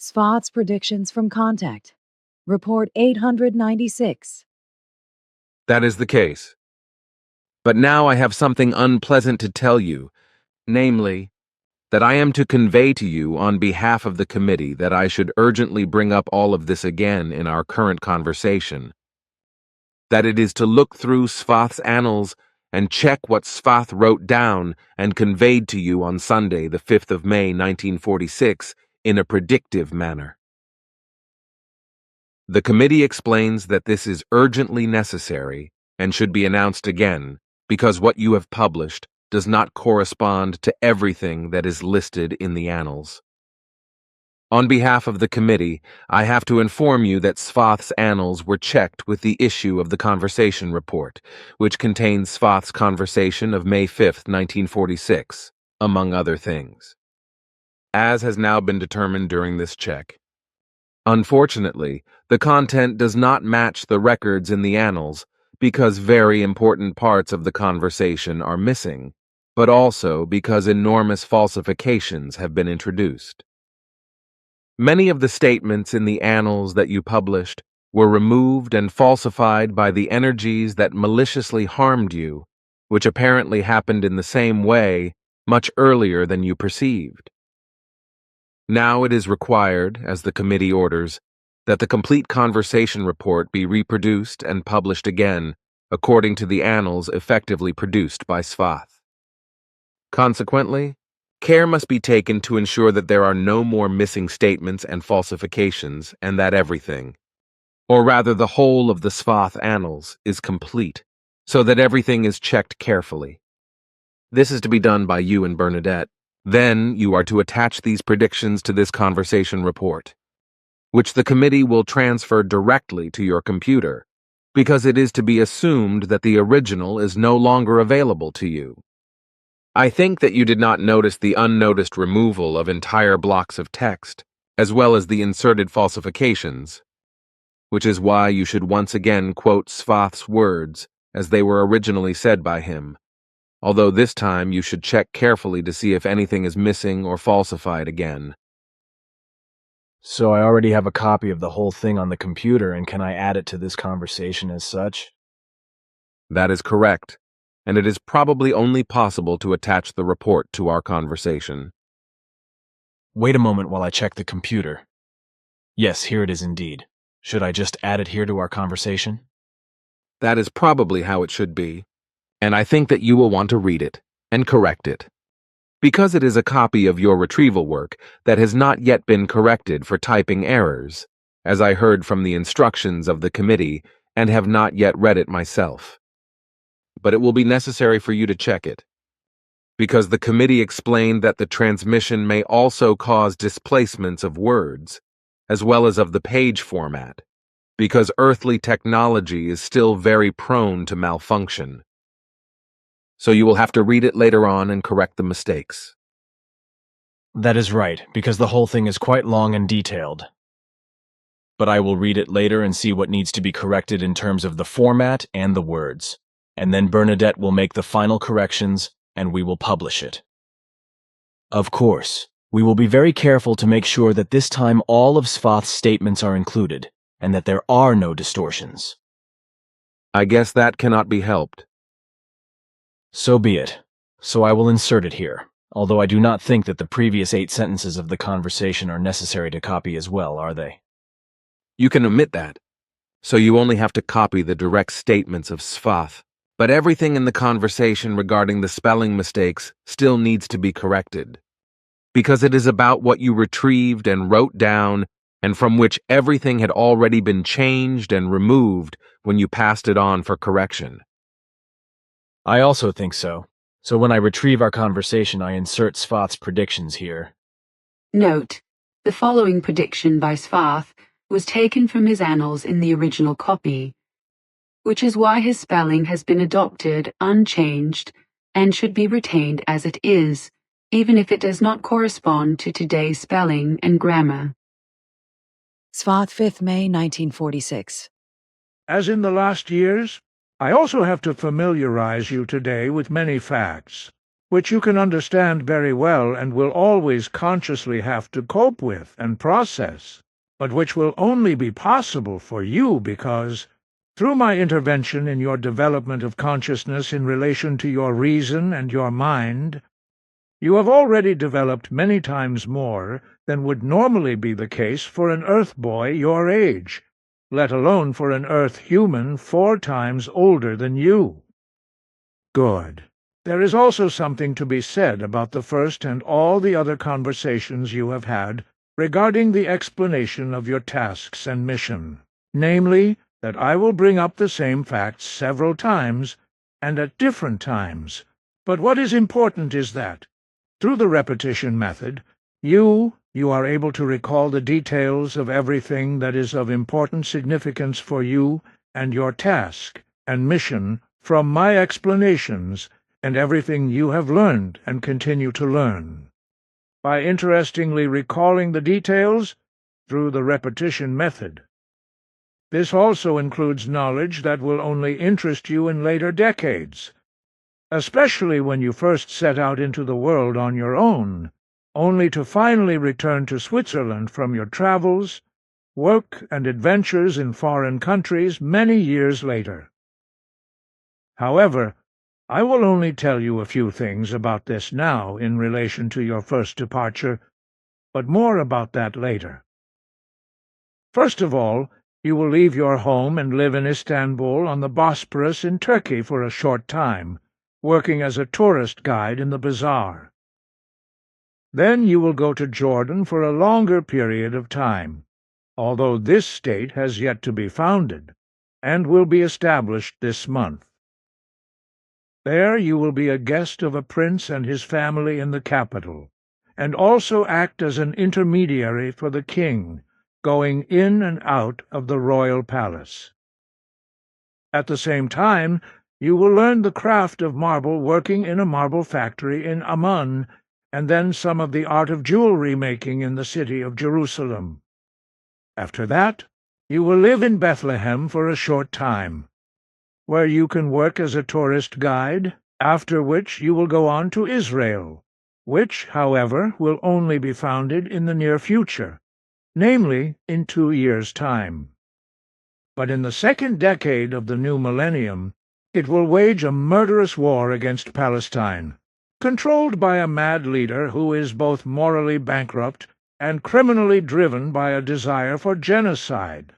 Sfath's predictions from contact. Report 896. That is the case. But now I have something unpleasant to tell you, namely, that I am to convey to you on behalf of the committee that I should urgently bring up all of this again in our current conversation. That it is to look through Sfath's annals and check what Sfath wrote down and conveyed to you on Sunday, the 5th of May, 1946, in a predictive manner. The committee explains that this is urgently necessary and should be announced again because what you have published does not correspond to everything that is listed in the annals. On behalf of the committee, I have to inform you that Sfath's annals were checked with the issue of the conversation report, which contains Sfath's conversation of May 5, 1946, among other things, as has now been determined during this check. Unfortunately, the content does not match the records in the annals because very important parts of the conversation are missing, but also because enormous falsifications have been introduced. Many of the statements in the annals that you published were removed and falsified by the energies that maliciously harmed you, which apparently happened in the same way much earlier than you perceived. Now it is required, as the committee orders, that the complete conversation report be reproduced and published again, according to the annals effectively produced by Sfath. Consequently, care must be taken to ensure that there are no more missing statements and falsifications, and that everything, or rather the whole of the Sfath annals, is complete, so that everything is checked carefully. This is to be done by you and Bernadette. Then you are to attach these predictions to this conversation report, which the committee will transfer directly to your computer, because it is to be assumed that the original is no longer available to you. I think that you did not notice the unnoticed removal of entire blocks of text, as well as the inserted falsifications, which is why you should once again quote Sfath's words as they were originally said by him, although this time you should check carefully to see if anything is missing or falsified again. So I already have a copy of the whole thing on the computer, and can I add it to this conversation as such? That is correct, and it is probably only possible to attach the report to our conversation. Wait a moment while I check the computer. Yes, here it is indeed. Should I just add it here to our conversation? That is probably how it should be, and I think that you will want to read it and correct it, because it is a copy of your retrieval work that has not yet been corrected for typing errors, as I heard from the instructions of the committee and have not yet read it myself. But it will be necessary for you to check it, because the committee explained that the transmission may also cause displacements of words, as well as of the page format, because earthly technology is still very prone to malfunction. So you will have to read it later on and correct the mistakes. That is right, because the whole thing is quite long and detailed. But I will read it later and see what needs to be corrected in terms of the format and the words, and then Bernadette will make the final corrections and we will publish it. Of course, we will be very careful to make sure that this time all of Sfath's statements are included, and that there are no distortions. I guess that cannot be helped. So be it. So I will insert it here, although I do not think that the previous 8 sentences of the conversation are necessary to copy as well, are they? You can omit that, so you only have to copy the direct statements of Sfath, but everything in the conversation regarding the spelling mistakes still needs to be corrected, because it is about what you retrieved and wrote down, and from which everything had already been changed and removed when you passed it on for correction. I also think so. So when I retrieve our conversation, I insert Sfath's predictions here. Note: the following prediction by Sfath was taken from his annals in the original copy, which is why his spelling has been adopted unchanged and should be retained as it is, even if it does not correspond to today's spelling and grammar. Sfath, 5th May, 1946. As in the last years, I also have to familiarize you today with many facts. which you can understand very well and will always consciously have to cope with and process, but which will only be possible for you because, through my intervention in your development of consciousness in relation to your reason and your mind, you have already developed many times more than would normally be the case for an Earth boy your age, let alone for an Earth human 4 times older than you. Good. There is also something to be said about the first and all the other conversations you have had regarding the explanation of your tasks and mission, namely, that I will bring up the same facts several times, and at different times. But what is important is that, through the repetition method, you are able to recall the details of everything that is of important significance for you and your task and mission from my explanations, and everything you have learned and continue to learn. By interestingly recalling the details through the repetition method. This also includes knowledge that will only interest you in later decades, especially when you first set out into the world on your own, only to finally return to Switzerland from your travels, work, and adventures in foreign countries many years later. However, I will only tell you a few things about this now in relation to your first departure, but more about that later. First of all, you will leave your home and live in Istanbul on the Bosporus in Turkey for a short time, working as a tourist guide in the bazaar. Then you will go to Jordan for a longer period of time, although this state has yet to be founded, and will be established this month. There you will be a guest of a prince and his family in the capital, and also act as an intermediary for the king, going in and out of the royal palace. At the same time, you will learn the craft of marble working in a marble factory in Amman, and then some of the art of jewelry making in the city of Jerusalem. After that, you will live in Bethlehem for a short time, where you can work as a tourist guide, after which you will go on to Israel, which, however, will only be founded in the near future, namely in 2 years' time. But in the second decade of the new millennium, it will wage a murderous war against Palestine, controlled by a mad leader who is both morally bankrupt and criminally driven by a desire for genocide,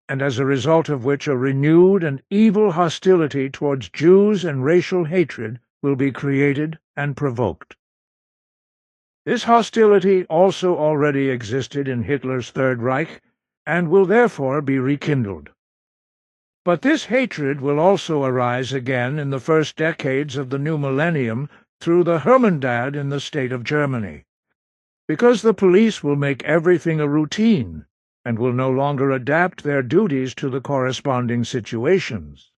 and as a result of which a renewed and evil hostility towards Jews and racial hatred will be created and provoked. This hostility also already existed in Hitler's Third Reich, and will therefore be rekindled. But this hatred will also arise again in the first decades of the new millennium through the Hermandad in the state of Germany, because the police will make everything a routine, and will no longer adapt their duties to the corresponding situations.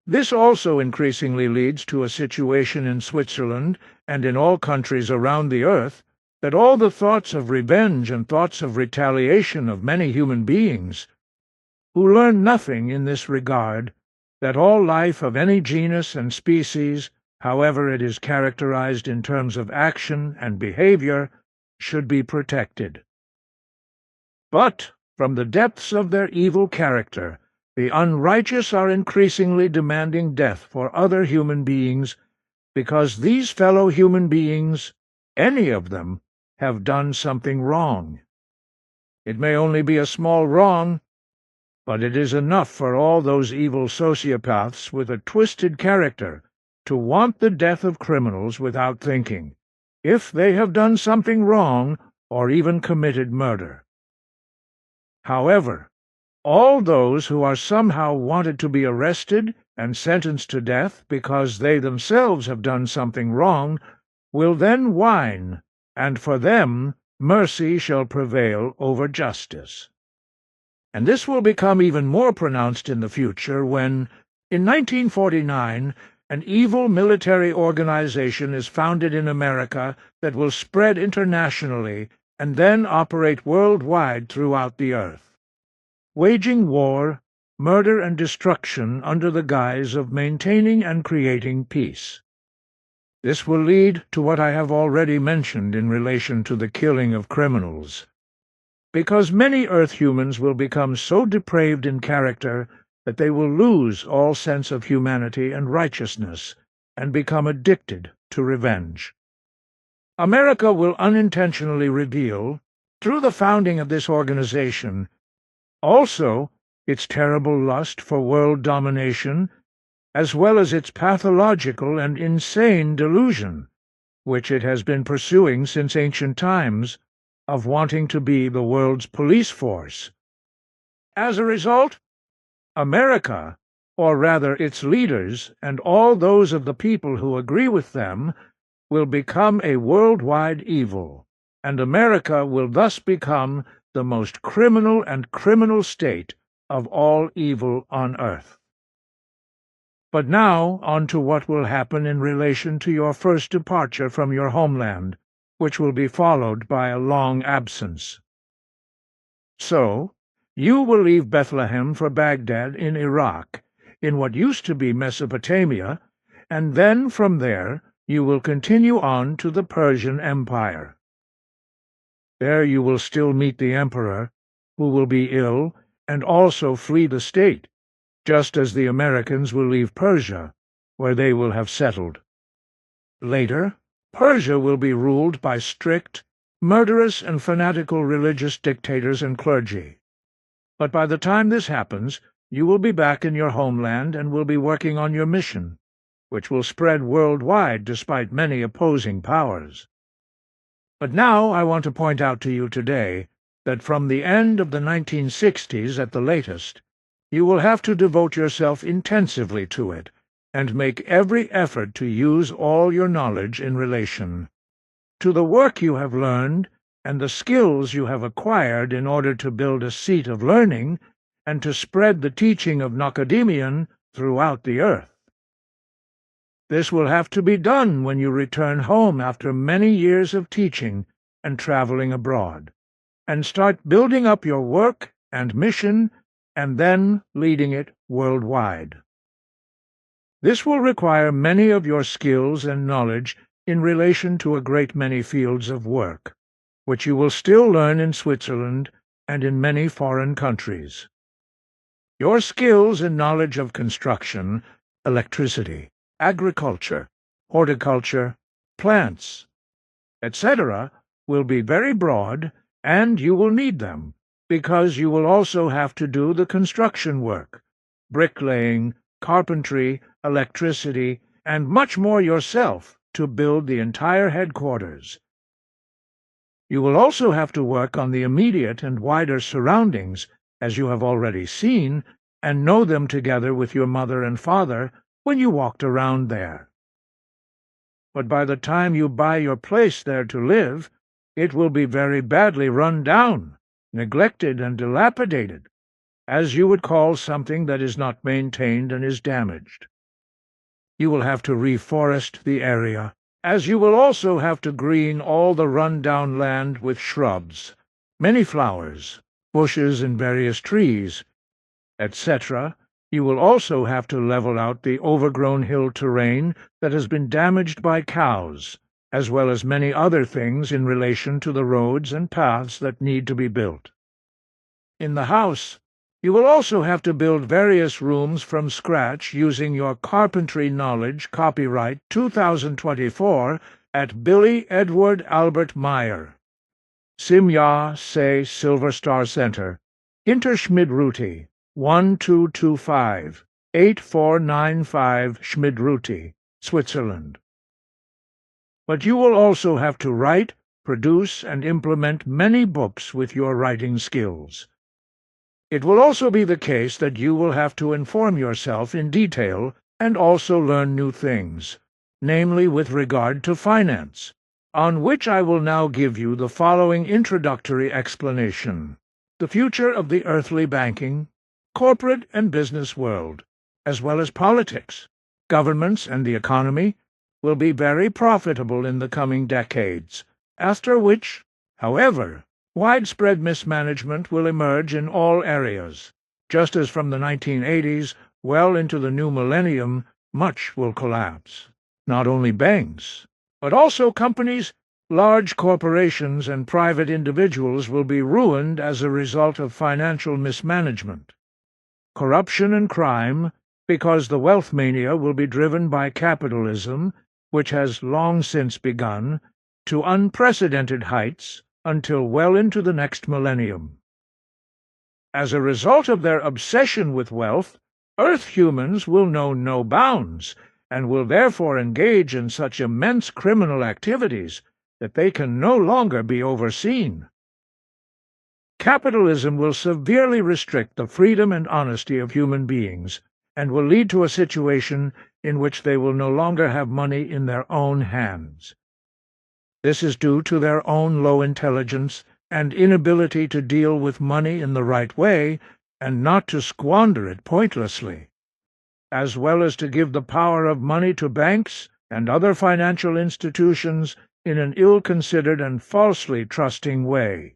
This also increasingly leads to a situation in Switzerland and in all countries around the earth that all the thoughts of revenge and thoughts of retaliation of many human beings, who learn nothing in this regard, that all life of any genus and species, however it is characterized in terms of action and behavior, should be protected. But, from the depths of their evil character, the unrighteous are increasingly demanding death for other human beings, because these fellow human beings, any of them, have done something wrong. It may only be a small wrong, but it is enough for all those evil sociopaths with a twisted character to want the death of criminals without thinking, if they have done something wrong or even committed murder. However, all those who are somehow wanted to be arrested and sentenced to death because they themselves have done something wrong will then whine, and for them mercy shall prevail over justice. And this will become even more pronounced in the future when, in 1949, an evil military organization is founded in America that will spread internationally and then operate worldwide throughout the earth, waging war, murder, and destruction under the guise of maintaining and creating peace. This will lead to what I have already mentioned in relation to the killing of criminals, because many Earth humans will become so depraved in character that they will lose all sense of humanity and righteousness and become addicted to revenge. America will unintentionally reveal, through the founding of this organization, also its terrible lust for world domination, as well as its pathological and insane delusion, which it has been pursuing since ancient times, of wanting to be the world's police force. As a result, America, or rather its leaders and all those of the people who agree with them, will become a worldwide evil, and America will thus become the most criminal and criminal state of all evil on earth. But now on to what will happen in relation to your first departure from your homeland, which will be followed by a long absence. So, you will leave Bethlehem for Baghdad in Iraq, in what used to be Mesopotamia, and then from there you will continue on to the Persian Empire. There you will still meet the emperor, who will be ill and also flee the state, just as the Americans will leave Persia, where they will have settled. Later, Persia will be ruled by strict, murderous and fanatical religious dictators and clergy. But by the time this happens, you will be back in your homeland and will be working on your mission, which will spread worldwide despite many opposing powers. But now I want to point out to you today that from the end of the 1960s at the latest, you will have to devote yourself intensively to it, and make every effort to use all your knowledge in relation to the work you have learned and the skills you have acquired in order to build a seat of learning and to spread the teaching of Nacademian throughout the earth. This will have to be done when you return home after many years of teaching and traveling abroad, and start building up your work and mission and then leading it worldwide. This will require many of your skills and knowledge in relation to a great many fields of work, which you will still learn in Switzerland and in many foreign countries. Your skills and knowledge of construction, electricity, agriculture, horticulture, plants, etc., will be very broad, and you will need them, because you will also have to do the construction work, bricklaying, carpentry, electricity, and much more yourself to build the entire headquarters. You will also have to work on the immediate and wider surroundings, as you have already seen, and know them together with your mother and father when you walked around there. But by the time you buy your place there to live, it will be very badly run down, neglected and dilapidated, as you would call something that is not maintained and is damaged. You will have to reforest the area, as you will also have to green all the run-down land with shrubs, many flowers, bushes and various trees, etc. You will also have to level out the overgrown hill terrain that has been damaged by cows, as well as many other things in relation to the roads and paths that need to be built. In the house, you will also have to build various rooms from scratch using your carpentry knowledge, copyright 2024, at Billy Edward Albert Meyer, Simya Se Silver Star Center, Interschmidruti, 1225, 8495 Schmidruti, Switzerland. But you will also have to write, produce, and implement many books with your writing skills. It will also be the case that you will have to inform yourself in detail and also learn new things, namely with regard to finance, on which I will now give you the following introductory explanation. The future of the earthly banking, corporate and business world, as well as politics, governments, and the economy, will be very profitable in the coming decades, after which, however, widespread mismanagement will emerge in all areas, just as from the 1980s well into the new millennium much will collapse. Not only banks, but also companies, large corporations, and private individuals will be ruined as a result of financial mismanagement. Corruption and crime, because the wealth mania will be driven by capitalism, which has long since begun, to unprecedented heights until well into the next millennium. As a result of their obsession with wealth, Earth humans will know no bounds, and will therefore engage in such immense criminal activities that they can no longer be overseen. Capitalism will severely restrict the freedom and honesty of human beings, and will lead to a situation in which they will no longer have money in their own hands. This is due to their own low intelligence and inability to deal with money in the right way and not to squander it pointlessly, as well as to give the power of money to banks and other financial institutions in an ill-considered and falsely trusting way.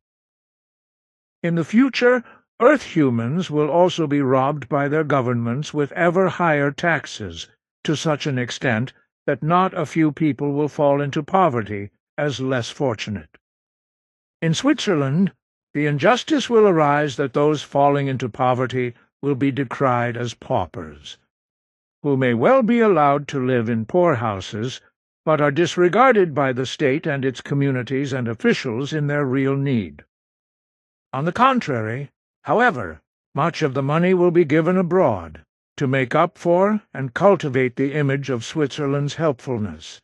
In the future, Earth humans will also be robbed by their governments with ever higher taxes, to such an extent that not a few people will fall into poverty as less fortunate. In Switzerland, the injustice will arise that those falling into poverty will be decried as paupers, who may well be allowed to live in poorhouses, but are disregarded by the state and its communities and officials in their real need. On the contrary, however, much of the money will be given abroad, to make up for and cultivate the image of Switzerland's helpfulness,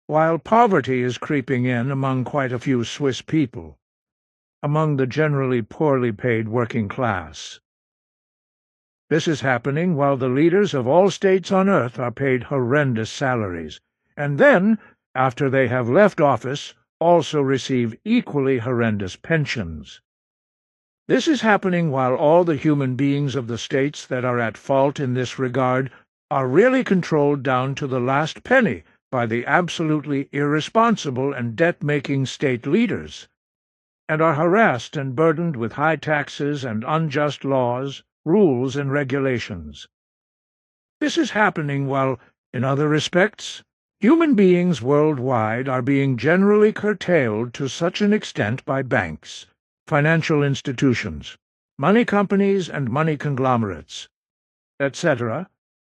while poverty is creeping in among quite a few Swiss people, among the generally poorly paid working class. This is happening while the leaders of all states on earth are paid horrendous salaries, and then, after they have left office, also receive equally horrendous pensions. This is happening while all the human beings of the states that are at fault in this regard are really controlled down to the last penny by the absolutely irresponsible and debt-making state leaders, and are harassed and burdened with high taxes and unjust laws, rules, and regulations. This is happening while, in other respects, human beings worldwide are being generally curtailed to such an extent by banks, financial institutions, money companies and money conglomerates, etc.,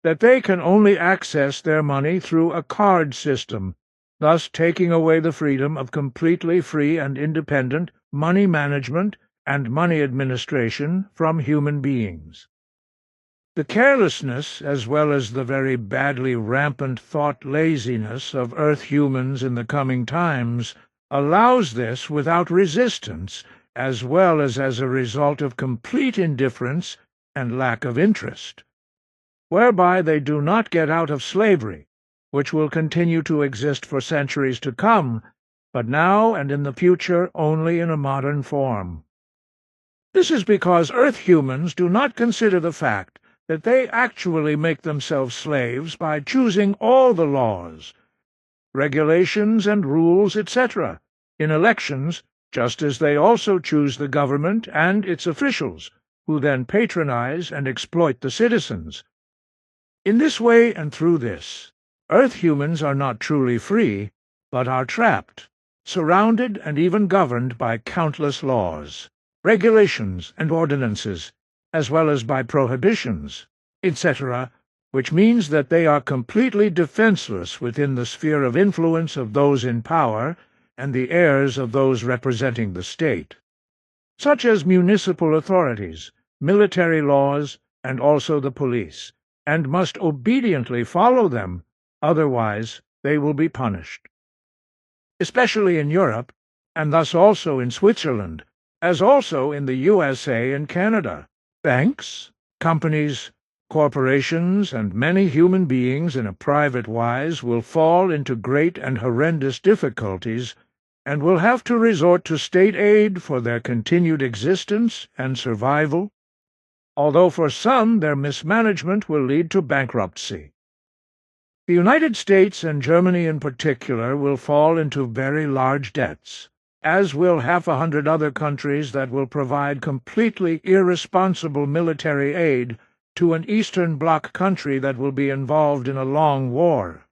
that they can only access their money through a card system, thus taking away the freedom of completely free and independent money management and money administration from human beings. The carelessness, as well as the very badly rampant thought laziness of Earth humans in the coming times, allows this without resistance, as well as a result of complete indifference and lack of interest, whereby they do not get out of slavery, which will continue to exist for centuries to come, but now and in the future only in a modern form. This is because Earth humans do not consider the fact that they actually make themselves slaves by choosing all the laws, regulations, and rules, etc., in elections, just as they also choose the government and its officials, who then patronize and exploit the citizens. In this way and through this, Earth humans are not truly free, but are trapped, surrounded, and even governed by countless laws, regulations, and ordinances, as well as by prohibitions, etc., which means that they are completely defenseless within the sphere of influence of those in power and the heirs of those representing the state, such as municipal authorities, military laws, and also the police, and must obediently follow them, otherwise they will be punished. Especially in Europe, and thus also in Switzerland, as also in the USA and Canada, banks, companies, corporations, and many human beings in a private wise will fall into great and horrendous difficulties, and will have to resort to state aid for their continued existence and survival, although for some their mismanagement will lead to bankruptcy. The United States and Germany in particular will fall into very large debts, as will 100 other countries that will provide completely irresponsible military aid to an Eastern Bloc country that will be involved in a long war.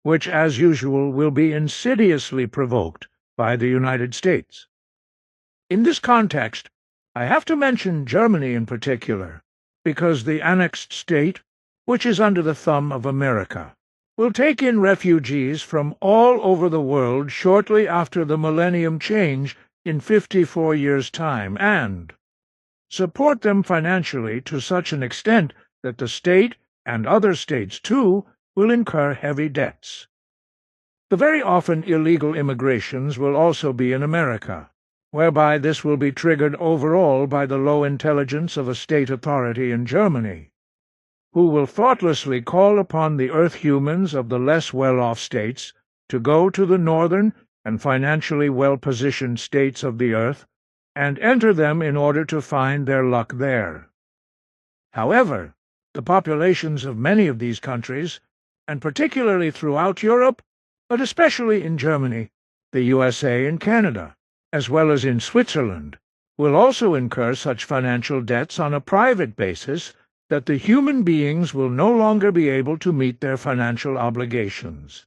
which, as usual, will be insidiously provoked by the United States. In this context, I have to mention Germany in particular, because the annexed state, which is under the thumb of America, will take in refugees from all over the world shortly after the millennium change in 54 years' time, and support them financially to such an extent that the state, and other states too, will incur heavy debts. The very often illegal immigrations will also be in America, whereby this will be triggered overall by the low intelligence of a state authority in Germany, who will thoughtlessly call upon the earth humans of the less well-off states to go to the northern and financially well-positioned states of the earth and enter them in order to find their luck there. However, the populations of many of these countries, and particularly throughout Europe, but especially in Germany, the USA and Canada, as well as in Switzerland, will also incur such financial debts on a private basis that the human beings will no longer be able to meet their financial obligations.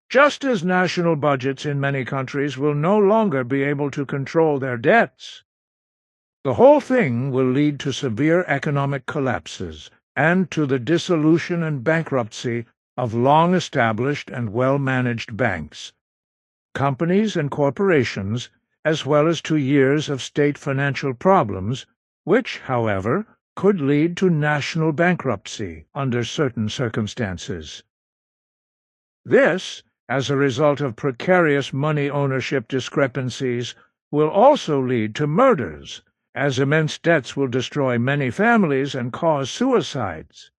Just as national budgets in many countries will no longer be able to control their debts. The whole thing will lead to severe economic collapses and to the dissolution and bankruptcy of long-established and well-managed banks, companies and corporations, as well as to years of state financial problems, which, however, could lead to national bankruptcy under certain circumstances. This, as a result of precarious money ownership discrepancies, will also lead to murders, as immense debts will destroy many families and cause suicides.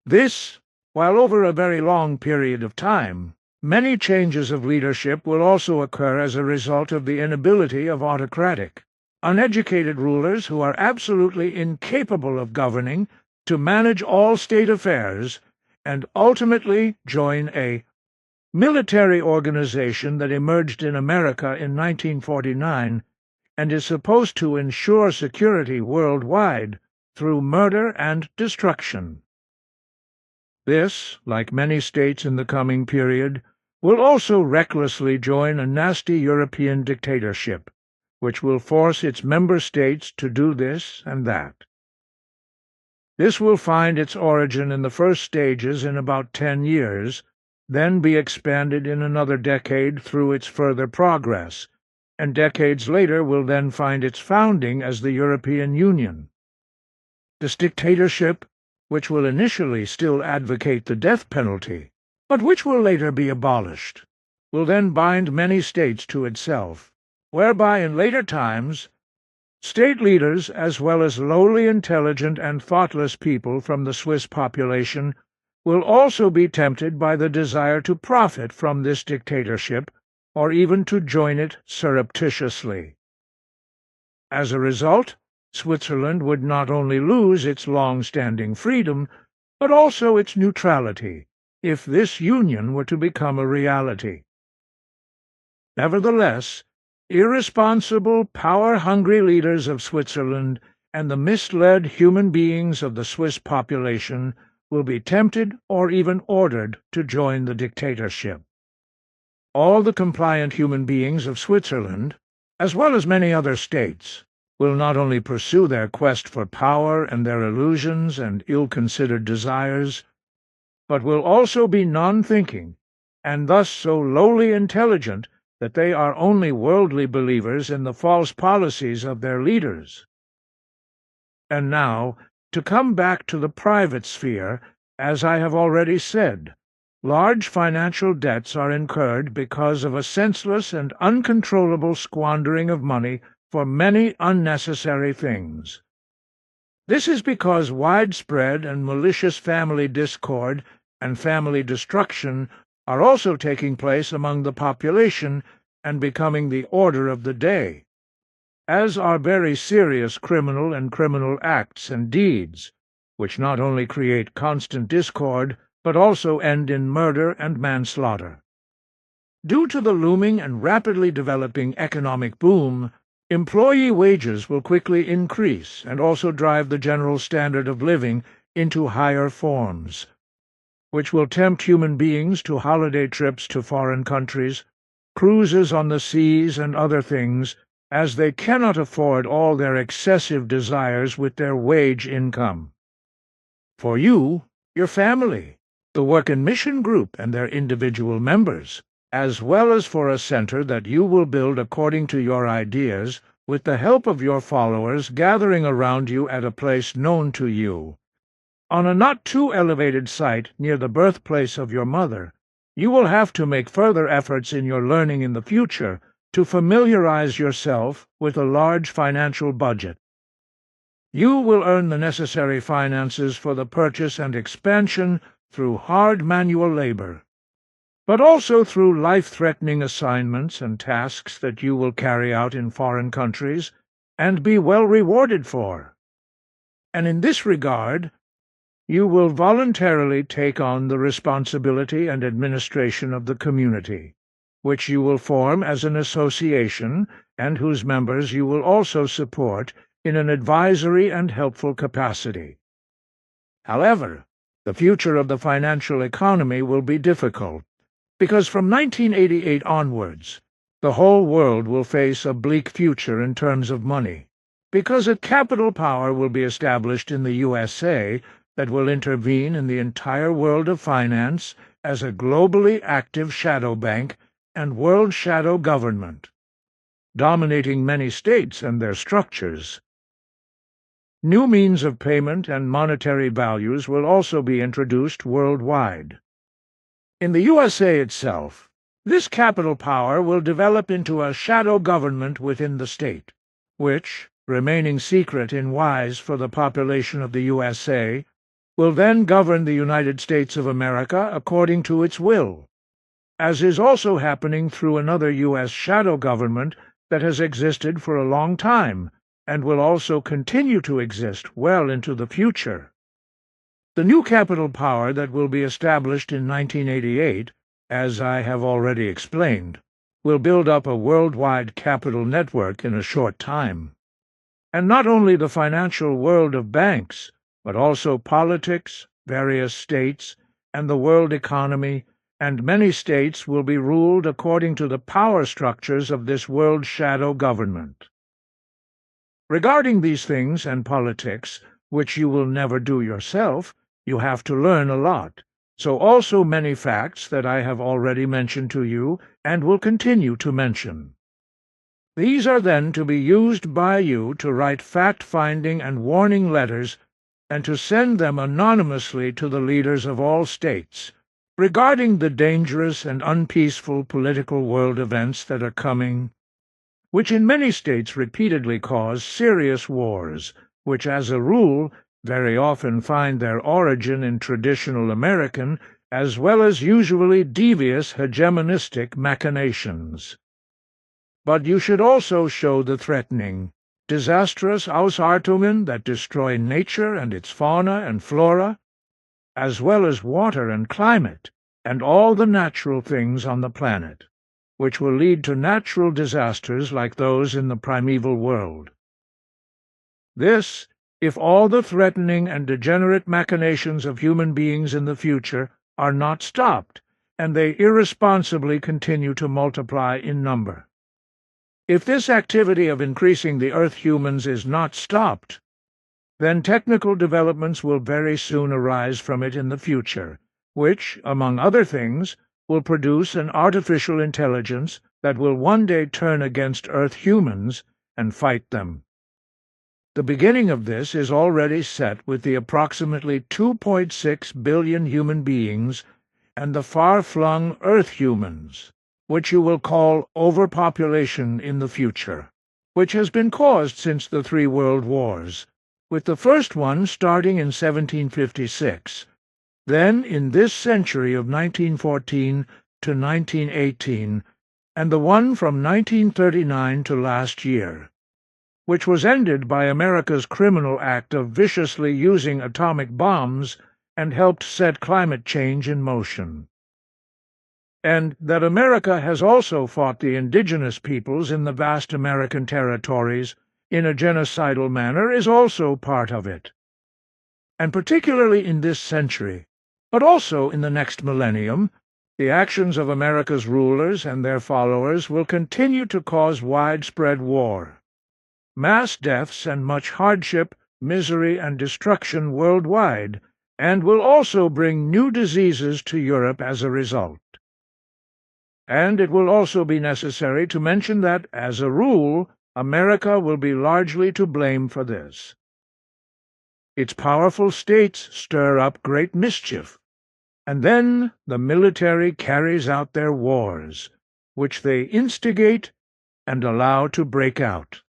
This, while over a very long period of time, many changes of leadership will also occur as a result of the inability of autocratic, uneducated rulers who are absolutely incapable of governing to manage all state affairs and ultimately join a military organization that emerged in America in 1949 and is supposed to ensure security worldwide through murder and destruction. This, like many states in the coming period, will also recklessly join a nasty European dictatorship, which will force its member states to do this and that. This will find its origin in the first stages in about 10 years, then be expanded in another decade through its further progress, and decades later will then find its founding as the European Union. This dictatorship, which will initially still advocate the death penalty, but which will later be abolished, will then bind many states to itself, whereby in later times state leaders, as well as lowly intelligent and thoughtless people from the Swiss population, will also be tempted by the desire to profit from this dictatorship, or even to join it surreptitiously. As a result, Switzerland would not only lose its long-standing freedom, but also its neutrality, if this union were to become a reality. Nevertheless, irresponsible, power-hungry leaders of Switzerland and the misled human beings of the Swiss population will be tempted or even ordered to join the dictatorship. All the compliant human beings of Switzerland, as well as many other states, will not only pursue their quest for power and their illusions and ill-considered desires, but will also be non-thinking, and thus so lowly intelligent that they are only worldly believers in the false policies of their leaders. And now, to come back to the private sphere, as I have already said, large financial debts are incurred because of a senseless and uncontrollable squandering of money for many unnecessary things. This is because widespread and malicious family discord and family destruction are also taking place among the population and becoming the order of the day, as are very serious criminal acts and deeds, which not only create constant discord, but also end in murder and manslaughter. Due to the looming and rapidly developing economic boom, employee wages will quickly increase and also drive the general standard of living into higher forms. which will tempt human beings to holiday trips to foreign countries, cruises on the seas and other things, as they cannot afford all their excessive desires with their wage income. For you, your family, the Work and Mission Group and their individual members, as well as for a center that you will build according to your ideas, with the help of your followers gathering around you at a place known to you. On a not too elevated site near the birthplace of your mother, you will have to make further efforts in your learning in the future to familiarize yourself with a large financial budget. You will earn the necessary finances for the purchase and expansion through hard manual labor, but also through life-threatening assignments and tasks that you will carry out in foreign countries and be well rewarded for. And in this regard, you will voluntarily take on the responsibility and administration of the community, which you will form as an association and whose members you will also support in an advisory and helpful capacity. However, the future of the financial economy will be difficult, because from 1988 onwards, the whole world will face a bleak future in terms of money, because a capital power will be established in the USA that will intervene in the entire world of finance as a globally active shadow bank and world shadow government, dominating many states and their structures. New means of payment and monetary values will also be introduced worldwide. In the USA itself, this capital power will develop into a shadow government within the state, which, remaining secret in wise for the population of the USA, will then govern the United States of America according to its will, as is also happening through another U.S. shadow government that has existed for a long time and will also continue to exist well into the future. The new capital power that will be established in 1988, as I have already explained, will build up a worldwide capital network in a short time. And not only the financial world of banks, but also politics, various states, and the world economy, and many states will be ruled according to the power structures of this world shadow government. Regarding these things and politics, which you will never do yourself, you have to learn a lot, so also many facts that I have already mentioned to you and will continue to mention. These are then to be used by you to write fact-finding and warning letters and to send them anonymously to the leaders of all states, regarding the dangerous and unpeaceful political world events that are coming, which in many states repeatedly cause serious wars, which as a rule very often find their origin in traditional American as well as usually devious hegemonistic machinations. But you should also show the threatening, disastrous Ausartungen that destroy nature and its fauna and flora, as well as water and climate, and all the natural things on the planet, which will lead to natural disasters like those in the primeval world. This, if all the threatening and degenerate machinations of human beings in the future are not stopped, and they irresponsibly continue to multiply in number. If this activity of increasing the Earth humans is not stopped, then technical developments will very soon arise from it in the future, which, among other things, will produce an artificial intelligence that will one day turn against Earth humans and fight them. The beginning of this is already set with the approximately 2.6 billion human beings and the far-flung Earth humans, which you will call overpopulation in the future, which has been caused since the 3 world wars, with the first one starting in 1756, then in this century of 1914 to 1918, and the one from 1939 to last year, which was ended by America's criminal act of viciously using atomic bombs and helped set climate change in motion. And that America has also fought the indigenous peoples in the vast American territories in a genocidal manner is also part of it. And particularly in this century, But also in the next millennium, the actions of America's rulers and their followers will continue to cause widespread war, mass deaths and much hardship, misery, and destruction worldwide, and will also bring new diseases to Europe as a result. And it will also be necessary to mention that, as a rule, America will be largely to blame for this. Its powerful states stir up great mischief, and then the military carries out their wars, which they instigate and allow to break out.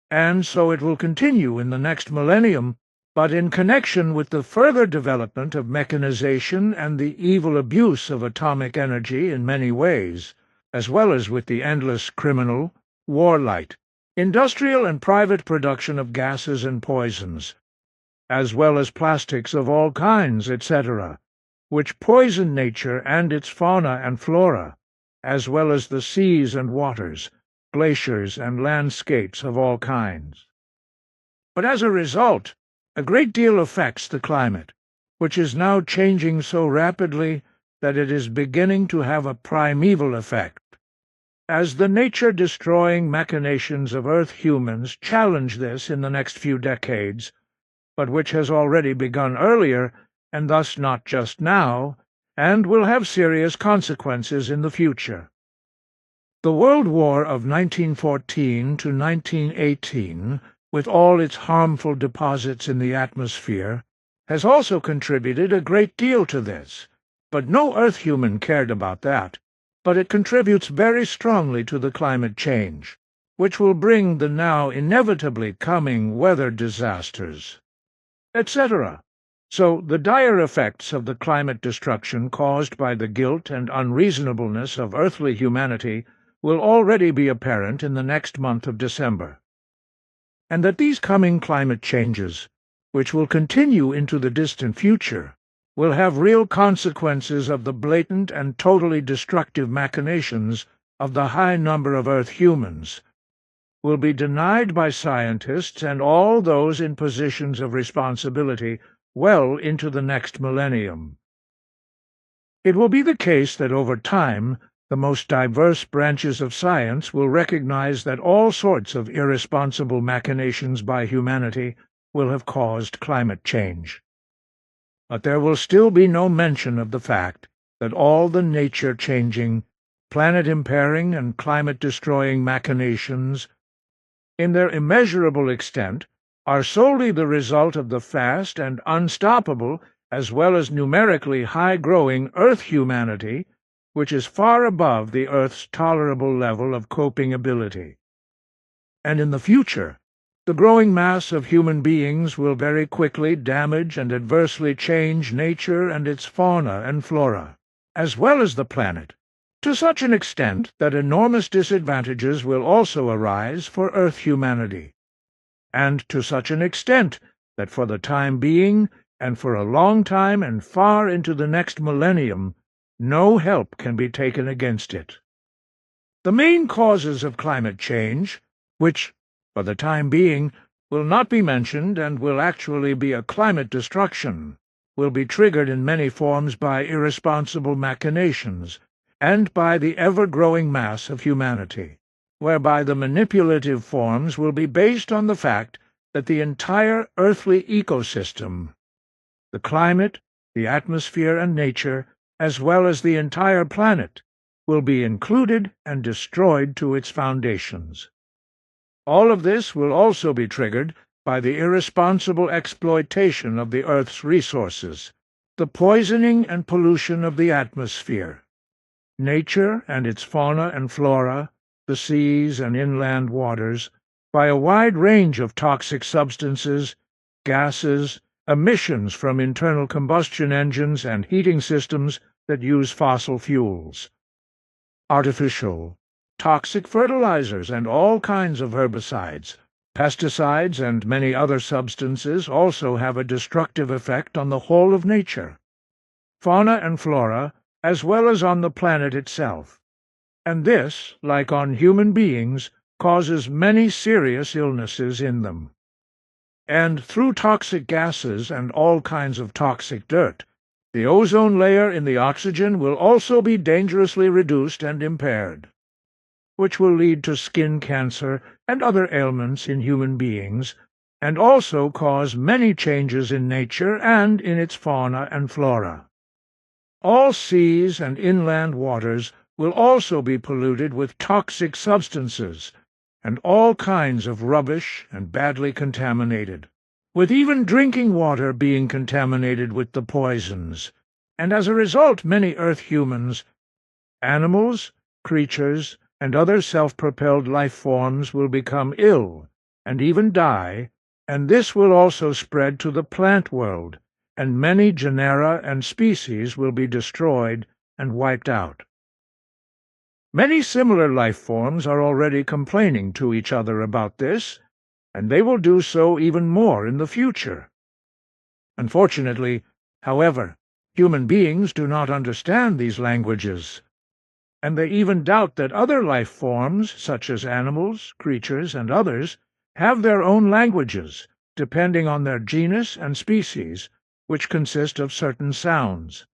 And so it will continue in the next millennium, but in connection with the further development of mechanization and the evil abuse of atomic energy in many ways, as well as with the endless criminal, warlike, industrial and private production of gases and poisons, as well as plastics of all kinds, etc., which poison nature and its fauna and flora, as well as the seas and waters, glaciers and landscapes of all kinds. But as a result, a great deal affects the climate, which is now changing so rapidly that it is beginning to have a primeval effect. As the nature-destroying machinations of Earth humans challenge this in the next few decades, but which has already begun earlier, and thus not just now, and will have serious consequences in the future. The World War of 1914 to 1918, with all its harmful deposits in the atmosphere, has also contributed a great deal to this, but no Earth human cared about that. But it contributes very strongly to the climate change, which will bring the now inevitably coming weather disasters, etc. So the dire effects of the climate destruction caused by the guilt and unreasonableness of earthly humanity will already be apparent in the next month of December. And that these coming climate changes, which will continue into the distant future, will have real consequences of the blatant and totally destructive machinations of the high number of Earth humans, will be denied by scientists and all those in positions of responsibility well into the next millennium. It will be the case that over time the most diverse branches of science will recognize that all sorts of irresponsible machinations by humanity will have caused climate change. But there will still be no mention of the fact that all the nature-changing, planet-impairing and climate-destroying machinations, in their immeasurable extent, are solely the result of the fast and unstoppable, as well as numerically high-growing Earth humanity, which is far above the Earth's tolerable level of coping ability. And in the future, the growing mass of human beings will very quickly damage and adversely change nature and its fauna and flora, as well as the planet, to such an extent that enormous disadvantages will also arise for Earth humanity, and to such an extent that for the time being, and for a long time and far into the next millennium, no help can be taken against it. The main causes of climate change, which, for the time being, will not be mentioned and will actually be a climate destruction, will be triggered in many forms by irresponsible machinations, and by the ever-growing mass of humanity, whereby the manipulative forms will be based on the fact that the entire earthly ecosystem, the climate, the atmosphere and nature, as well as the entire planet, will be included and destroyed to its foundations. All of this will also be triggered by the irresponsible exploitation of the Earth's resources, the poisoning and pollution of the atmosphere, nature and its fauna and flora, the seas and inland waters, by a wide range of toxic substances, gases, emissions from internal combustion engines and heating systems that use fossil fuels, artificial, toxic fertilizers and all kinds of herbicides, pesticides and many other substances also have a destructive effect on the whole of nature, fauna and flora, as well as on the planet itself. And this, like on human beings, causes many serious illnesses in them. And through toxic gases and all kinds of toxic dirt, The ozone layer in the oxygen will also be dangerously reduced and impaired, which will lead to skin cancer and other ailments in human beings, and also cause many changes in nature and in its fauna and flora. All seas and inland waters will also be polluted with toxic substances, and all kinds of rubbish and badly contaminated, with even drinking water being contaminated with the poisons, and as a result many Earth humans, animals, creatures, and other self-propelled life forms will become ill and even die, and this will also spread to the plant world, and many genera and species will be destroyed and wiped out. Many similar life forms are already complaining to each other about this, and they will do so even more in the future. Unfortunately, however, human beings do not understand these languages, and they even doubt that other life forms, such as animals, creatures, and others, have their own languages, depending on their genus and species, which consist of certain sounds.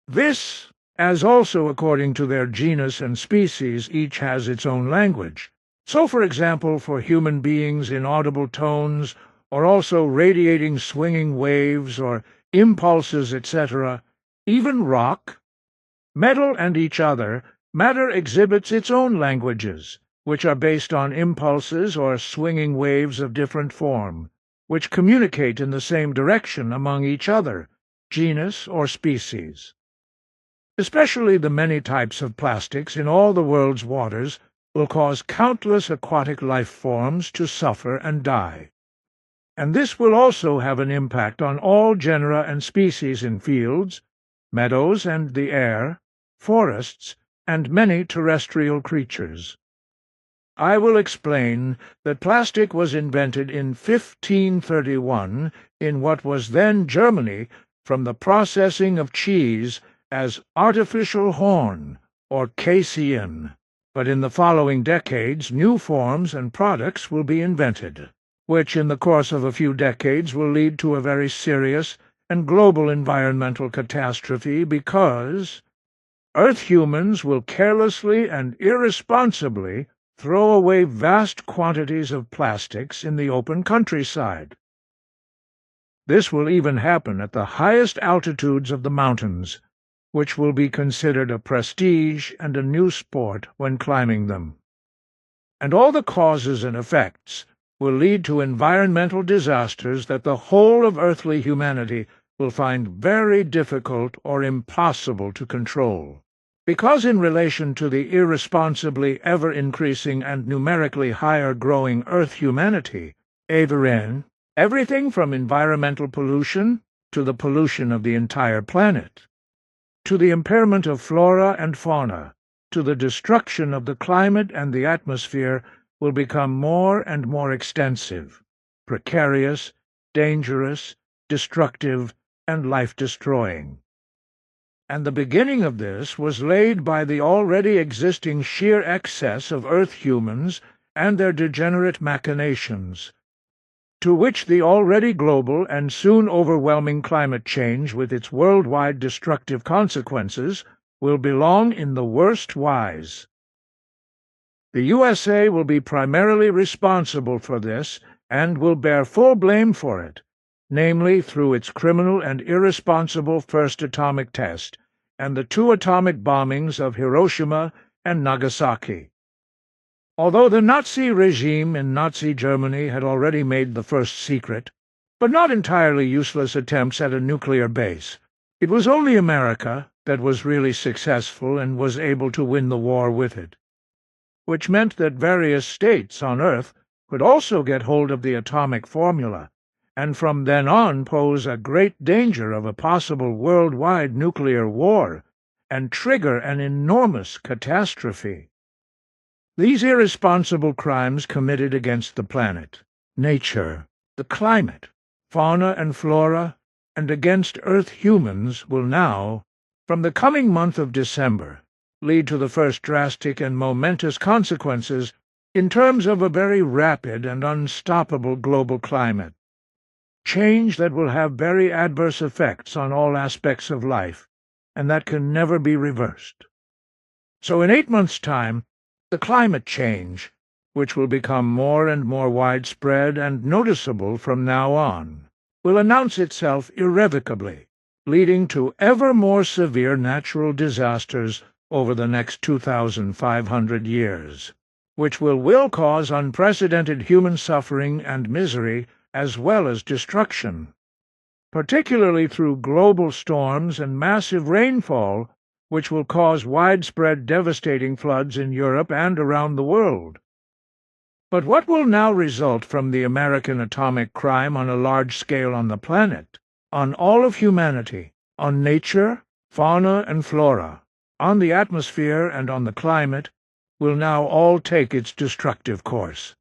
This, as also according to their genus and species each has its own language. So, for example, for human beings inaudible tones, or also radiating swinging waves, or impulses, etc., even rock, metal, and each other, matter exhibits its own languages, which are based on impulses or swinging waves of different form, which communicate in the same direction among each other, genus or species. Especially the many types of plastics in all the world's waters will cause countless aquatic life forms to suffer and die. And this will also have an impact on all genera and species in fields, meadows and the air, forests, and many terrestrial creatures. I will explain that plastic was invented in 1531 in what was then Germany from the processing of cheese as artificial horn, or casein, but in the following decades new forms and products will be invented, which in the course of a few decades will lead to a very serious and global environmental catastrophe because Earth humans will carelessly and irresponsibly throw away vast quantities of plastics in the open countryside. This will even happen at the highest altitudes of the mountains, which will be considered a prestige and a new sport when climbing them. And all the causes and effects will lead to environmental disasters that the whole of earthly humanity will find very difficult or impossible to control. Because in relation to the irresponsibly ever-increasing and numerically higher-growing Earth humanity, everything from environmental pollution to the pollution of the entire planet, to the impairment of flora and fauna, to the destruction of the climate and the atmosphere, will become more and more extensive, precarious, dangerous, destructive, and life-destroying. And the beginning of this was laid by the already existing sheer excess of Earth humans and their degenerate machinations, to which the already global and soon overwhelming climate change with its worldwide destructive consequences will belong in the worst wise. The USA will be primarily responsible for this and will bear full blame for it, namely through its criminal and irresponsible first atomic test and the 2 atomic bombings of Hiroshima and Nagasaki. Although the Nazi regime in Nazi Germany had already made the first secret, but not entirely useless attempts at a nuclear base, it was only America that was really successful and was able to win the war with it, which meant that various states on Earth could also get hold of the atomic formula, and from then on pose a great danger of a possible worldwide nuclear war, and trigger an enormous catastrophe. These irresponsible crimes committed against the planet, nature, the climate, fauna and flora, and against Earth humans will now, from the coming month of December, lead to the first drastic and momentous consequences in terms of a very rapid and unstoppable global climate. change that will have very adverse effects on all aspects of life, and that can never be reversed. So in 8 months' time, the climate change, which will become more and more widespread and noticeable from now on, will announce itself irrevocably, leading to ever more severe natural disasters over the next 2,500 years, which will cause unprecedented human suffering and misery as well as destruction, particularly through global storms and massive rainfall, which will cause widespread devastating floods in Europe and around the world. But what will now result from the American atomic crime on a large scale on the planet, on all of humanity, on nature, fauna and flora, on the atmosphere and on the climate, will now all take its destructive course.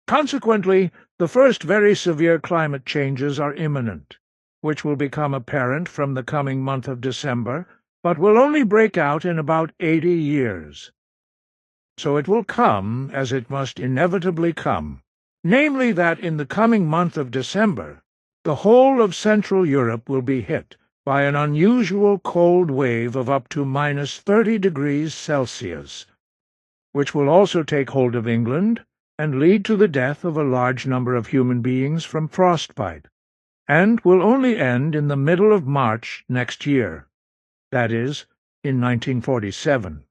Consequently, the first very severe climate changes are imminent, which will become apparent from the coming month of December, but will only break out in about 80 years. So it will come as it must inevitably come, namely that in the coming month of December, the whole of Central Europe will be hit by an unusual cold wave of up to -30 degrees Celsius, which will also take hold of England and lead to the death of a large number of human beings from frostbite, and will only end in the middle of March next year, that is, in 1947.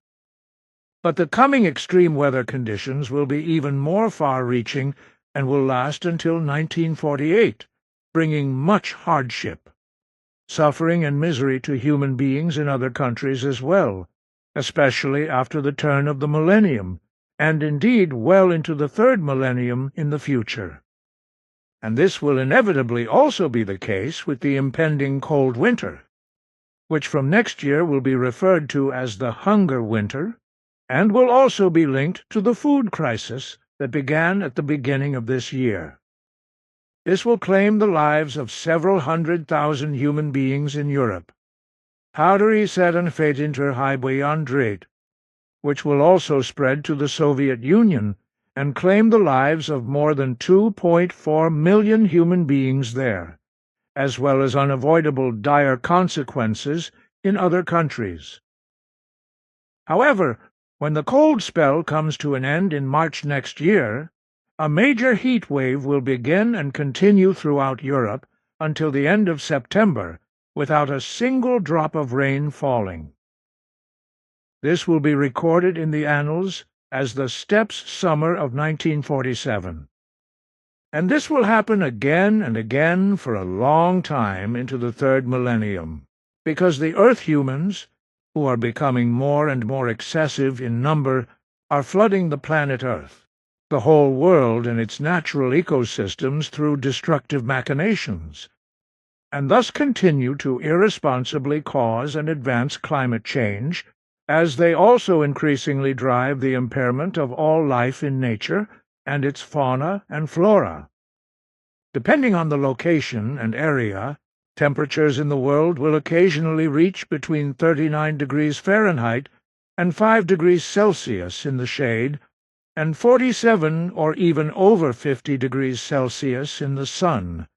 But the coming extreme weather conditions will be even more far-reaching and will last until 1948, bringing much hardship, suffering and misery to human beings in other countries as well, especially after the turn of the millennium, and indeed well into the third millennium in the future. And this will inevitably also be the case with the impending cold winter, which from next year will be referred to as the hunger winter, and will also be linked to the food crisis that began at the beginning of this year. This will claim the lives of several 100,000 human beings in Europe. Houder i sedan fate inter highway Andret, which will also spread to the Soviet Union and claim the lives of more than 2.4 million human beings there, as well as unavoidable dire consequences in other countries. However, when the cold spell comes to an end in March next year, a major heat wave will begin and continue throughout Europe until the end of September without a single drop of rain falling. This will be recorded in the annals as the Steppes Summer of 1947. And this will happen again and again for a long time into the third millennium, because the Earth humans, who are becoming more and more excessive in number, are flooding the planet Earth, the whole world and its natural ecosystems through destructive machinations, and thus continue to irresponsibly cause and advance climate change, as they also increasingly drive the impairment of all life in nature and its fauna and flora. Depending on the location and area, temperatures in the world will occasionally reach between 39 degrees Fahrenheit and 5 degrees Celsius in the shade, and 47 or even over 50 degrees Celsius in the sun,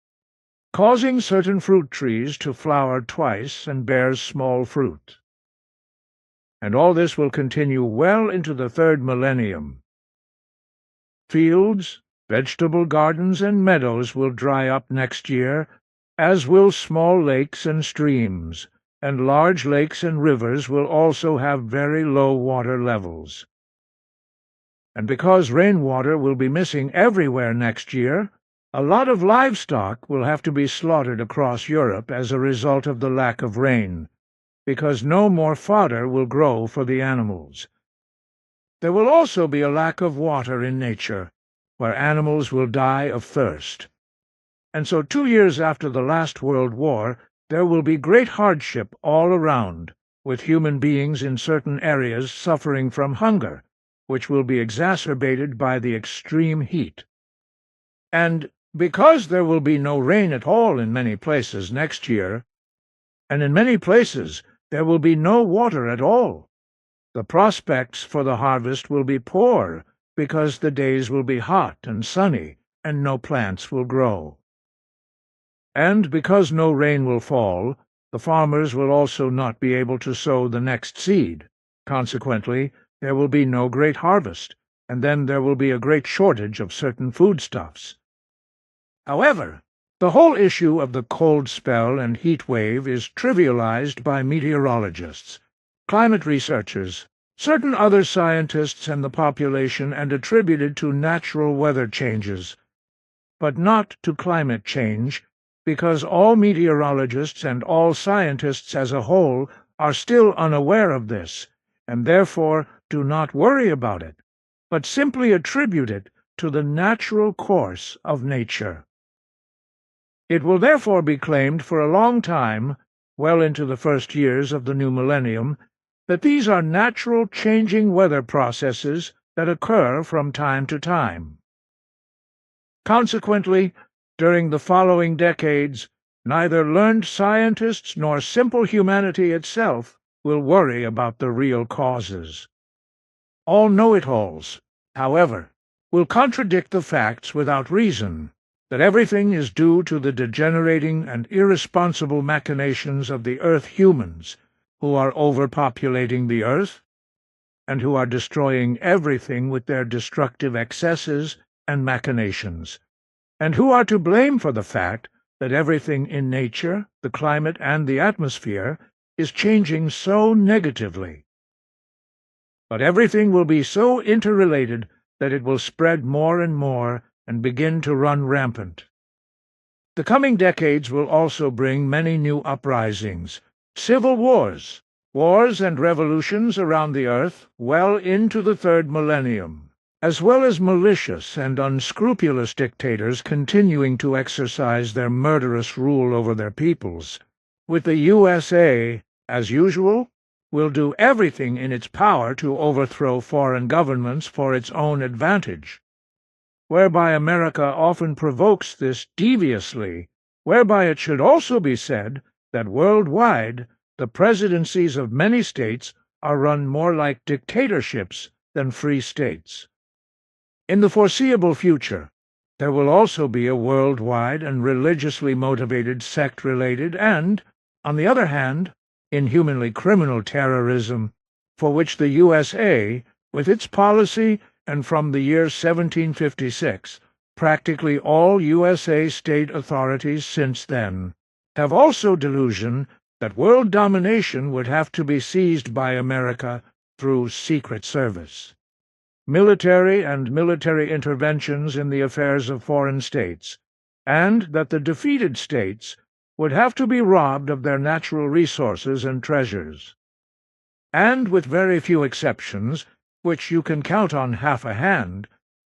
causing certain fruit trees to flower twice and bear small fruit. And all this will continue well into the third millennium. Fields, vegetable gardens, and meadows will dry up next year, as will small lakes and streams, and large lakes and rivers will also have very low water levels. And because rainwater will be missing everywhere next year, a lot of livestock will have to be slaughtered across Europe as a result of the lack of rain, because no more fodder will grow for the animals. There will also be a lack of water in nature, where animals will die of thirst. And so 2 years after the last World War, there will be great hardship all around, with human beings in certain areas suffering from hunger, which will be exacerbated by the extreme heat. And because there will be no rain at all in many places next year, and in many places there will be no water at all, the prospects for the harvest will be poor, because the days will be hot and sunny, and no plants will grow. And because no rain will fall, the farmers will also not be able to sow the next seed. Consequently, there will be no great harvest, and then there will be a great shortage of certain foodstuffs. However, the whole issue of the cold spell and heat wave is trivialized by meteorologists, climate researchers, certain other scientists, and the population, and attributed to natural weather changes, but not to climate change, because all meteorologists and all scientists as a whole are still unaware of this, and therefore do not worry about it, but simply attribute it to the natural course of nature. It will therefore be claimed for a long time, well into the first years of the new millennium, that these are natural changing weather processes that occur from time to time. Consequently, during the following decades, neither learned scientists nor simple humanity itself will worry about the real causes. All know-it-alls, however, will contradict the facts without reason, that everything is due to the degenerating and irresponsible machinations of the Earth humans, who are overpopulating the Earth, and who are destroying everything with their destructive excesses and machinations, and who are to blame for the fact that everything in nature, the climate, and the atmosphere is changing so negatively. But everything will be so interrelated that it will spread more and more and begin to run rampant. The coming decades will also bring many new uprisings, civil wars, wars and revolutions around the earth well into the third millennium, as well as malicious and unscrupulous dictators continuing to exercise their murderous rule over their peoples, with the USA, as usual, will do everything in its power to overthrow foreign governments for its own advantage, whereby America often provokes this deviously, whereby it should also be said that worldwide the presidencies of many states are run more like dictatorships than free states. In the foreseeable future, there will also be a worldwide and religiously motivated sect-related and, on the other hand, inhumanly criminal terrorism, for which the USA, with its policy and from the year 1756, practically all USA state authorities since then, have also delusion that world domination would have to be seized by America through secret service, military and military interventions in the affairs of foreign states, and that the defeated states would have to be robbed of their natural resources and treasures. And with very few exceptions, which you can count on half a hand,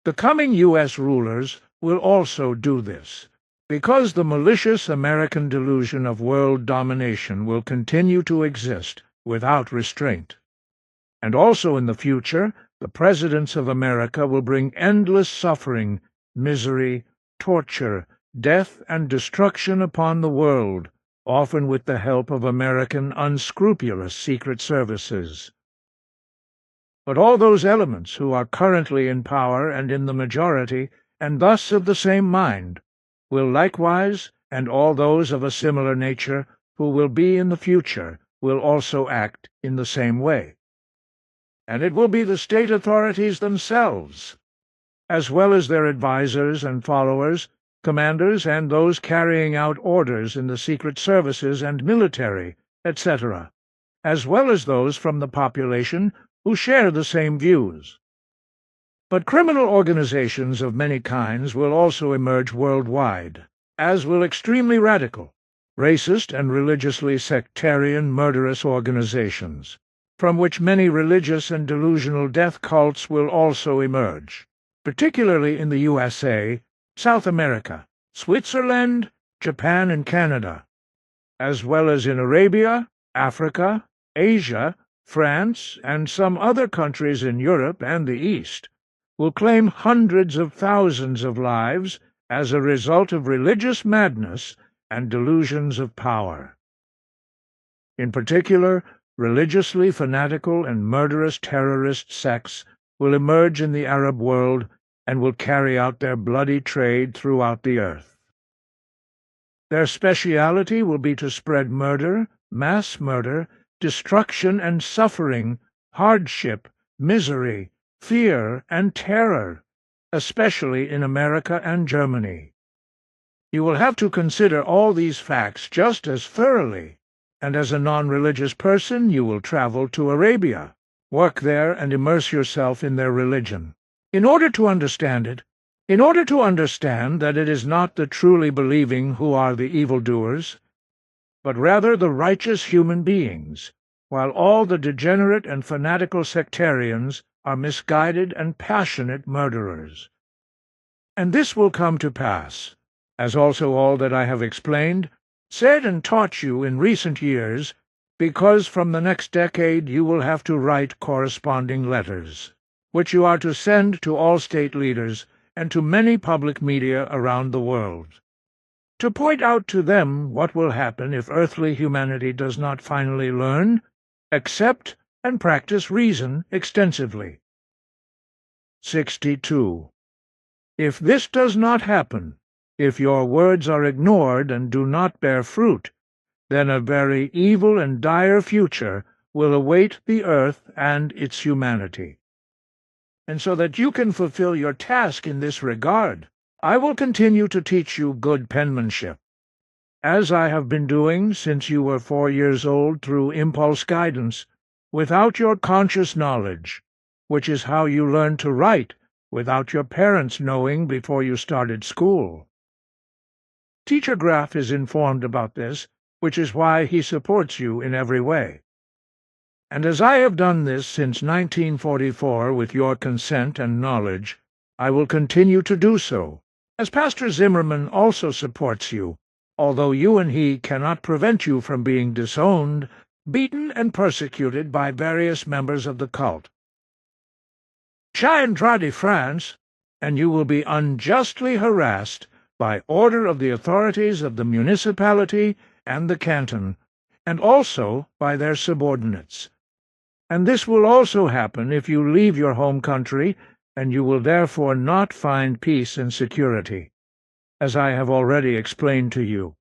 the coming U.S. rulers will also do this, because the malicious American delusion of world domination will continue to exist without restraint. And also in the future, the presidents of America will bring endless suffering, misery, torture, death, and destruction upon the world, often with the help of American unscrupulous secret services. But all those elements who are currently in power and in the majority, and thus of the same mind, will likewise, and all those of a similar nature who will be in the future, will also act in the same way. And it will be the state authorities themselves, as well as their advisers and followers, commanders, and those carrying out orders in the secret services and military, etc., as well as those from the population who share the same views. But criminal organizations of many kinds will also emerge worldwide, as will extremely radical, racist and religiously sectarian murderous organizations, from which many religious and delusional death cults will also emerge, particularly in the USA, South America, Switzerland, Japan, and Canada, as well as in Arabia, Africa, Asia, France, and some other countries in Europe and the East, will claim hundreds of thousands of lives as a result of religious madness and delusions of power. In particular, religiously fanatical and murderous terrorist sects will emerge in the Arab world and will carry out their bloody trade throughout the earth. Their speciality will be to spread murder, mass murder, destruction and suffering, hardship, misery, fear, and terror, especially in America and Germany. You will have to consider all these facts just as thoroughly, and as a non-religious person you will travel to Arabia, work there and immerse yourself in their religion. In order to understand that it is not the truly believing who are the evildoers, but rather the righteous human beings, while all the degenerate and fanatical sectarians are misguided and passionate murderers. And this will come to pass, as also all that I have explained, said and taught you in recent years, because from the next decade you will have to write corresponding letters, which you are to send to all state leaders and to many public media around the world, to point out to them what will happen if earthly humanity does not finally learn, accept, and practice reason extensively. 62. If this does not happen, if your words are ignored and do not bear fruit, then a very evil and dire future will await the earth and its humanity. And so that you can fulfill your task in this regard, I will continue to teach you good penmanship, as I have been doing since you were 4 years old through impulse guidance, without your conscious knowledge, which is how you learned to write without your parents knowing before you started school. Teacher Graff is informed about this, which is why he supports you in every way. And as I have done this since 1944 with your consent and knowledge, I will continue to do so, as Pastor Zimmerman also supports you, although you and he cannot prevent you from being disowned, beaten, and persecuted by various members of the cult. Chien-Tra de France, and you will be unjustly harassed by order of the authorities of the municipality and the canton, and also by their subordinates. And this will also happen if you leave your home country, and you will therefore not find peace and security, as I have already explained to you.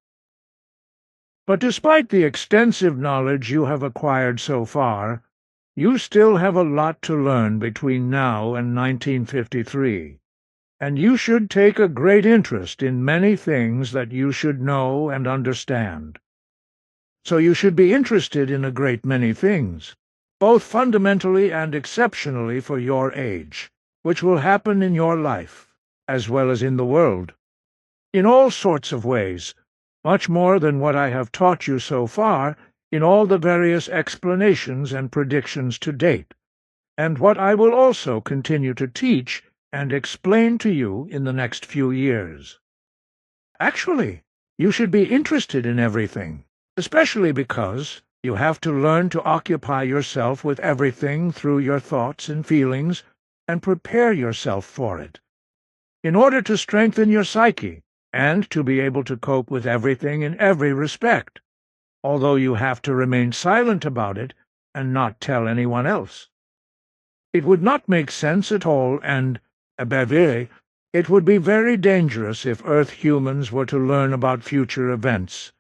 But despite the extensive knowledge you have acquired so far, you still have a lot to learn between now and 1953, and you should take a great interest in many things that you should know and understand. So you should be interested in a great many things, both fundamentally and exceptionally for your age, which will happen in your life, as well as in the world, in all sorts of ways, much more than what I have taught you so far in all the various explanations and predictions to date, and what I will also continue to teach and explain to you in the next few years. Actually, you should be interested in everything, especially because you have to learn to occupy yourself with everything through your thoughts and feelings and prepare yourself for it, in order to strengthen your psyche and to be able to cope with everything in every respect, although you have to remain silent about it and not tell anyone else. It would not make sense at all, and, it would be very dangerous if Earth humans were to learn about future events,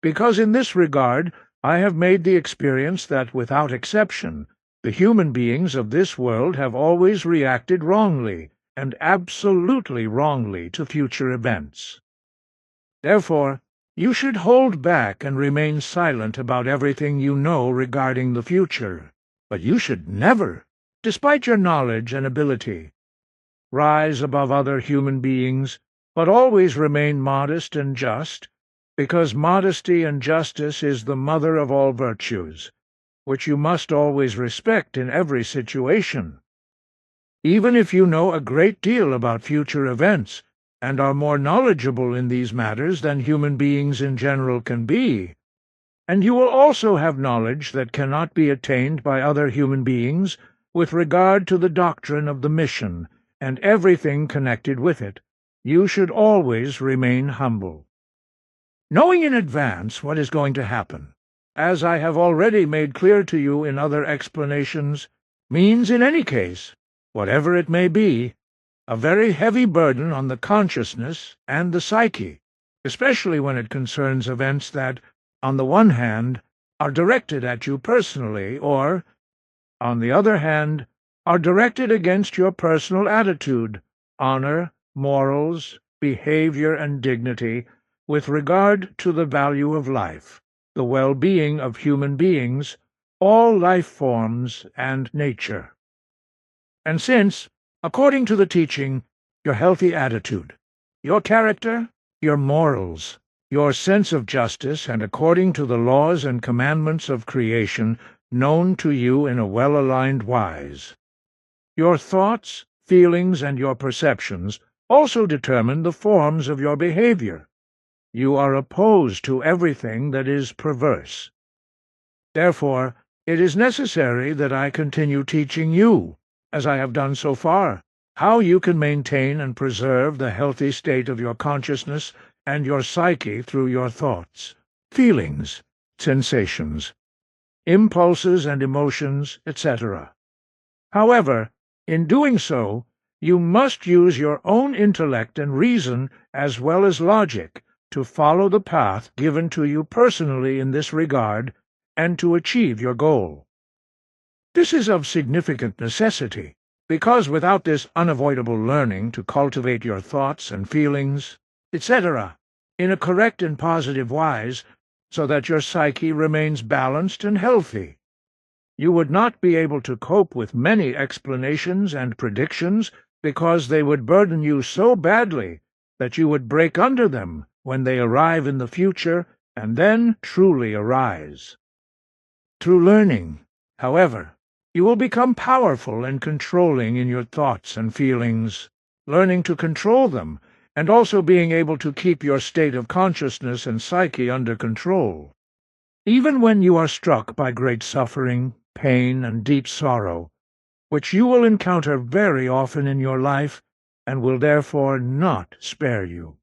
because in this regard I have made the experience that, without exception, the human beings of this world have always reacted wrongly, and absolutely wrongly, to future events. Therefore, you should hold back and remain silent about everything you know regarding the future, but you should never, despite your knowledge and ability, rise above other human beings, but always remain modest and just, because modesty and justice is the mother of all virtues, which you must always respect in every situation. Even if you know a great deal about future events, and are more knowledgeable in these matters than human beings in general can be, and you will also have knowledge that cannot be attained by other human beings with regard to the doctrine of the mission and everything connected with it, you should always remain humble. Knowing in advance what is going to happen, as I have already made clear to you in other explanations, means in any case, whatever it may be, a very heavy burden on the consciousness and the psyche, especially when it concerns events that, on the one hand, are directed at you personally, or, on the other hand, are directed against your personal attitude, honor, morals, behavior, and dignity with regard to the value of life, the well-being of human beings, all life forms, and nature. And since, according to the teaching, your healthy attitude, your character, your morals, your sense of justice, and according to the laws and commandments of creation known to you in a well-aligned wise, your thoughts, feelings, and your perceptions also determine the forms of your behavior. You are opposed to everything that is perverse. Therefore, it is necessary that I continue teaching you, as I have done so far, how you can maintain and preserve the healthy state of your consciousness and your psyche through your thoughts, feelings, sensations, impulses and emotions, etc. However, in doing so, you must use your own intellect and reason as well as logic to follow the path given to you personally in this regard and to achieve your goal. This is of significant necessity, because without this unavoidable learning to cultivate your thoughts and feelings, etc., in a correct and positive wise, so that your psyche remains balanced and healthy, you would not be able to cope with many explanations and predictions because they would burden you so badly that you would break under them when they arrive in the future and then truly arise. Through learning, however, you will become powerful and controlling in your thoughts and feelings, learning to control them, and also being able to keep your state of consciousness and psyche under control. Even when you are struck by great suffering, pain, and deep sorrow, which you will encounter very often in your life, and will therefore not spare you.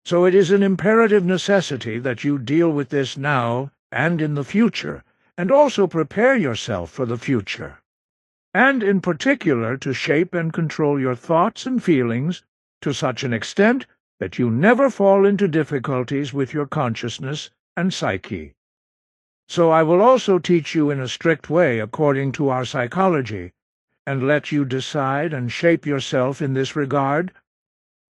So it is an imperative necessity that you deal with this now and in the future, and also prepare yourself for the future, and in particular to shape and control your thoughts and feelings to such an extent that you never fall into difficulties with your consciousness and psyche. So I will also teach you in a strict way according to our psychology, and let you decide and shape yourself in this regard.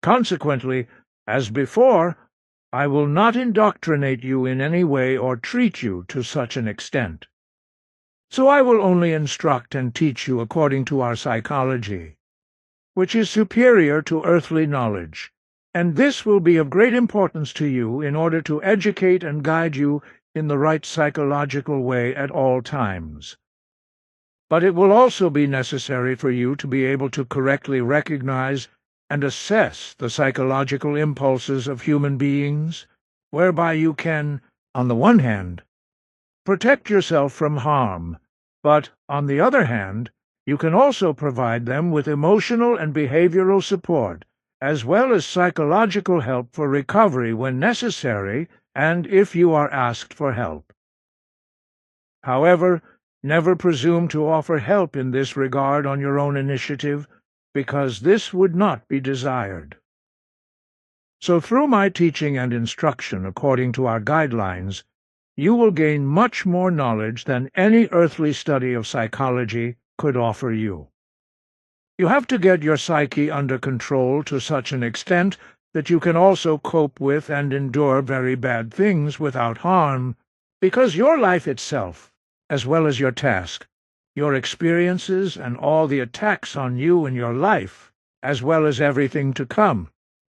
Consequently, as before, I will not indoctrinate you in any way or treat you to such an extent. So I will only instruct and teach you according to our psychology, which is superior to earthly knowledge, and this will be of great importance to you in order to educate and guide you in the right psychological way at all times. But it will also be necessary for you to be able to correctly recognize and assess the psychological impulses of human beings, whereby you can, on the one hand, protect yourself from harm, but, on the other hand, you can also provide them with emotional and behavioral support, as well as psychological help for recovery when necessary and if you are asked for help. However, never presume to offer help in this regard on your own initiative, because this would not be desired. So through my teaching and instruction according to our guidelines, you will gain much more knowledge than any earthly study of psychology could offer you. You have to get your psyche under control to such an extent that you can also cope with and endure very bad things without harm, because your life itself, as well as your task, your experiences and all the attacks on you in your life, as well as everything to come,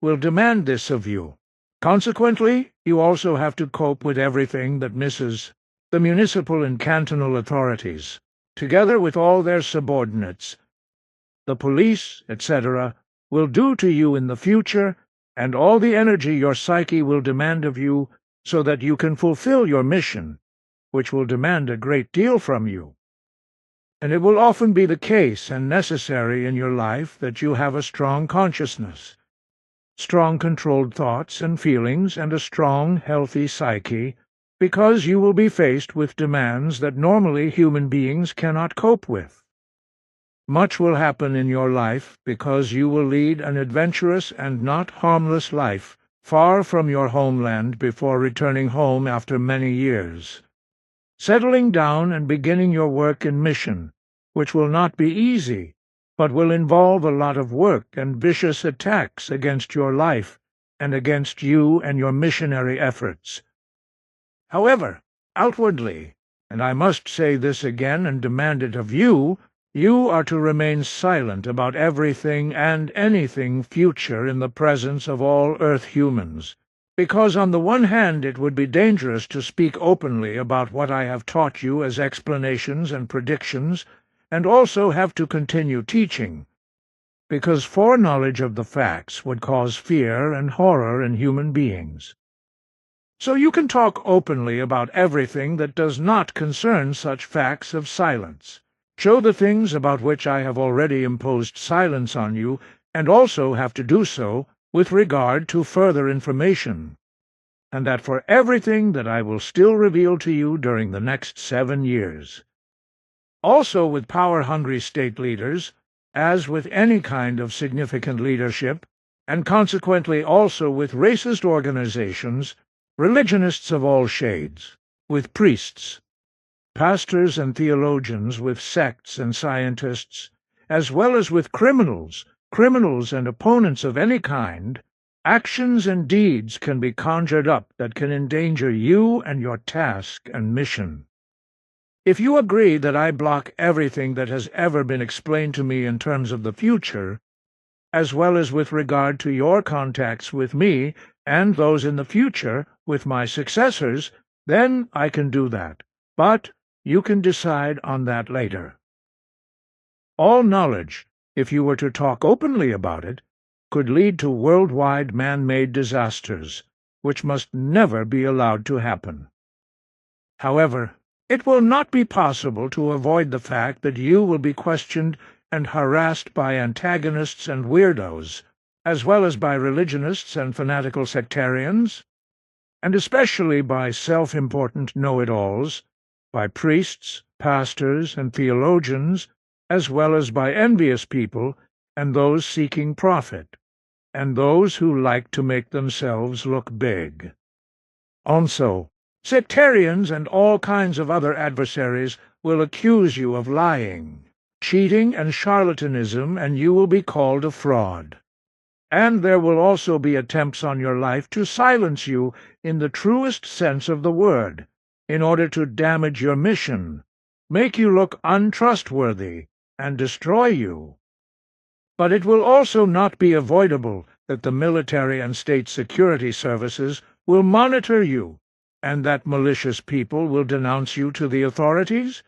will demand this of you. Consequently, you also have to cope with everything that misses the municipal and cantonal authorities, together with all their subordinates, the police, etc., will do to you in the future, and all the energy your psyche will demand of you so that you can fulfill your mission, which will demand a great deal from you. And it will often be the case and necessary in your life that you have a strong consciousness, strong controlled thoughts and feelings, and a strong, healthy psyche, because you will be faced with demands that normally human beings cannot cope with. Much will happen in your life because you will lead an adventurous and not harmless life far from your homeland before returning home after many years, settling down and beginning your work in mission, which will not be easy, but will involve a lot of work and vicious attacks against your life and against you and your missionary efforts. However, outwardly, and I must say this again and demand it of you, you are to remain silent about everything and anything future in the presence of all Earth humans, because on the one hand it would be dangerous to speak openly about what I have taught you as explanations and predictions, and also have to continue teaching, because foreknowledge of the facts would cause fear and horror in human beings. So you can talk openly about everything that does not concern such facts of silence. Show the things about which I have already imposed silence on you, and also have to do so with regard to further information, and that for everything that I will still reveal to you during the next 7 years. Also with power-hungry state leaders, as with any kind of significant leadership, and consequently also with racist organizations, religionists of all shades, with priests, pastors and theologians, with sects and scientists, as well as with criminals and opponents of any kind, actions and deeds can be conjured up that can endanger you and your task and mission. If you agree that I block everything that has ever been explained to me in terms of the future, as well as with regard to your contacts with me and those in the future with my successors, then I can do that. But you can decide on that later. All knowledge, if you were to talk openly about it, could lead to worldwide man-made disasters, which must never be allowed to happen. However, it will not be possible to avoid the fact that you will be questioned and harassed by antagonists and weirdos, as well as by religionists and fanatical sectarians, and especially by self-important know-it-alls, by priests, pastors, and theologians, as well as by envious people and those seeking profit, and those who like to make themselves look big. Also, sectarians and all kinds of other adversaries will accuse you of lying, cheating, and charlatanism, and you will be called a fraud. And there will also be attempts on your life to silence you in the truest sense of the word, in order to damage your mission, make you look untrustworthy, and destroy you. But it will also not be avoidable that the military and state security services will monitor you, and that malicious people will denounce you to the authorities,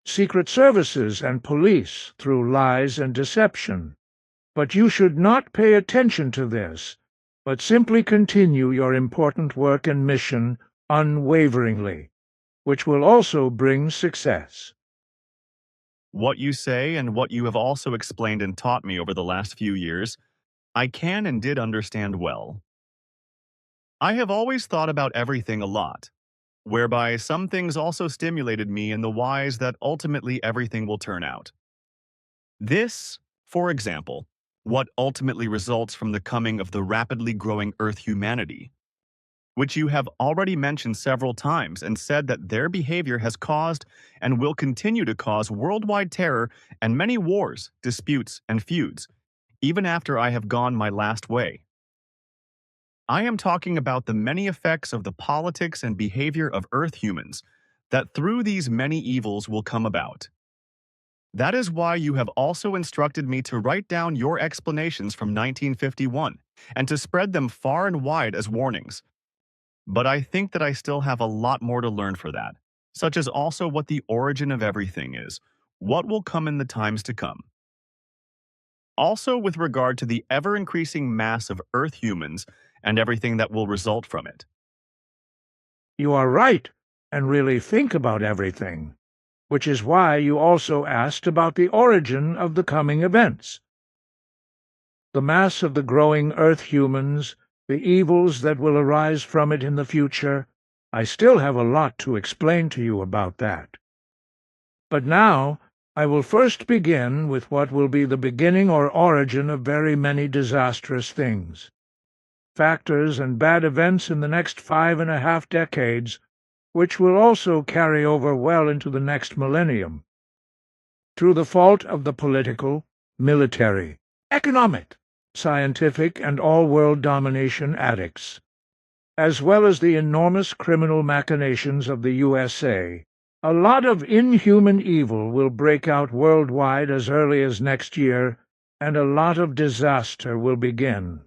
secret services and police through lies and deception. But you should not pay attention to this, but simply continue your important work and mission unwaveringly, which will also bring success. What you say and what you have also explained and taught me over the last few years, I can and did understand well. I have always thought about everything a lot, whereby some things also stimulated me in the wise that ultimately everything will turn out. This, for example, what ultimately results from the coming of the rapidly growing Earth humanity, which you have already mentioned several times and said that their behavior has caused and will continue to cause worldwide terror and many wars, disputes, and feuds, even after I have gone my last way. I am talking about the many effects of the politics and behavior of Earth humans that through these many evils will come about. That is why you have also instructed me to write down your explanations from 1951 and to spread them far and wide as warnings. But I think that I still have a lot more to learn for that, such as also what the origin of everything is, what will come in the times to come. Also with regard to the ever-increasing mass of Earth humans and everything that will result from it. You are right, and really think about everything, which is why you also asked about the origin of the coming events. The mass of the growing Earth humans, the evils that will arise from it in the future, I still have a lot to explain to you about that. But now I will first begin with what will be the beginning or origin of very many disastrous things. factors, and bad events in the next 5.5 decades, which will also carry over well into the next millennium, through the fault of the political, military, economic, scientific, and all-world domination addicts, as well as the enormous criminal machinations of the USA. A lot of inhuman evil will break out worldwide as early as next year, and a lot of disaster will begin.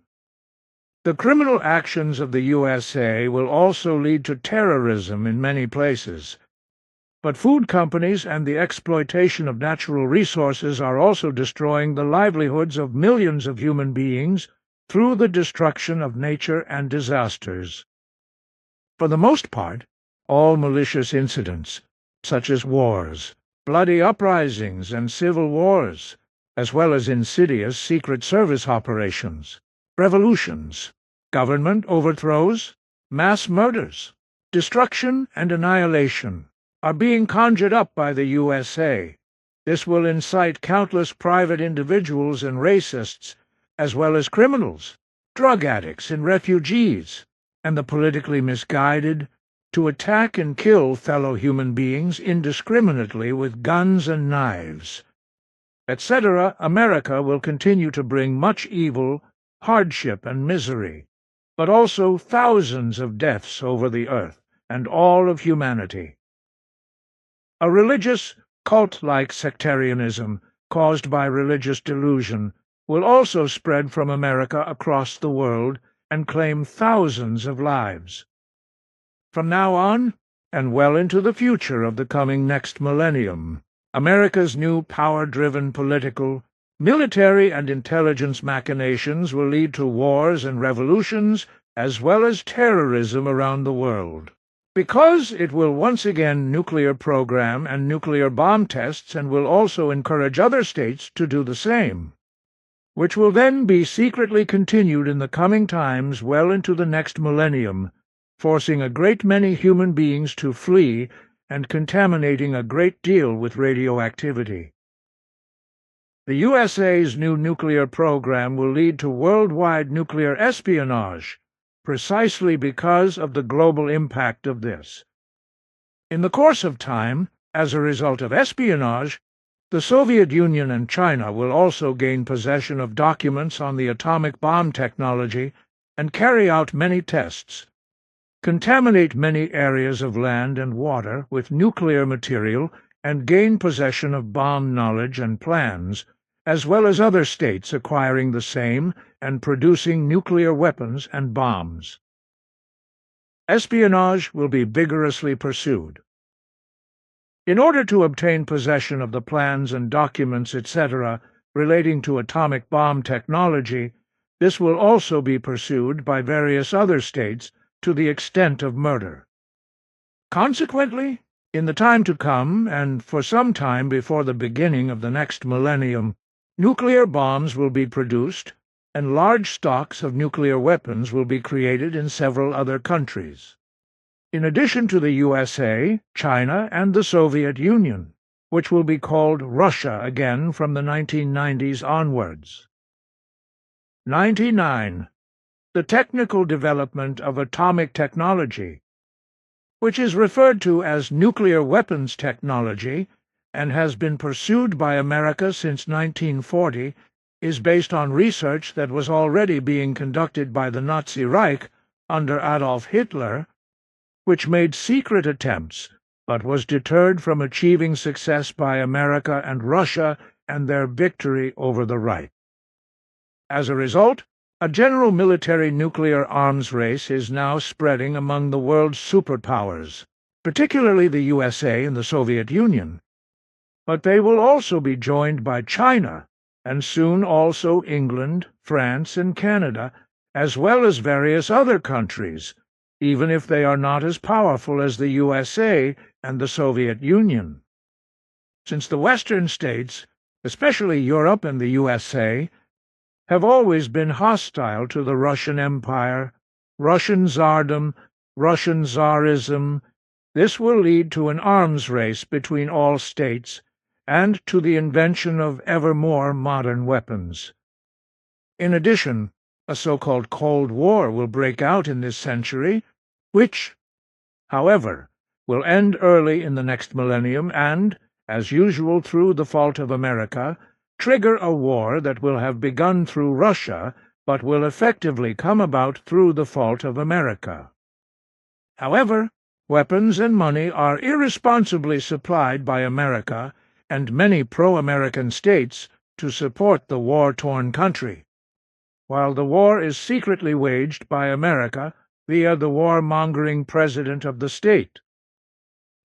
The criminal actions of the USA will also lead to terrorism in many places. But food companies and the exploitation of natural resources are also destroying the livelihoods of millions of human beings through the destruction of nature and disasters. For the most part, all malicious incidents, such as wars, bloody uprisings, and civil wars, as well as insidious Secret Service operations, revolutions, government overthrows, mass murders, destruction, and annihilation, are being conjured up by the USA. This will incite countless private individuals and racists, as well as criminals, drug addicts, and refugees, and the politically misguided, to attack and kill fellow human beings indiscriminately with guns and knives, etc. America will continue to bring much evil, hardship, and misery, but also thousands of deaths over the earth and all of humanity. A religious, cult-like sectarianism caused by religious delusion will also spread from America across the world and claim thousands of lives. From now on, and well into the future of the coming next millennium, America's new power-driven political, military, and intelligence machinations will lead to wars and revolutions as well as terrorism around the world. Because it will once again nuclear program and nuclear bomb tests and will also encourage other states to do the same, which will then be secretly continued in the coming times well into the next millennium, forcing a great many human beings to flee and contaminating a great deal with radioactivity. The USA's new nuclear program will lead to worldwide nuclear espionage, precisely because of the global impact of this. In the course of time, as a result of espionage, the Soviet Union and China will also gain possession of documents on the atomic bomb technology and carry out many tests, contaminate many areas of land and water with nuclear material, and gain possession of bomb knowledge and plans, as well as other states acquiring the same and producing nuclear weapons and bombs. Espionage will be vigorously pursued. In order to obtain possession of the plans and documents, etc., relating to atomic bomb technology, this will also be pursued by various other states to the extent of murder. Consequently, in the time to come, and for some time before the beginning of the next millennium, nuclear bombs will be produced, and large stocks of nuclear weapons will be created in several other countries, in addition to the USA, China, and the Soviet Union, which will be called Russia again from the 1990s onwards. 99. The technical development of atomic technology, which is referred to as nuclear weapons technology and has been pursued by America since 1940, is based on research that was already being conducted by the Nazi Reich under Adolf Hitler, which made secret attempts but was deterred from achieving success by America and Russia and their victory over the Reich. As a result, a general military nuclear arms race is now spreading among the world's superpowers, particularly the USA and the Soviet Union. But they will also be joined by China, and soon also England, France, and Canada, as well as various other countries, even if they are not as powerful as the USA and the Soviet Union. Since the Western states, especially Europe and the USA, have always been hostile to the Russian Empire, Russian Tsardom, Russian Tsarism, this will lead to an arms race between all states and to the invention of ever more modern weapons. In addition, A so-called Cold War will break out in this century, which, however, will end early in the next millennium and, as usual through the fault of America, trigger a war that will have begun through Russia but will effectively come about through the fault of America. However, weapons and money are irresponsibly supplied by America and many pro-American states to support the war-torn country, while the war is secretly waged by America via the warmongering president of the state.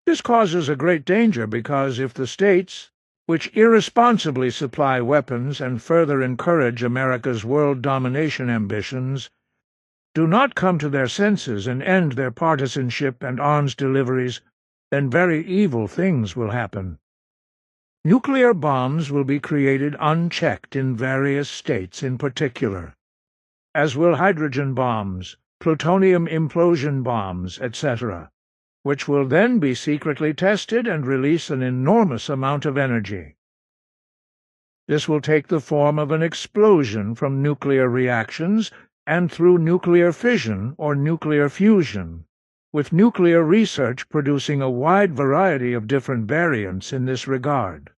This causes a great danger because if the states, which irresponsibly supply weapons and further encourage America's world domination ambitions, do not come to their senses and end their partisanship and arms deliveries, then very evil things will happen. Nuclear bombs will be created unchecked in various states in particular, as will hydrogen bombs, plutonium implosion bombs, etc., which will then be secretly tested and release an enormous amount of energy. This will take the form of an explosion from nuclear reactions and through nuclear fission or nuclear fusion, with nuclear research producing a wide variety of different variants in this regard.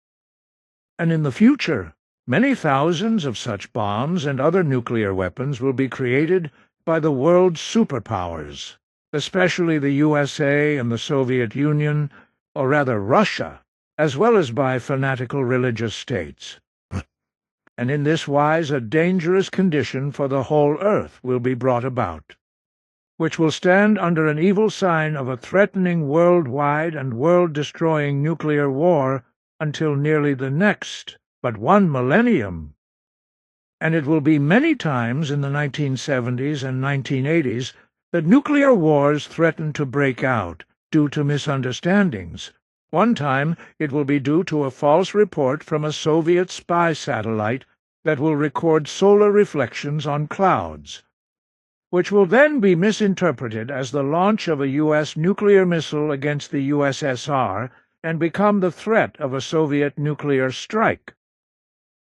And in the future, many thousands of such bombs and other nuclear weapons will be created by the world's superpowers, especially the USA and the Soviet Union, or rather Russia, as well as by fanatical religious states. And in this wise a dangerous condition for the whole earth will be brought about, which will stand under an evil sign of a threatening worldwide and world-destroying nuclear war until nearly the next but one millennium. And it will be many times in the 1970s and 1980s that nuclear wars threaten to break out due to misunderstandings. One time it will be due to a false report from a Soviet spy satellite that will record solar reflections on clouds, which will then be misinterpreted as the launch of a U.S. nuclear missile against the USSR and become the threat of a Soviet nuclear strike.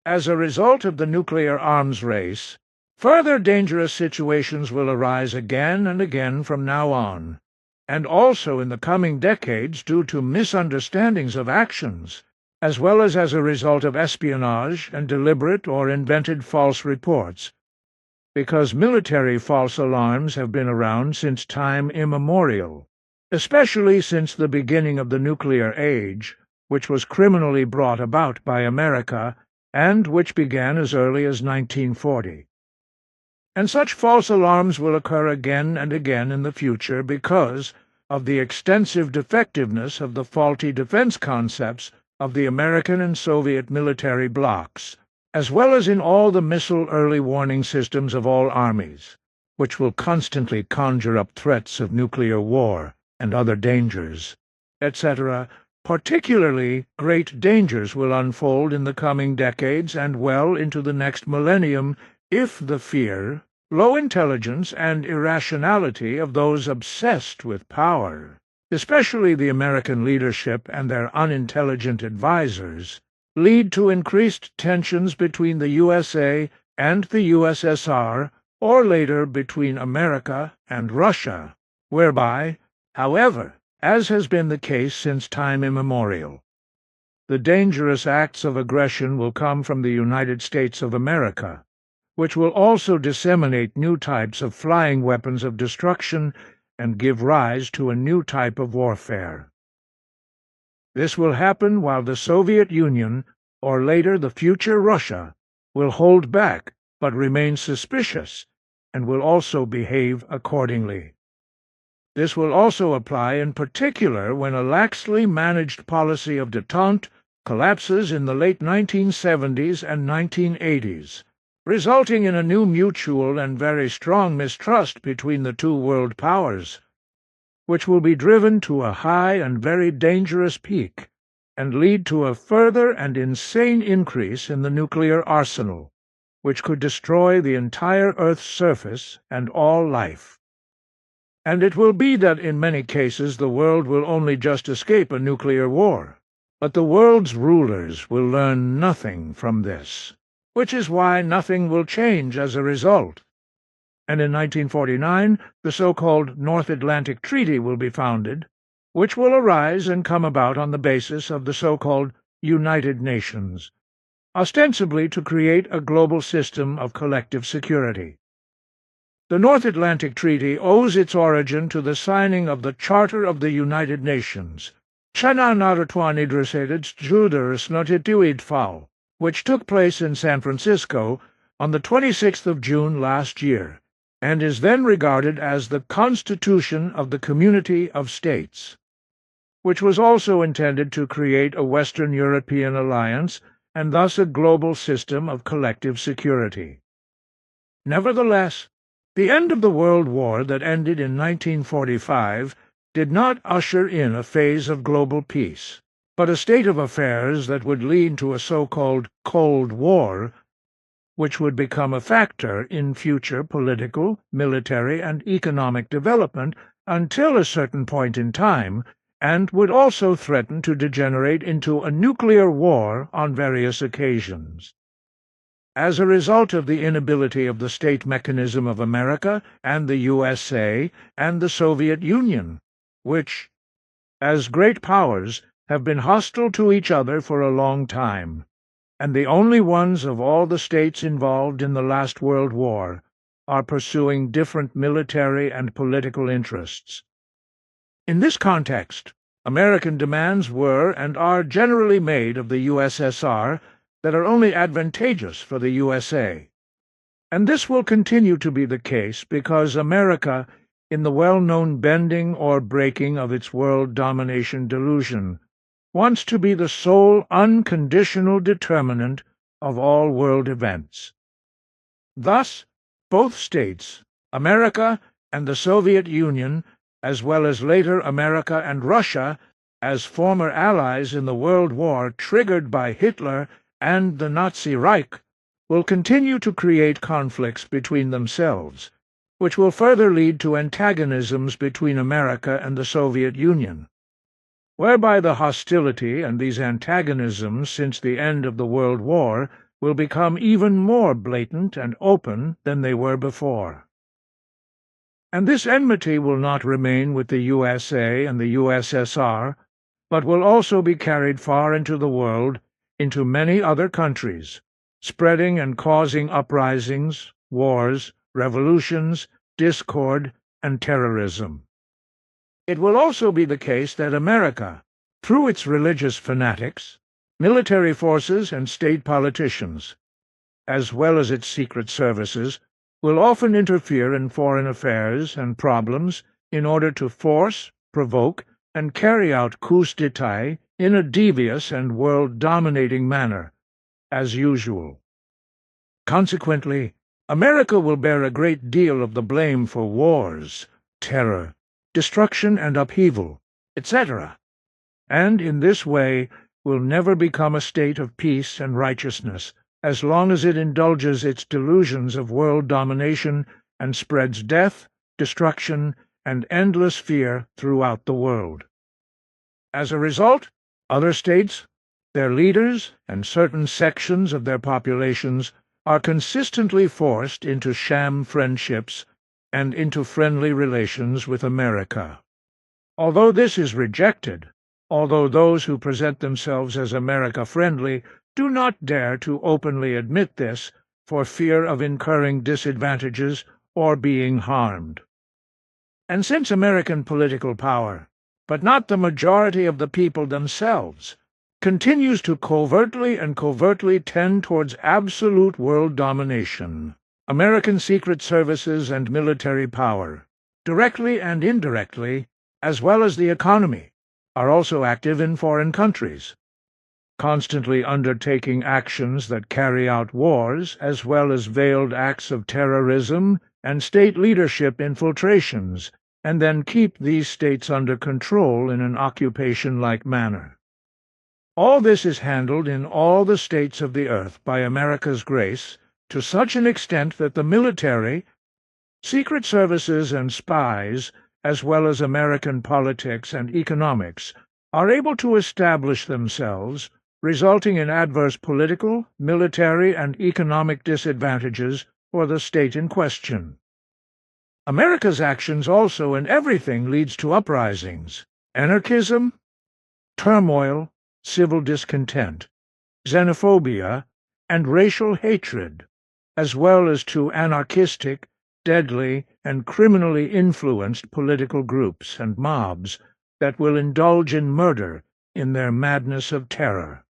As a result of the nuclear arms race, further dangerous situations will arise again and again from now on, and also in the coming decades due to misunderstandings of actions, as well as a result of espionage and deliberate or invented false reports, because military false alarms have been around since time immemorial, especially since the beginning of the nuclear age, which was criminally brought about by America and which began as early as 1940. And such false alarms will occur again and again in the future because of the extensive defectiveness of the faulty defense concepts of the American and Soviet military blocs, as well as in all the missile early warning systems of all armies, which will constantly conjure up threats of nuclear war and other dangers, etc. Particularly great dangers will unfold in the coming decades and well into the next millennium if the fear, low intelligence, and irrationality of those obsessed with power, especially the American leadership and their unintelligent advisers, lead to increased tensions between the USA and the USSR, or later between America and Russia, whereby, however, as has been the case since time immemorial, the dangerous acts of aggression will come from the United States of America, which will also disseminate new types of flying weapons of destruction and give rise to a new type of warfare. This will happen while the Soviet Union, or later the future Russia, will hold back but remain suspicious and will also behave accordingly. This will also apply in particular when a laxly managed policy of détente collapses in the late 1970s and 1980s, resulting in a new mutual and very strong mistrust between the two world powers, which will be driven to a high and very dangerous peak and lead to a further and insane increase in the nuclear arsenal, which could destroy the entire Earth's surface and all life. And it will be that in many cases the world will only just escape a nuclear war, but the world's rulers will learn nothing from this, which is why nothing will change as a result. and in 1949 the so-called North Atlantic Treaty will be founded, which will arise and come about on the basis of the so-called United Nations, ostensibly to create a global system of collective security. The North Atlantic Treaty owes its origin to the signing of the Charter of the United Nations, which took place in San Francisco on the 26th of June last year, and is then regarded as the Constitution of the Community of States, which was also intended to create a Western European alliance and thus a global system of collective security. Nevertheless, the end of the World War that ended in 1945 did not usher in a phase of global peace, but a state of affairs that would lead to a so-called Cold War, which would become a factor in future political, military, and economic development until a certain point in time, and would also threaten to degenerate into a nuclear war on various occasions. As a result of the inability of the state mechanism of America and the USA and the Soviet Union, which, as great powers, have been hostile to each other for a long time, and the only ones of all the states involved in the last World War are pursuing different military and political interests. In this context, American demands were and are generally made of the USSR that are only advantageous for the USA. And this will continue to be the case because America, in the well-known bending or breaking of its world domination delusion, wants to be the sole unconditional determinant of all world events. Thus, both states, America and the Soviet Union, as well as later America and Russia, as former allies in the World War triggered by Hitler and the Nazi Reich, will continue to create conflicts between themselves, which will further lead to antagonisms between America and the Soviet Union, whereby the hostility and these antagonisms since the end of the World War will become even more blatant and open than they were before. And this enmity will not remain with the USA and the USSR, but will also be carried far into the world, into many other countries, spreading and causing uprisings, wars, revolutions, discord, and terrorism. It will also be the case that America, through its religious fanatics, military forces, and state politicians, as well as its secret services, will often interfere in foreign affairs and problems in order to force, provoke, and carry out coups d'etat in a devious and world-dominating manner, as usual. Consequently, America will bear a great deal of the blame for wars, terror, destruction and upheaval, etc., and in this way will never become a state of peace and righteousness as long as it indulges its delusions of world domination and spreads death, destruction, and endless fear throughout the world. As a result, other states, their leaders, and certain sections of their populations are consistently forced into sham friendships and into friendly relations with America. Although this is rejected, although those who present themselves as America-friendly do not dare to openly admit this for fear of incurring disadvantages or being harmed. And since American political power, but not the majority of the people themselves, continues to covertly tend towards absolute world domination, American secret services and military power, directly and indirectly, as well as the economy, are also active in foreign countries, constantly undertaking actions that carry out wars as well as veiled acts of terrorism and state leadership infiltrations, and then keep these states under control in an occupation-like manner. All this is handled in all the states of the earth by America's grace to such an extent that the military, secret services, and spies, as well as American politics and economics, are able to establish themselves, resulting in adverse political, military, and economic disadvantages for the state in question. America's actions also in everything leads to uprisings, anarchism, turmoil, civil discontent, xenophobia, and racial hatred, as well as to anarchistic, deadly, and criminally influenced political groups and mobs that will indulge in murder in their madness of terror.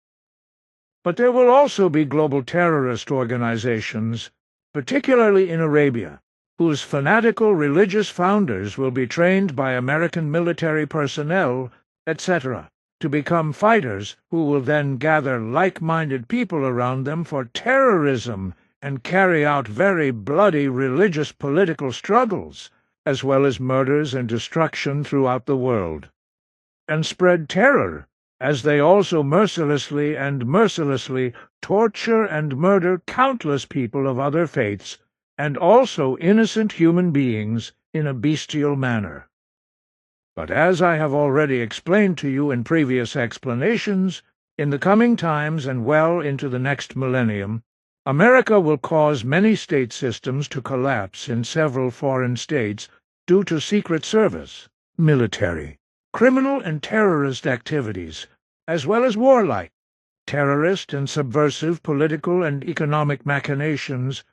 But there will also be global terrorist organizations, particularly in Arabia, whose fanatical religious founders will be trained by American military personnel, etc., to become fighters who will then gather like-minded people around them for terrorism and carry out very bloody religious political struggles, as well as murders and destruction throughout the world, and spread terror, as they also mercilessly torture and murder countless people of other faiths, and also innocent human beings, in a bestial manner. But as I have already explained to you in previous explanations, in the coming times and well into the next millennium, America will cause many state systems to collapse in several foreign states due to Secret Service, military, criminal and terrorist activities, as well as warlike, terrorist and subversive political and economic machinations.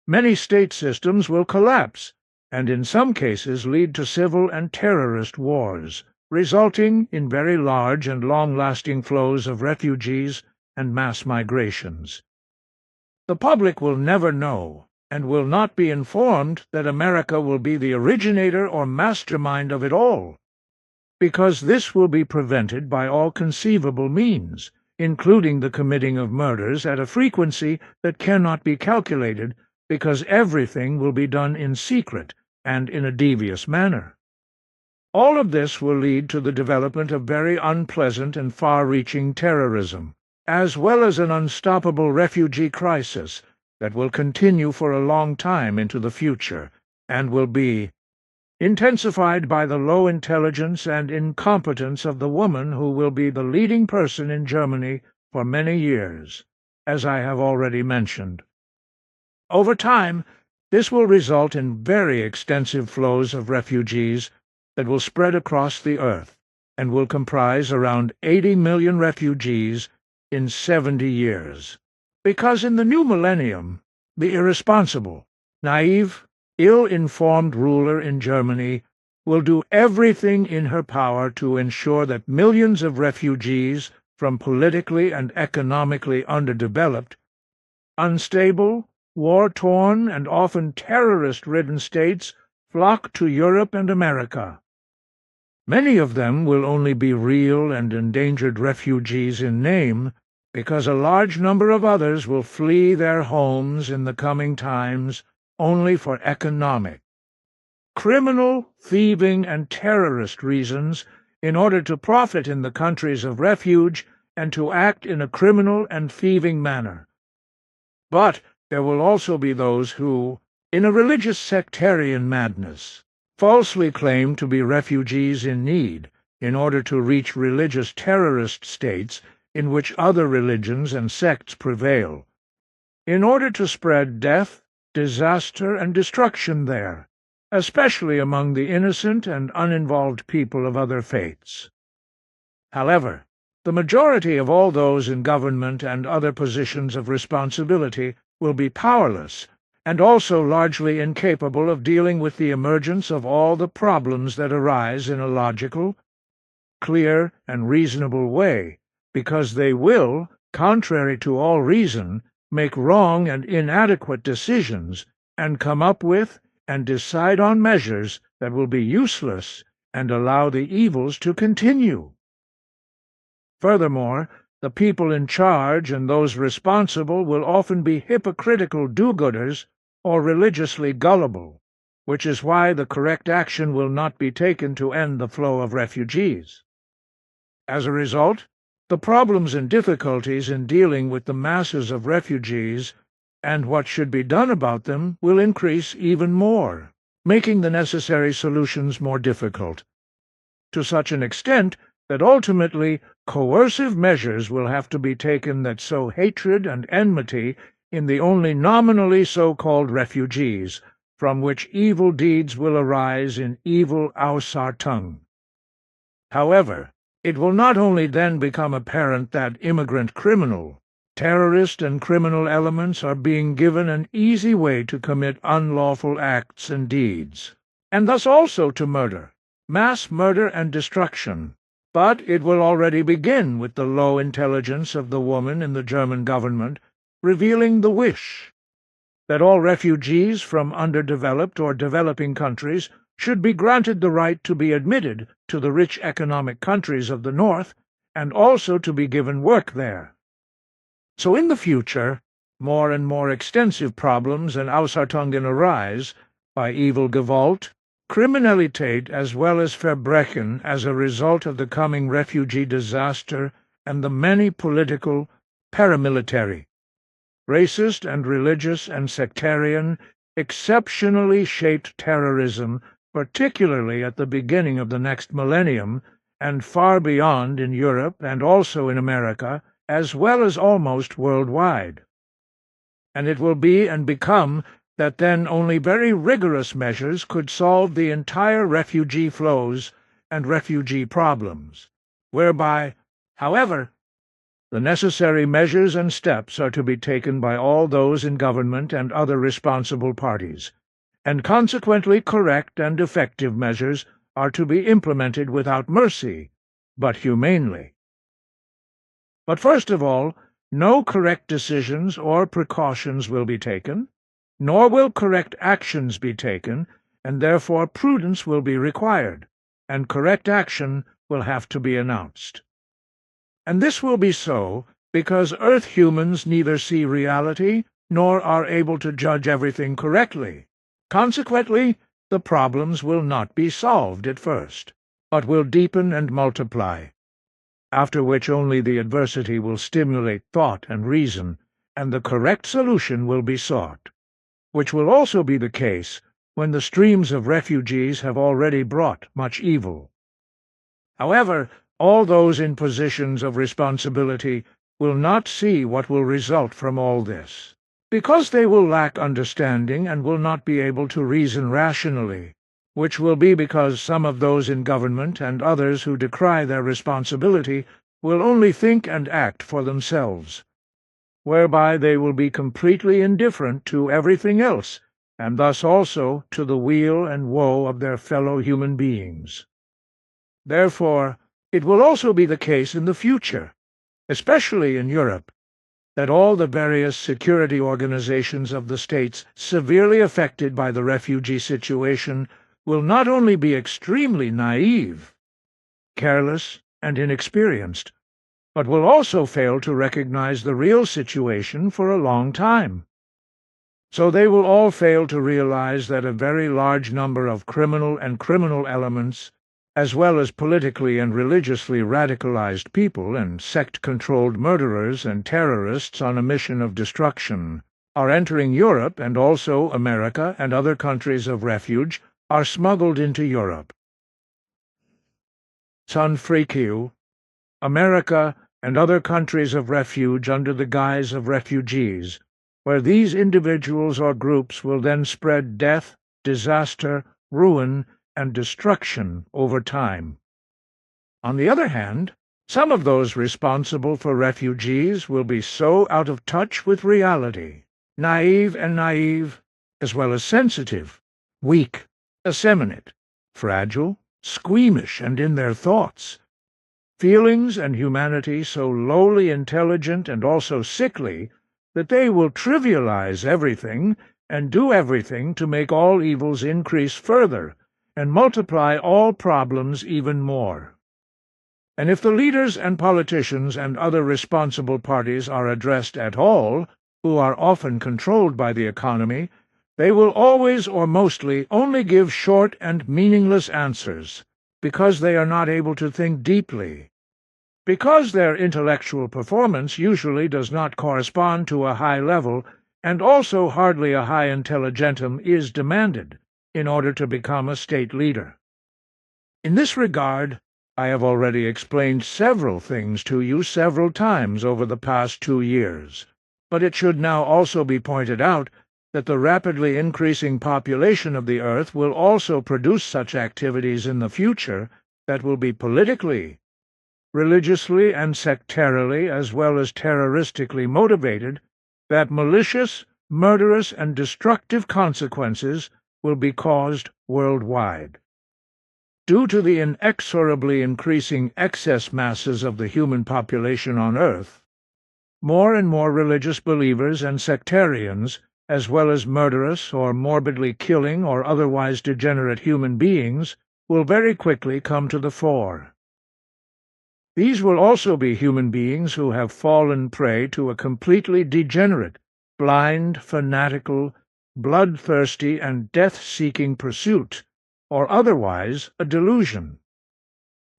Many state systems will collapse, and in some cases lead to civil and terrorist wars, resulting in very large and long-lasting flows of refugees and mass migrations. The public will never know, and will not be informed that America will be the originator or mastermind of it all, because this will be prevented by all conceivable means, including the committing of murders at a frequency that cannot be calculated, because everything will be done in secret and in a devious manner. All of this will lead to the development of very unpleasant and far-reaching terrorism, as well as an unstoppable refugee crisis that will continue for a long time into the future, and will be intensified by the low intelligence and incompetence of the woman who will be the leading person in Germany for many years, as I have already mentioned. Over time, this will result in very extensive flows of refugees that will spread across the earth, and will comprise around 80 million refugees in 70 years. Because in the new millennium, the irresponsible, naive, ill-informed ruler in Germany will do everything in her power to ensure that millions of refugees from politically and economically underdeveloped, unstable, war-torn, and often terrorist-ridden states flock to Europe and America. Many of them will only be real and endangered refugees in name, because a large number of others will flee their homes in the coming times only for economic, criminal, thieving, and terrorist reasons in order to profit in the countries of refuge and to act in a criminal and thieving manner. But there will also be those who, in a religious sectarian madness, falsely claim to be refugees in need in order to reach religious terrorist states in which other religions and sects prevail, in order to spread death, disaster, and destruction there, especially among the innocent and uninvolved people of other faiths. However, the majority of all those in government and other positions of responsibility will be powerless, and also largely incapable of dealing with the emergence of all the problems that arise in a logical, clear, and reasonable way, because they will, contrary to all reason, make wrong and inadequate decisions, and come up with and decide on measures that will be useless and allow the evils to continue. Furthermore, the people in charge and those responsible will often be hypocritical do-gooders or religiously gullible, which is why the correct action will not be taken to end the flow of refugees. As a result, the problems and difficulties in dealing with the masses of refugees and what should be done about them will increase even more, making the necessary solutions more difficult, to such an extent that ultimately coercive measures will have to be taken that sow hatred and enmity in the only nominally so-called refugees, from which evil deeds will arise in evil Ausartung. However, it will not only then become apparent that immigrant criminal, terrorist and criminal elements are being given an easy way to commit unlawful acts and deeds, and thus also to murder, mass murder and destruction, but it will already begin with the low intelligence of the woman in the German government, revealing the wish that all refugees from underdeveloped or developing countries should be granted the right to be admitted to the rich economic countries of the North, and also to be given work there. So in the future, more and more extensive problems and Ausartungen arise by evil Gewalt, Criminalität as well as Verbrechen as a result of the coming refugee disaster and the many political, paramilitary, racist and religious and sectarian, exceptionally shaped terrorism, particularly at the beginning of the next millennium, and far beyond in Europe and also in America, as well as almost worldwide. And it will be and become that then only very rigorous measures could solve the entire refugee flows and refugee problems, whereby, however, the necessary measures and steps are to be taken by all those in government and other responsible parties, and consequently correct and effective measures are to be implemented without mercy, but humanely. But first of all, no correct decisions or precautions will be taken, nor will correct actions be taken, and therefore prudence will be required, and correct action will have to be announced. And this will be so because Earth humans neither see reality nor are able to judge everything correctly. Consequently, the problems will not be solved at first, but will deepen and multiply, after which only the adversity will stimulate thought and reason, and the correct solution will be sought, which will also be the case when the streams of refugees have already brought much evil. However, all those in positions of responsibility will not see what will result from all this, because they will lack understanding and will not be able to reason rationally, which will be because some of those in government and others who decry their responsibility will only think and act for themselves, whereby they will be completely indifferent to everything else, and thus also to the weal and woe of their fellow human beings. Therefore, it will also be the case in the future, especially in Europe, that all the various security organizations of the states severely affected by the refugee situation will not only be extremely naive, careless, and inexperienced, but will also fail to recognize the real situation for a long time. So they will all fail to realize that a very large number of criminal elements, as well as politically and religiously radicalized people and sect-controlled murderers and terrorists on a mission of destruction, are entering Europe, and also America and other countries of refuge are smuggled into Europe. Sunfrikiu, America, and other countries of refuge under the guise of refugees, where these individuals or groups will then spread death, disaster, ruin, and destruction over time. On the other hand, some of those responsible for refugees will be so out of touch with reality, naive, as well as sensitive, weak, effeminate, fragile, squeamish, and in their thoughts, feelings and humanity so lowly intelligent and also sickly that they will trivialize everything and do everything to make all evils increase further and multiply all problems even more. And if the leaders and politicians and other responsible parties are addressed at all, who are often controlled by the economy, they will always or mostly only give short and meaningless answers, because they are not able to think deeply, because their intellectual performance usually does not correspond to a high level, and also hardly a high intelligentum is demanded in order to become a state leader. In this regard, I have already explained several things to you several times over the past 2 years, but it should now also be pointed out that the rapidly increasing population of the earth will also produce such activities in the future that will be politically, religiously, and sectarily, as well as terroristically motivated, that malicious, murderous, and destructive consequences will be caused worldwide. Due to the inexorably increasing excess masses of the human population on Earth, more and more religious believers and sectarians, as well as murderous or morbidly killing or otherwise degenerate human beings, will very quickly come to the fore. These will also be human beings who have fallen prey to a completely degenerate, blind, fanatical, bloodthirsty, and death-seeking pursuit, or otherwise a delusion.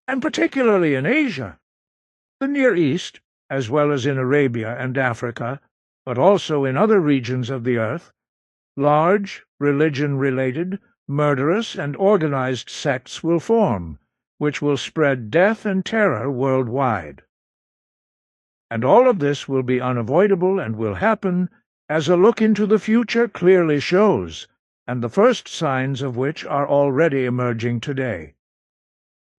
And particularly in Asia, the Near East, as well as in Arabia and Africa, but also in other regions of the earth, large, religion-related, murderous, and organized sects will form, which will spread death and terror worldwide. And all of this will be unavoidable and will happen, as a look into the future clearly shows, and the first signs of which are already emerging today.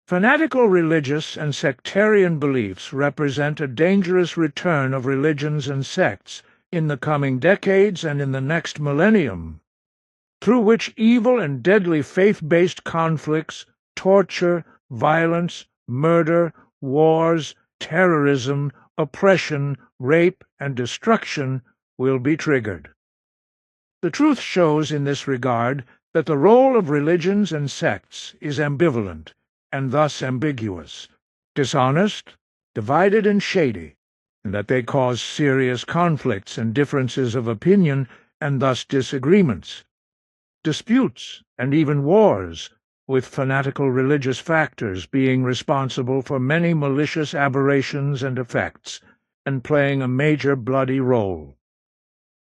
Fanatical religious and sectarian beliefs represent a dangerous return of religions and sects in the coming decades and in the next millennium, through which evil and deadly faith-based conflicts, torture, violence, murder, wars, terrorism, oppression, rape, and destruction will be triggered. The truth shows in this regard that the role of religions and sects is ambivalent, and thus ambiguous, dishonest, divided, and shady, and that they cause serious conflicts and differences of opinion, and thus disagreements, disputes, and even wars, with fanatical religious factors being responsible for many malicious aberrations and effects, and playing a major bloody role.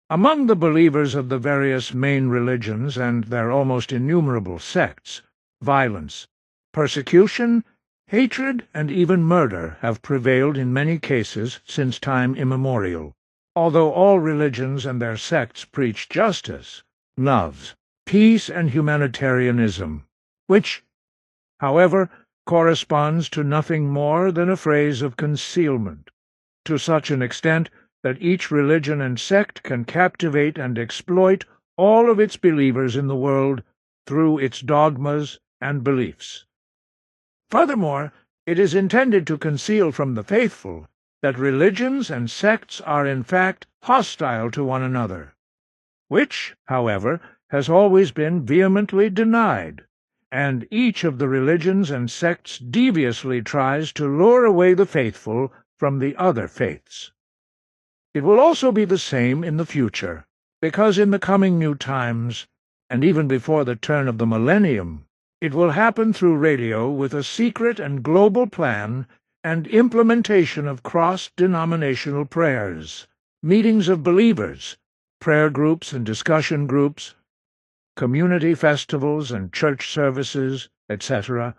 Among the believers of the various main religions and their almost innumerable sects, violence, persecution, hatred, and even murder have prevailed in many cases since time immemorial, although all religions and their sects preach justice, love, peace, and humanitarianism, which, however, corresponds to nothing more than a phrase of concealment, to such an extent that each religion and sect can captivate and exploit all of its believers in the world through its dogmas and beliefs. Furthermore, it is intended to conceal from the faithful that religions and sects are in fact hostile to one another, which, however, has always been vehemently denied, and each of the religions and sects deviously tries to lure away the faithful from the other faiths. It will also be the same in the future, because in the coming new times, and even before the turn of the millennium, it will happen through radio with a secret and global plan and implementation of cross-denominational prayers, meetings of believers, prayer groups and discussion groups, community festivals and church services, etc.,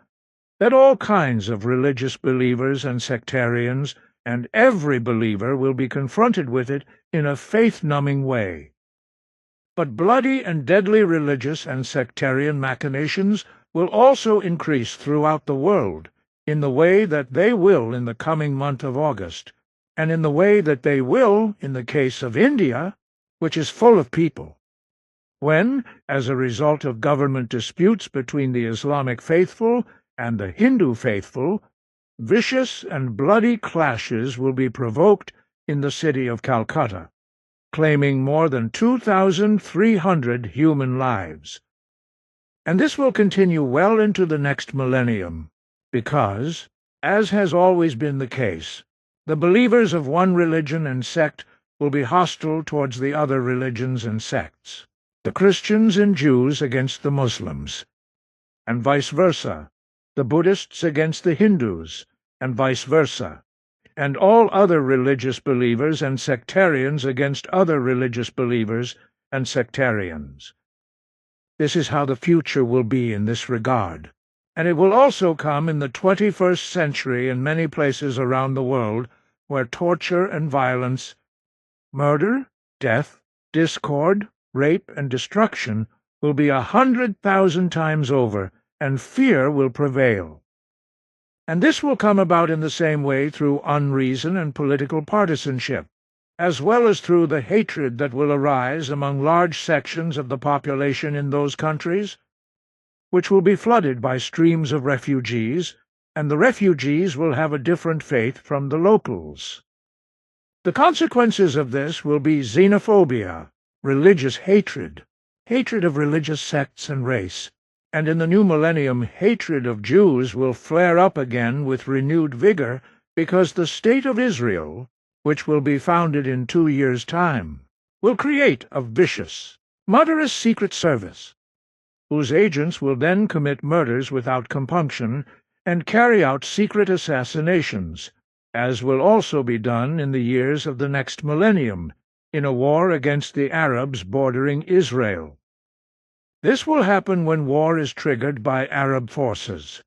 that all kinds of religious believers and sectarians and every believer will be confronted with it in a faith-numbing way. But bloody and deadly religious and sectarian machinations will also increase throughout the world, in the way that they will in the coming month of August, and in the way that they will in the case of India, which is full of people, when, as a result of government disputes between the Islamic faithful and the Hindu faithful, vicious and bloody clashes will be provoked in the city of Calcutta, claiming more than 2,300 human lives. And this will continue well into the next millennium, because, as has always been the case, the believers of one religion and sect will be hostile towards the other religions and sects, the Christians and Jews against the Muslims, and vice versa, the Buddhists against the Hindus, and vice versa, and all other religious believers and sectarians against other religious believers and sectarians. This is how the future will be in this regard, and it will also come in the 21st century in many places around the world where torture and violence, murder, death, discord, rape, and destruction will be 100,000 times over, and fear will prevail. And this will come about in the same way through unreason and political partisanship, as well as through the hatred that will arise among large sections of the population in those countries, which will be flooded by streams of refugees, and the refugees will have a different faith from the locals. The consequences of this will be xenophobia, religious hatred, hatred of religious sects and race, and in the new millennium hatred of Jews will flare up again with renewed vigor because the State of Israel, which will be founded in 2 years' time, will create a vicious, murderous secret service, whose agents will then commit murders without compunction and carry out secret assassinations, as will also be done in the years of the next millennium, in a war against the Arabs bordering Israel. This will happen when war is triggered by Arab forces,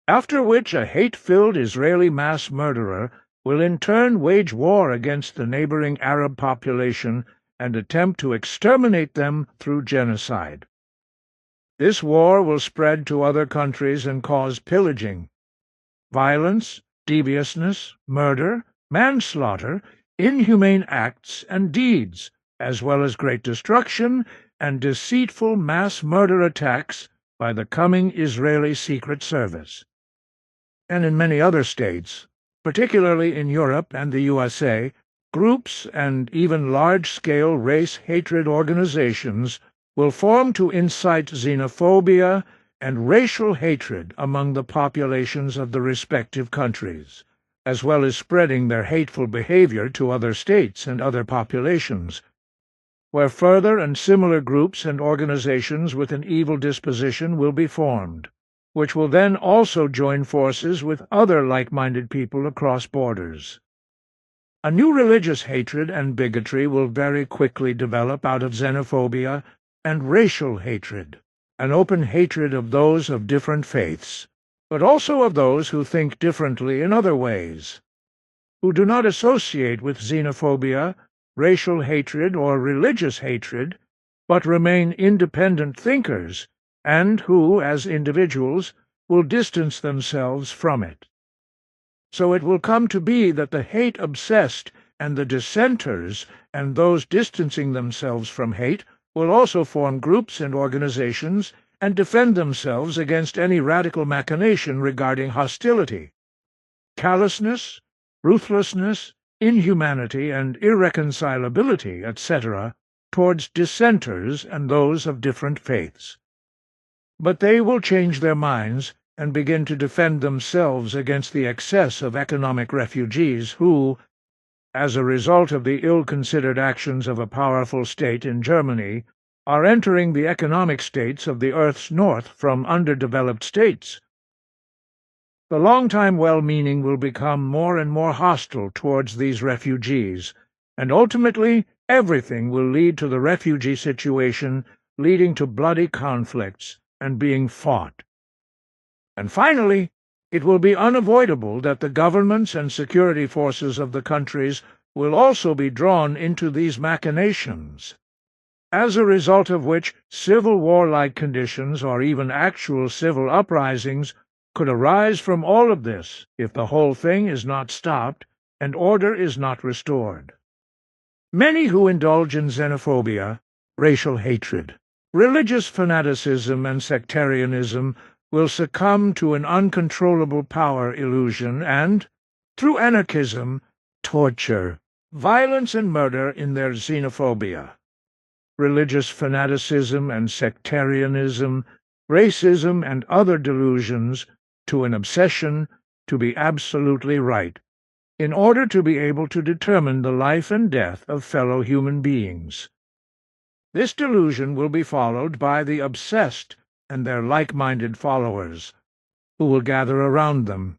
after which a hate-filled Israeli mass murderer will in turn wage war against the neighboring Arab population and attempt to exterminate them through genocide. This war will spread to other countries and cause pillaging, violence, deviousness, murder, manslaughter, inhumane acts and deeds, as well as great destruction and deceitful mass murder attacks by the coming Israeli Secret Service. And in many other states, particularly in Europe and the USA, groups and even large-scale race hatred organizations will form to incite xenophobia and racial hatred among the populations of the respective countries, as well as spreading their hateful behavior to other states and other populations, where further and similar groups and organizations with an evil disposition will be formed, which will then also join forces with other like-minded people across borders. A new religious hatred and bigotry will very quickly develop out of xenophobia and racial hatred, an open hatred of those of different faiths, but also of those who think differently in other ways, who do not associate with xenophobia, racial hatred, or religious hatred, but remain independent thinkers, and who, as individuals, will distance themselves from it. So it will come to be that the hate-obsessed and the dissenters and those distancing themselves from hate will also form groups and organizations and defend themselves against any radical machination regarding hostility, callousness, ruthlessness, inhumanity, and irreconcilability, etc., towards dissenters and those of different faiths. But they will change their minds and begin to defend themselves against the excess of economic refugees who, as a result of the ill-considered actions of a powerful state in Germany, are entering the economic states of the Earth's north from underdeveloped states. The long-time well-meaning will become more and more hostile towards these refugees, and ultimately everything will lead to the refugee situation leading to bloody conflicts and being fought. And finally, it will be unavoidable that the governments and security forces of the countries will also be drawn into these machinations, as a result of which civil war-like conditions or even actual civil uprisings could arise from all of this if the whole thing is not stopped and order is not restored. Many who indulge in xenophobia, racial hatred, religious fanaticism, and sectarianism will succumb to an uncontrollable power illusion and, through anarchism, torture, violence, and murder in their xenophobia, religious fanaticism and sectarianism, racism, and other delusions to an obsession to be absolutely right, in order to be able to determine the life and death of fellow human beings. This delusion will be followed by the obsessed and their like-minded followers, who will gather around them,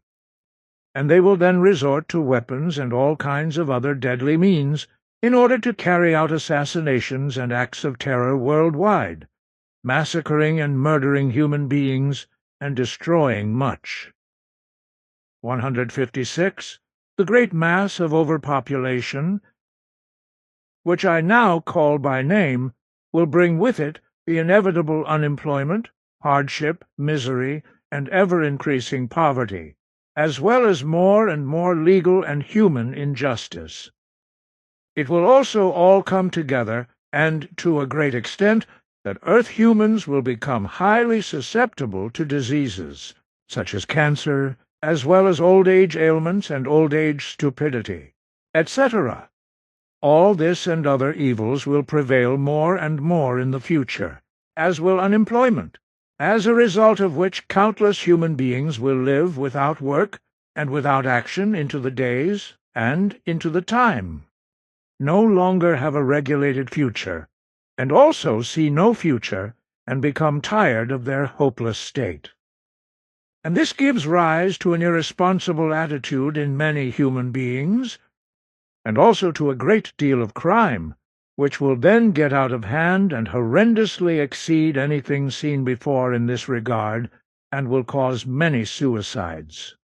and they will then resort to weapons and all kinds of other deadly means in order to carry out assassinations and acts of terror worldwide, massacring and murdering human beings and destroying much. 156. The great mass of overpopulation, which I now call by name, will bring with it the inevitable unemployment, hardship, misery, and ever-increasing poverty, as well as more and more legal and human injustice. It will also all come together, and to a great extent, that Earth humans will become highly susceptible to diseases, such as cancer, as well as old age ailments and old age stupidity, etc. All this and other evils will prevail more and more in the future, as will unemployment, as a result of which countless human beings will live without work and without action into the days and into the time, no longer have a regulated future, and also see no future and become tired of their hopeless state. And this gives rise to an irresponsible attitude in many human beings, and also to a great deal of crime, which will then get out of hand and horrendously exceed anything seen before in this regard, and will cause many suicides.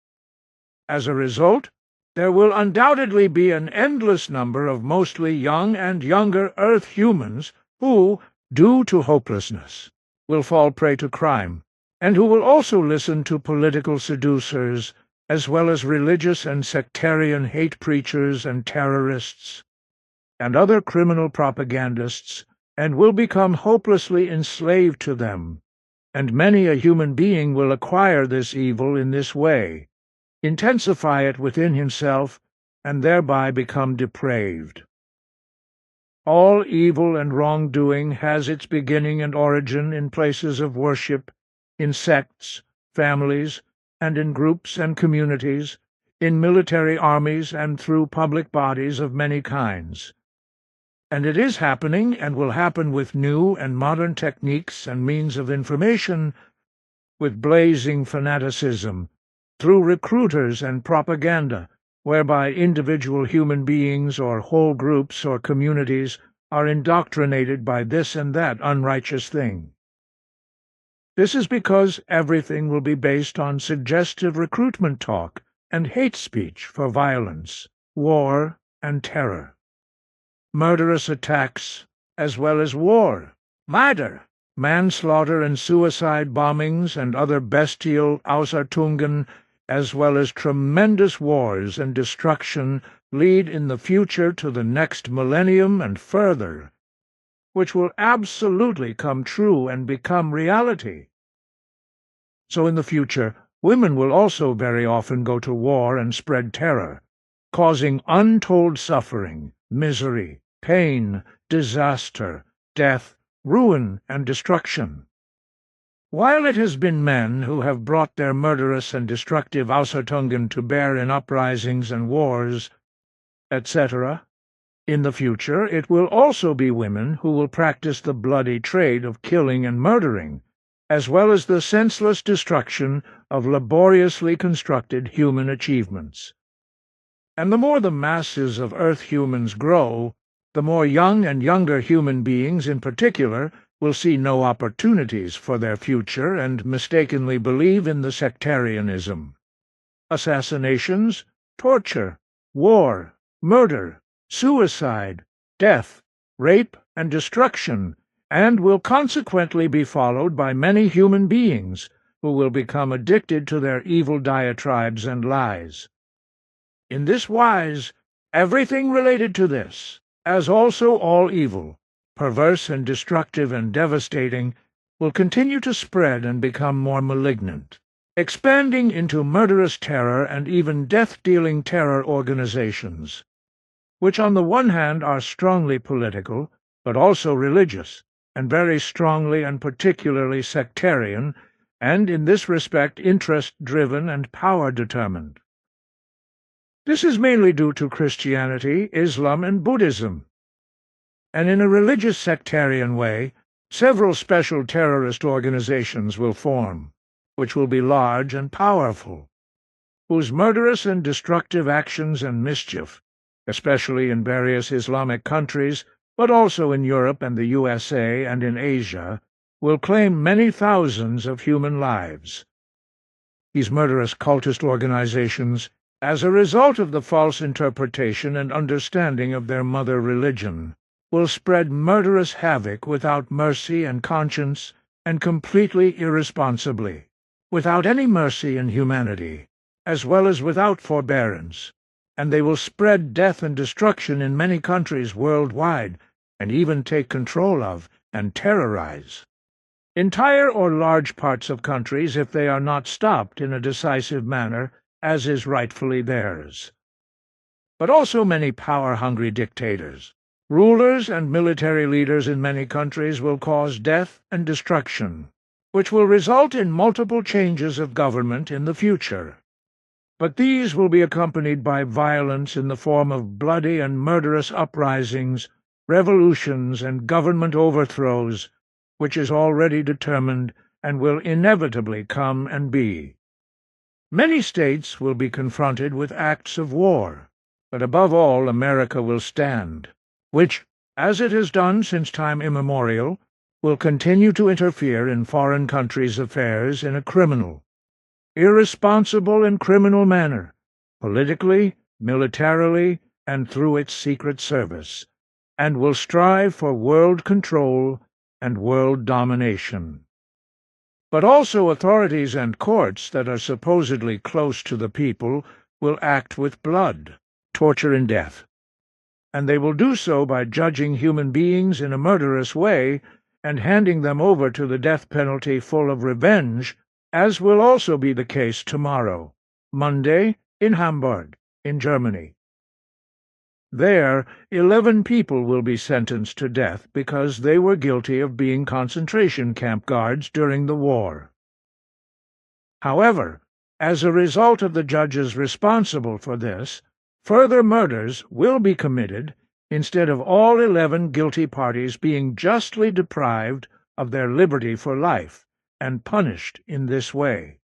As a result, there will undoubtedly be an endless number of mostly young and younger Earth humans who, due to hopelessness, will fall prey to crime, and who will also listen to political seducers, as well as religious and sectarian hate preachers and terrorists, and other criminal propagandists, and will become hopelessly enslaved to them, and many a human being will acquire this evil in this way, intensify it within himself, and thereby become depraved. All evil and wrongdoing has its beginning and origin in places of worship, in sects, families, and in groups and communities, in military armies and through public bodies of many kinds. And it is happening, and will happen with new and modern techniques and means of information, with blazing fanaticism, through recruiters and propaganda, whereby individual human beings or whole groups or communities are indoctrinated by this and that unrighteous thing. This is because everything will be based on suggestive recruitment talk and hate speech for violence, war, and terror. Murderous attacks, as well as war, murder, manslaughter and suicide bombings and other bestial Ausartungen, as well as tremendous wars and destruction, lead in the future to the next millennium and further, which will absolutely come true and become reality. So in the future, women will also very often go to war and spread terror, causing untold suffering, misery, pain, disaster, death, ruin, and destruction. While it has been men who have brought their murderous and destructive Ausartungen to bear in uprisings and wars, etc., in the future it will also be women who will practice the bloody trade of killing and murdering, as well as the senseless destruction of laboriously constructed human achievements. And the more the masses of Earth humans grow, the more young and younger human beings in particular will see no opportunities for their future and mistakenly believe in the sectarianism. Assassinations, torture, war, murder, suicide, death, rape, and destruction, and will consequently be followed by many human beings who will become addicted to their evil diatribes and lies. In this wise, everything related to this, as also all evil, perverse and destructive and devastating, will continue to spread and become more malignant, expanding into murderous terror and even death-dealing terror organizations, which on the one hand are strongly political, but also religious, and very strongly and particularly sectarian, and in this respect interest-driven and power-determined. This is mainly due to Christianity, Islam, and Buddhism. And in a religious sectarian way, several special terrorist organizations will form, which will be large and powerful, whose murderous and destructive actions and mischief, especially in various Islamic countries, but also in Europe and the USA and in Asia, will claim many thousands of human lives. These murderous cultist organizations, as a result of the false interpretation and understanding of their mother religion, will spread murderous havoc without mercy and conscience, and completely irresponsibly, without any mercy and humanity, as well as without forbearance, and they will spread death and destruction in many countries worldwide, and even take control of and terrorize entire or large parts of countries if they are not stopped in a decisive manner, as is rightfully theirs. But also many power-hungry dictators, rulers and military leaders in many countries will cause death and destruction, which will result in multiple changes of government in the future. But these will be accompanied by violence in the form of bloody and murderous uprisings, revolutions, and government overthrows, which is already determined and will inevitably come and be. Many states will be confronted with acts of war, but above all America will stand, which, as it has done since time immemorial, will continue to interfere in foreign countries' affairs in a criminal, irresponsible and criminal manner, politically, militarily, and through its secret service, and will strive for world control and world domination. But also authorities and courts that are supposedly close to the people will act with blood, torture, and death, and they will do so by judging human beings in a murderous way and handing them over to the death penalty full of revenge, as will also be the case tomorrow, Monday, in Hamburg, in Germany. There, 11 people will be sentenced to death because they were guilty of being concentration camp guards during the war. However, as a result of the judges responsible for this, further murders will be committed instead of all 11 guilty parties being justly deprived of their liberty for life and punished in this way.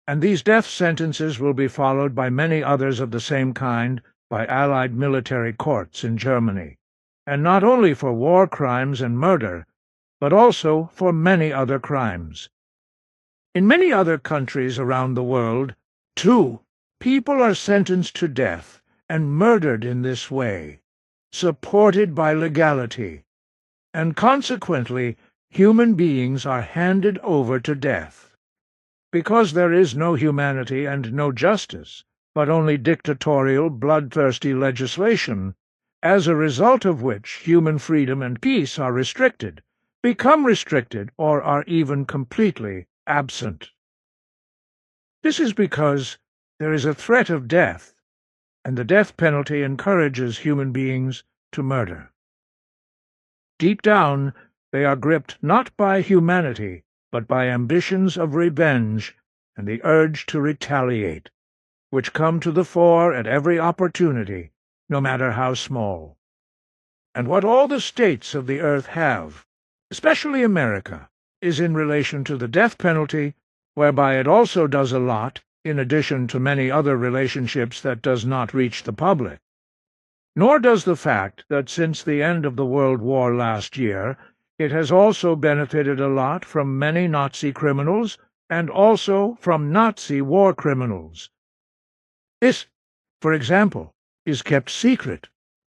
And these death sentences will be followed by many others of the same kind by Allied military courts in Germany, and not only for war crimes and murder, but also for many other crimes. In many other countries around the world, too, people are sentenced to death and murdered in this way, supported by legality, and consequently human beings are handed over to death. Because there is no humanity and no justice, but only dictatorial, bloodthirsty legislation, as a result of which human freedom and peace are restricted, become restricted, or are even completely absent. This is because there is a threat of death, and the death penalty encourages human beings to murder. Deep down, they are gripped not by humanity, but by ambitions of revenge and the urge to retaliate, which come to the fore at every opportunity, no matter how small. And what all the states of the earth have, especially America, is in relation to the death penalty, whereby it also does a lot, in addition to many other relationships that does not reach the public. Nor does the fact that since the end of the World War last year, it has also benefited a lot from many Nazi criminals and also from Nazi war criminals. This, for example, is kept secret,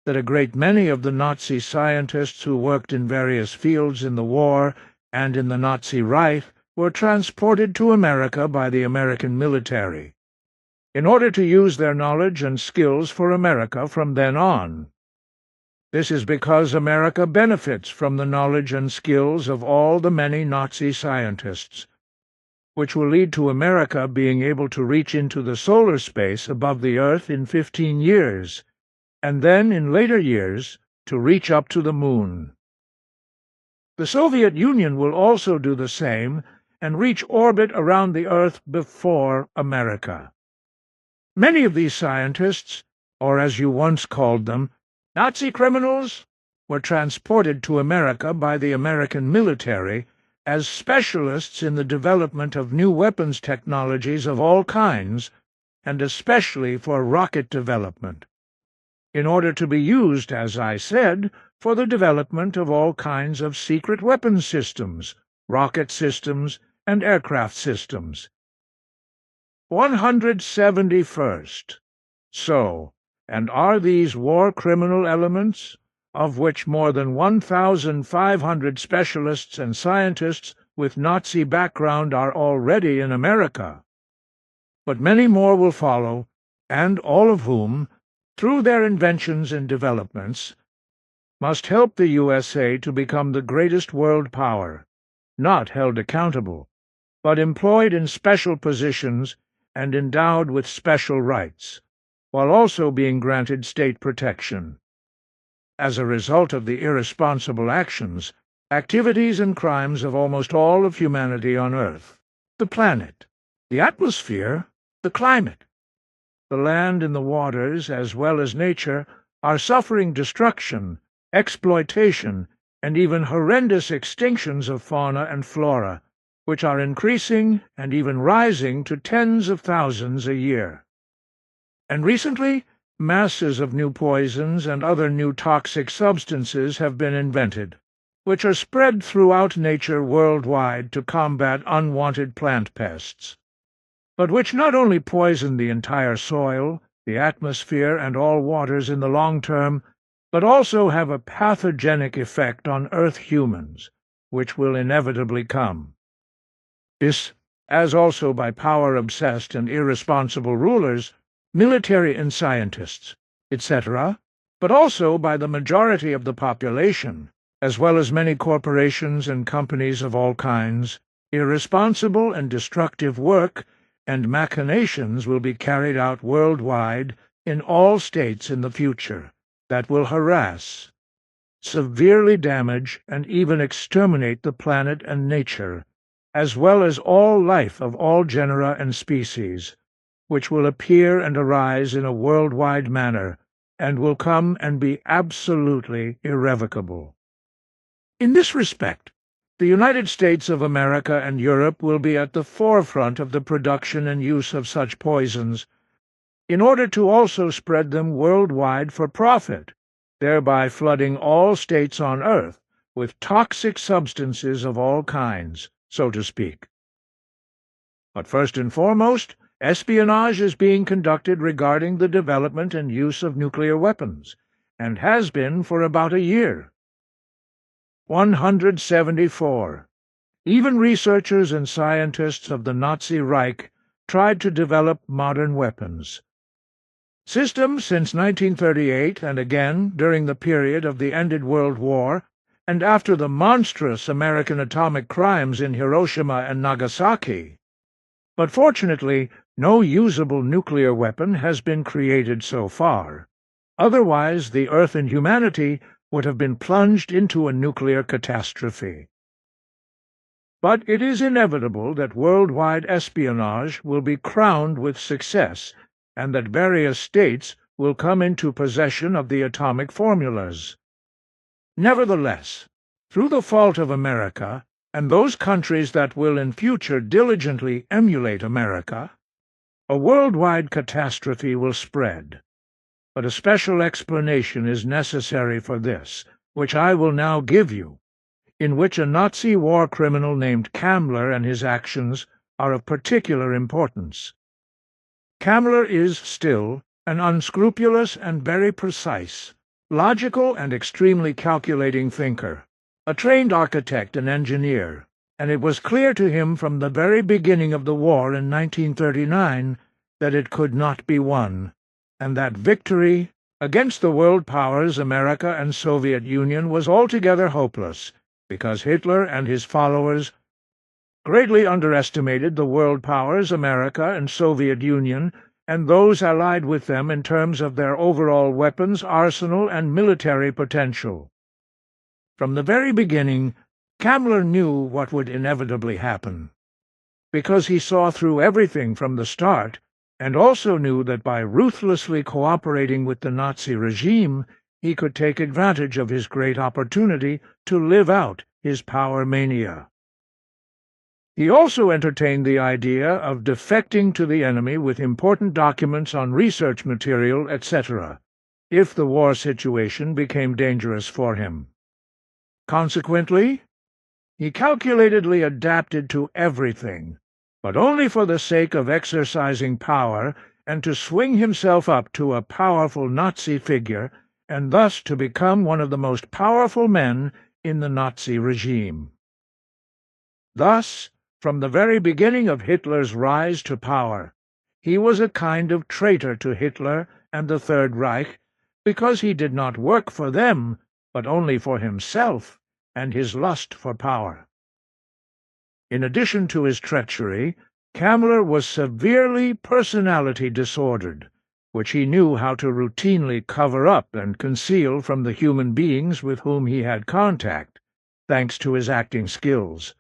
that a great many of the Nazi scientists who worked in various fields in the war and in the Nazi Reich were transported to America by the American military, in order to use their knowledge and skills for America from then on. This is because America benefits from the knowledge and skills of all the many Nazi scientists, which will lead to America being able to reach into the solar space above the Earth in 15 years, and then in later years to reach up to the moon. The Soviet Union will also do the same and reach orbit around the Earth before America. Many of these scientists, or as you once called them, Nazi criminals, were transported to America by the American military as specialists in the development of new weapons technologies of all kinds, and especially for rocket development, in order to be used, as I said, for the development of all kinds of secret weapons systems, rocket systems, and aircraft systems. 171st. So, and are these war criminal elements, of which more than 1,500 specialists and scientists with Nazi background are already in America. But many more will follow, and all of whom, through their inventions and developments, must help the USA to become the greatest world power, not held accountable, but employed in special positions and endowed with special rights, while also being granted state protection. As a result of the irresponsible actions, activities and crimes of almost all of humanity on Earth, the planet, the atmosphere, the climate, the land and the waters, as well as nature, are suffering destruction, exploitation, and even horrendous extinctions of fauna and flora, which are increasing and even rising to tens of thousands a year. And recently, masses of new poisons and other new toxic substances have been invented, which are spread throughout nature worldwide to combat unwanted plant pests, but which not only poison the entire soil, the atmosphere, and all waters in the long term, but also have a pathogenic effect on Earth humans, which will inevitably come. This, as also by power-obsessed and irresponsible rulers, military and scientists, etc., but also by the majority of the population, as well as many corporations and companies of all kinds. Irresponsible and destructive work and machinations will be carried out worldwide in all states in the future that will harass, severely damage, and even exterminate the planet and nature, as well as all life of all genera and species, which will appear and arise in a worldwide manner, and will come and be absolutely irrevocable. In this respect, the United States of America and Europe will be at the forefront of the production and use of such poisons, in order to also spread them worldwide for profit, thereby flooding all states on Earth with toxic substances of all kinds, so to speak. But first and foremost, espionage is being conducted regarding the development and use of nuclear weapons, and has been for about a year. 174. Even researchers and scientists of the Nazi Reich tried to develop modern weapons. Systems since 1938 and again during the period of the ended World War and after the monstrous American atomic crimes in Hiroshima and Nagasaki. But fortunately, no usable nuclear weapon has been created so far. Otherwise, the Earth and humanity would have been plunged into a nuclear catastrophe. But it is inevitable that worldwide espionage will be crowned with success, and that various states will come into possession of the atomic formulas. Nevertheless, through the fault of America, and those countries that will in future diligently emulate America, a worldwide catastrophe will spread. But a special explanation is necessary for this, which I will now give you, in which a Nazi war criminal named Kammler and his actions are of particular importance. Kammler is still an unscrupulous and very precise, logical and extremely calculating thinker, a trained architect and engineer, and it was clear to him from the very beginning of the war in 1939 that it could not be won, and that victory against the world powers America and Soviet Union was altogether hopeless, because Hitler and his followers greatly underestimated the world powers America and Soviet Union and those allied with them in terms of their overall weapons arsenal and military potential. From the very beginning, Kammler knew what would inevitably happen, because he saw through everything from the start, and also knew that by ruthlessly cooperating with the Nazi regime, he could take advantage of his great opportunity to live out his power mania. He also entertained the idea of defecting to the enemy with important documents on research material, etc., if the war situation became dangerous for him. Consequently, he calculatedly adapted to everything, but only for the sake of exercising power and to swing himself up to a powerful Nazi figure and thus to become one of the most powerful men in the Nazi regime. Thus, from the very beginning of Hitler's rise to power, he was a kind of traitor to Hitler and the Third Reich, because he did not work for them, but only for himself and his lust for power. In addition to his treachery, Kammler was severely personality disordered, which he knew how to routinely cover up and conceal from the human beings with whom he had contact, thanks to his acting skills.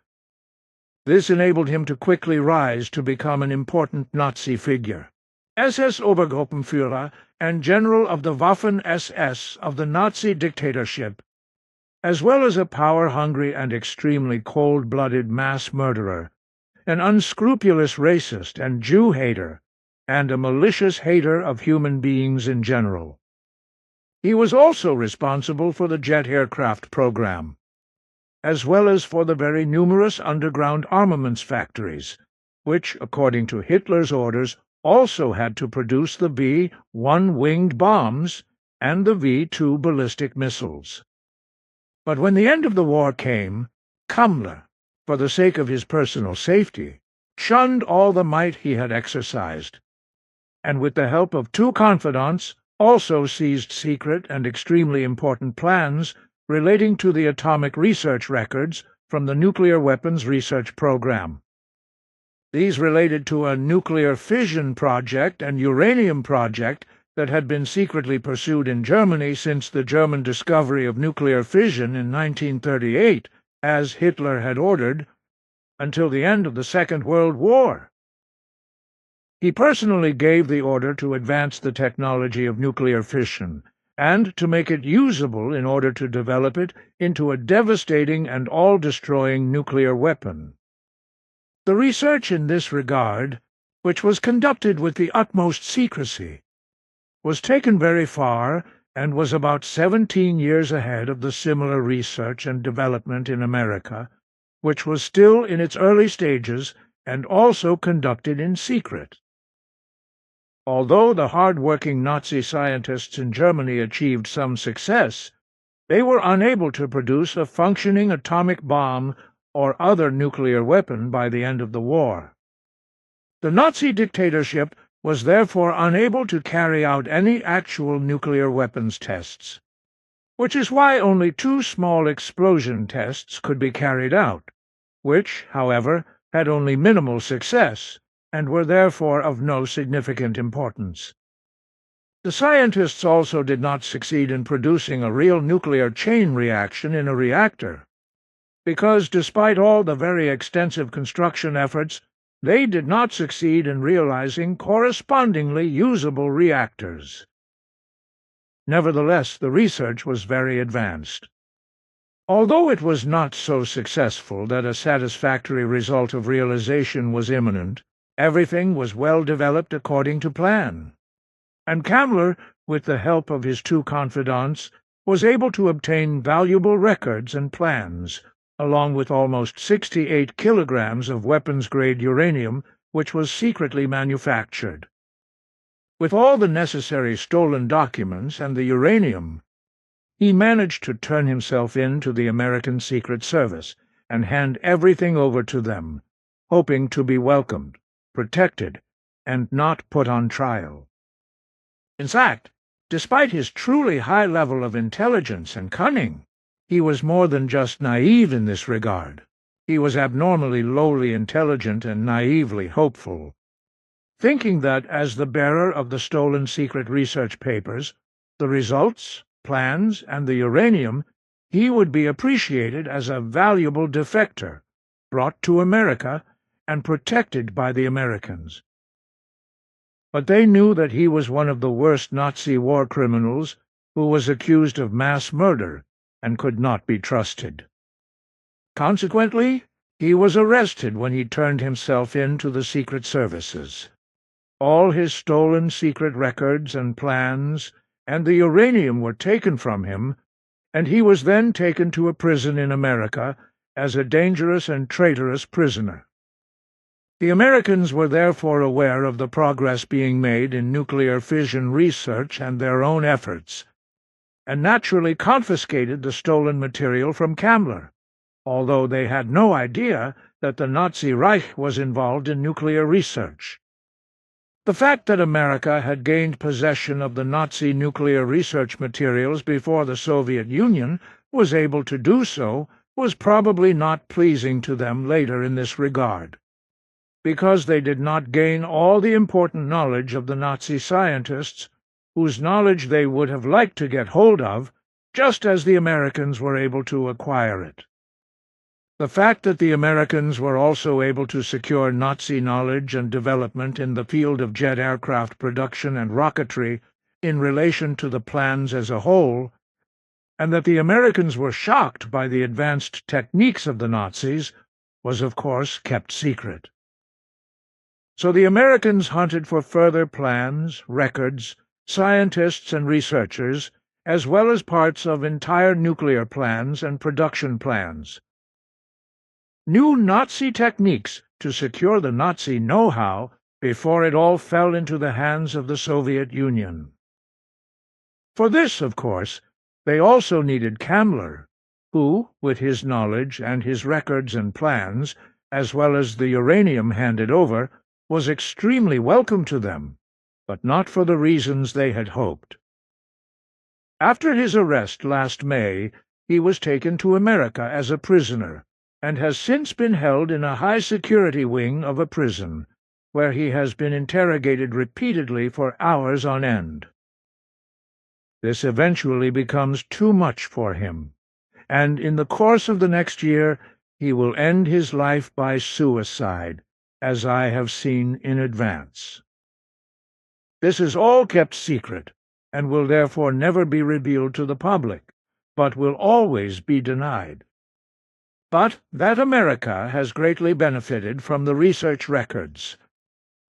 This enabled him to quickly rise to become an important Nazi figure. SS Obergruppenführer and General of the Waffen-SS of the Nazi dictatorship, as well as a power-hungry and extremely cold-blooded mass murderer, an unscrupulous racist and Jew-hater, and a malicious hater of human beings in general. He was also responsible for the jet aircraft program, as well as for the very numerous underground armaments factories, which, according to Hitler's orders, also had to produce the V-1 winged bombs and the V-2 ballistic missiles. But when the end of the war came, Kammler, for the sake of his personal safety, shunned all the might he had exercised, and with the help of two confidants also seized secret and extremely important plans relating to the atomic research records from the nuclear weapons research program. These related to a nuclear fission project and uranium project that had been secretly pursued in Germany since the German discovery of nuclear fission in 1938, as Hitler had ordered, until the end of the Second World War. He personally gave the order to advance the technology of nuclear fission, and to make it usable in order to develop it into a devastating and all-destroying nuclear weapon. The research in this regard, which was conducted with the utmost secrecy, was taken very far and was about 17 years ahead of the similar research and development in America, which was still in its early stages and also conducted in secret. Although the hard-working Nazi scientists in Germany achieved some success, they were unable to produce a functioning atomic bomb or other nuclear weapon by the end of the war. The Nazi dictatorship was therefore unable to carry out any actual nuclear weapons tests, which is why only 2 small explosion tests could be carried out, which, however, had only minimal success and were therefore of no significant importance. The scientists also did not succeed in producing a real nuclear chain reaction in a reactor, because despite all the very extensive construction efforts, they did not succeed in realizing correspondingly usable reactors. Nevertheless, the research was very advanced. Although it was not so successful that a satisfactory result of realization was imminent, everything was well developed according to plan, and Kammler, with the help of his 2 confidants, was able to obtain valuable records and plans, along with almost 68 kilograms of weapons-grade uranium, which was secretly manufactured. With all the necessary stolen documents and the uranium, he managed to turn himself in to the American Secret Service and hand everything over to them, hoping to be welcomed, protected, and not put on trial. In fact, despite his truly high level of intelligence and cunning, he was more than just naive in this regard. He was abnormally lowly intelligent and naively hopeful, thinking that, as the bearer of the stolen secret research papers, the results, plans, and the uranium, he would be appreciated as a valuable defector, brought to America and protected by the Americans. But they knew that he was one of the worst Nazi war criminals who was accused of mass murder and could not be trusted. Consequently, he was arrested when he turned himself in to the secret services. All his stolen secret records and plans and the uranium were taken from him, and he was then taken to a prison in America as a dangerous and traitorous prisoner. The Americans were therefore aware of the progress being made in nuclear fission research and their own efforts, and naturally confiscated the stolen material from Kammler, although they had no idea that the Nazi Reich was involved in nuclear research. The fact that America had gained possession of the Nazi nuclear research materials before the Soviet Union was able to do so was probably not pleasing to them later in this regard, because they did not gain all the important knowledge of the Nazi scientists, whose knowledge they would have liked to get hold of, just as the Americans were able to acquire it. The fact that the Americans were also able to secure Nazi knowledge and development in the field of jet aircraft production and rocketry in relation to the plans as a whole, and that the Americans were shocked by the advanced techniques of the Nazis, was of course kept secret. So the Americans hunted for further plans, records, scientists and researchers, as well as parts of entire nuclear plans and production plans. New Nazi techniques to secure the Nazi know-how before it all fell into the hands of the Soviet Union. For this, of course, they also needed Kammler, who, with his knowledge and his records and plans, as well as the uranium handed over, was extremely welcome to them, but not for the reasons they had hoped. After his arrest last May, he was taken to America as a prisoner, and has since been held in a high-security wing of a prison, where he has been interrogated repeatedly for hours on end. This eventually becomes too much for him, and in the course of the next year he will end his life by suicide, as I have seen in advance. This is all kept secret, and will therefore never be revealed to the public, but will always be denied. But that America has greatly benefited from the research records.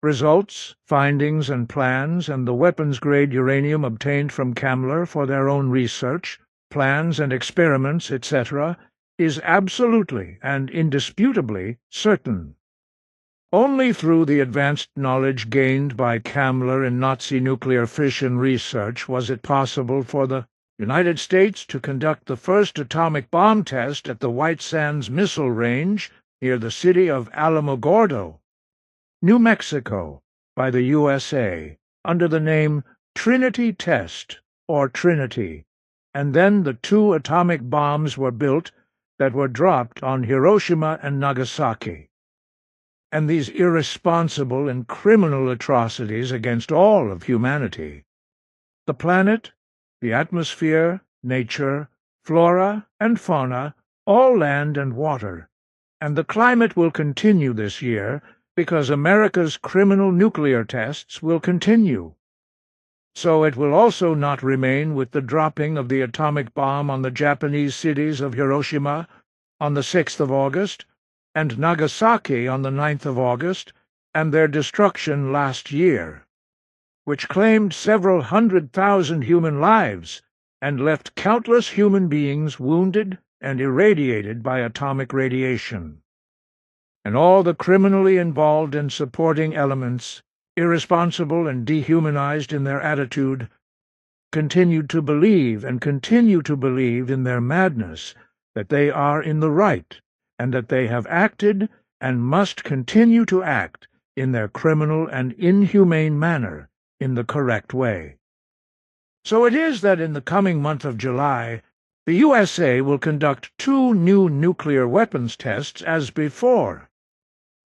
Results, findings, and plans, and the weapons-grade uranium obtained from Kammler for their own research, plans and experiments, etc., is absolutely and indisputably certain. Only through the advanced knowledge gained by Kammler in Nazi nuclear fission research was it possible for the United States to conduct the first atomic bomb test at the White Sands Missile Range near the city of Alamogordo, New Mexico, by the USA, under the name Trinity Test, or Trinity, and then the 2 atomic bombs were built that were dropped on Hiroshima and Nagasaki. And these irresponsible and criminal atrocities against all of humanity. The planet, the atmosphere, nature, flora, and fauna, all land and water, and the climate will continue this year because America's criminal nuclear tests will continue. So it will also not remain with the dropping of the atomic bomb on the Japanese cities of Hiroshima on the 6th of August, and Nagasaki on the 9th of August, and their destruction last year, which claimed several 100,000 human lives and left countless human beings wounded and irradiated by atomic radiation. And all the criminally involved and supporting elements, irresponsible and dehumanized in their attitude, continued to believe and continue to believe in their madness that they are in the right, and that they have acted and must continue to act in their criminal and inhumane manner in the correct way. So it is that in the coming month of July, the USA will conduct 2 new nuclear weapons tests as before,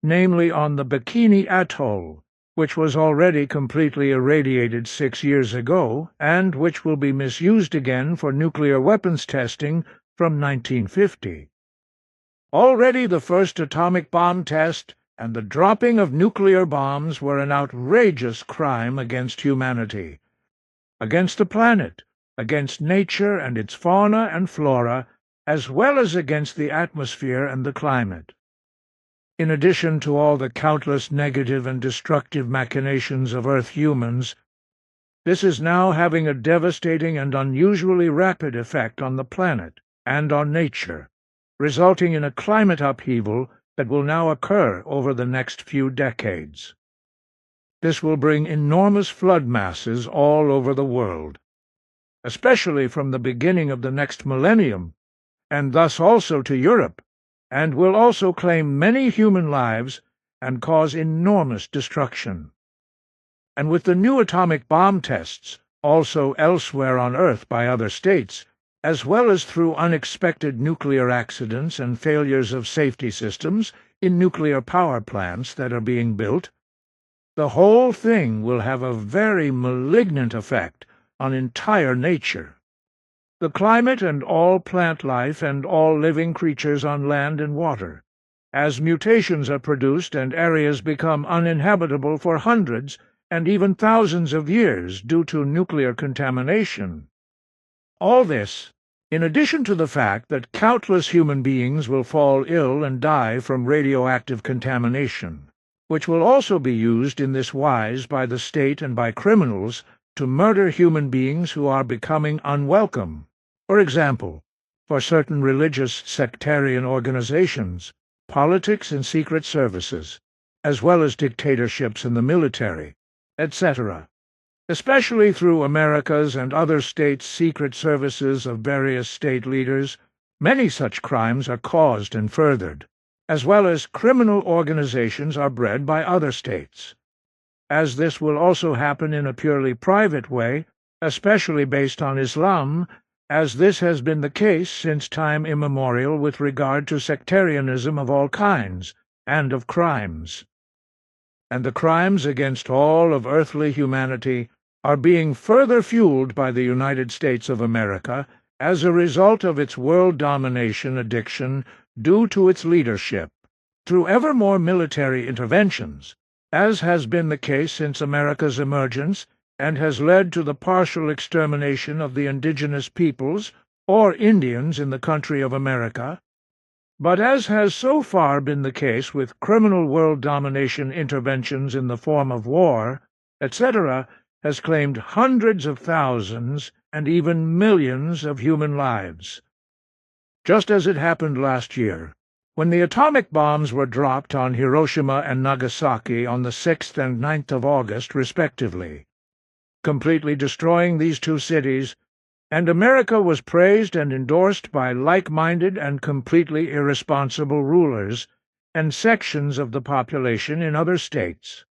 namely on the Bikini Atoll, which was already completely irradiated 6 years ago, and which will be misused again for nuclear weapons testing from 1950. Already the first atomic bomb test and the dropping of nuclear bombs were an outrageous crime against humanity, against the planet, against nature and its fauna and flora, as well as against the atmosphere and the climate. In addition to all the countless negative and destructive machinations of Earth humans, this is now having a devastating and unusually rapid effect on the planet and on nature, resulting in a climate upheaval that will now occur over the next few decades. This will bring enormous flood masses all over the world. especially from the beginning of the next millennium, and thus also to Europe, and will also claim many human lives and cause enormous destruction. And with the new atomic bomb tests, also elsewhere on Earth by other states, as well as through unexpected nuclear accidents and failures of safety systems in nuclear power plants that are being built, the whole thing will have a very malignant effect on entire nature. The climate and all plant life and all living creatures on land and water, as mutations are produced and areas become uninhabitable for hundreds and even thousands of years due to nuclear contamination. All this, in addition to the fact that countless human beings will fall ill and die from radioactive contamination, which will also be used in this wise by the state and by criminals to murder human beings who are becoming unwelcome. For example, for certain religious sectarian organizations, politics and secret services, as well as dictatorships in the military, etc., especially through America's and other states' secret services of various state leaders. Many such crimes are caused and furthered, as well as criminal organizations are bred by other states. As this will also happen in a purely private way, especially based on Islam, as this has been the case since time immemorial with regard to sectarianism of all kinds, and of crimes. And the crimes against all of earthly humanity are being further fueled by the United States of America as a result of its world domination addiction due to its leadership, through ever more military interventions, as has been the case since America's emergence, and has led to the partial extermination of the indigenous peoples, or Indians in the country of America, but as has so far been the case with criminal world domination interventions in the form of war, etc., has claimed hundreds of thousands and even millions of human lives. Just as it happened last year, when the atomic bombs were dropped on Hiroshima and Nagasaki on the 6th and 9th of August, respectively, completely destroying these two cities, and America was praised and endorsed by like-minded and completely irresponsible rulers and sections of the population in other states.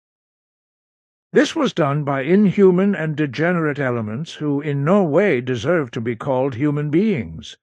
This was done by inhuman and degenerate elements who in no way deserve to be called human beings.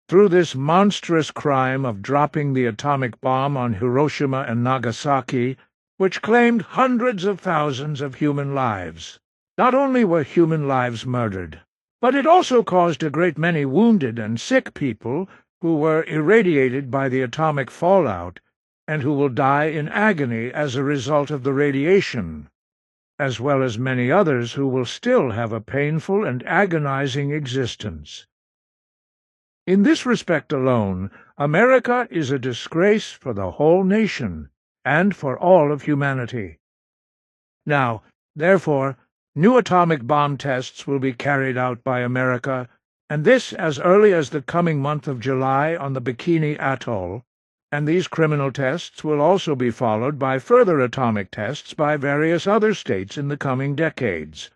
Through this monstrous crime of dropping the atomic bomb on Hiroshima and Nagasaki, which claimed hundreds of thousands of human lives, not only were human lives murdered, but it also caused a great many wounded and sick people who were irradiated by the atomic fallout and who will die in agony as a result of the radiation, as well as many others who will still have a painful and agonizing existence. In this respect alone, America is a disgrace for the whole nation and for all of humanity. Now, therefore, new atomic bomb tests will be carried out by America, and this as early as the coming month of July on the Bikini Atoll, and these criminal tests will also be followed by further atomic tests by various other states in the coming decades,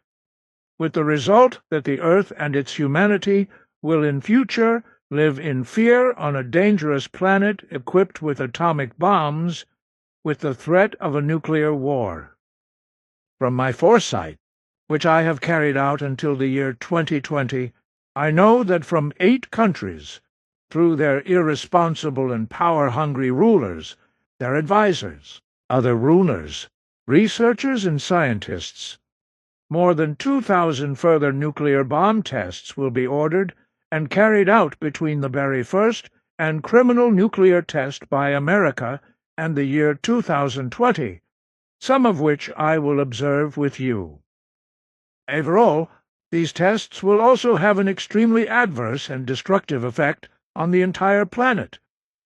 with the result that the Earth and its humanity will in future live in fear on a dangerous planet equipped with atomic bombs, with the threat of a nuclear war. From my foresight, which I have carried out until the year 2020, I know that from 8 countries, through their irresponsible and power-hungry rulers, their advisers, other rulers, researchers and scientists, more than 2,000 further nuclear bomb tests will be ordered and carried out between the very first and criminal nuclear test by America and the year 2020, some of which I will observe with you. Overall, these tests will also have an extremely adverse and destructive effect on the entire planet,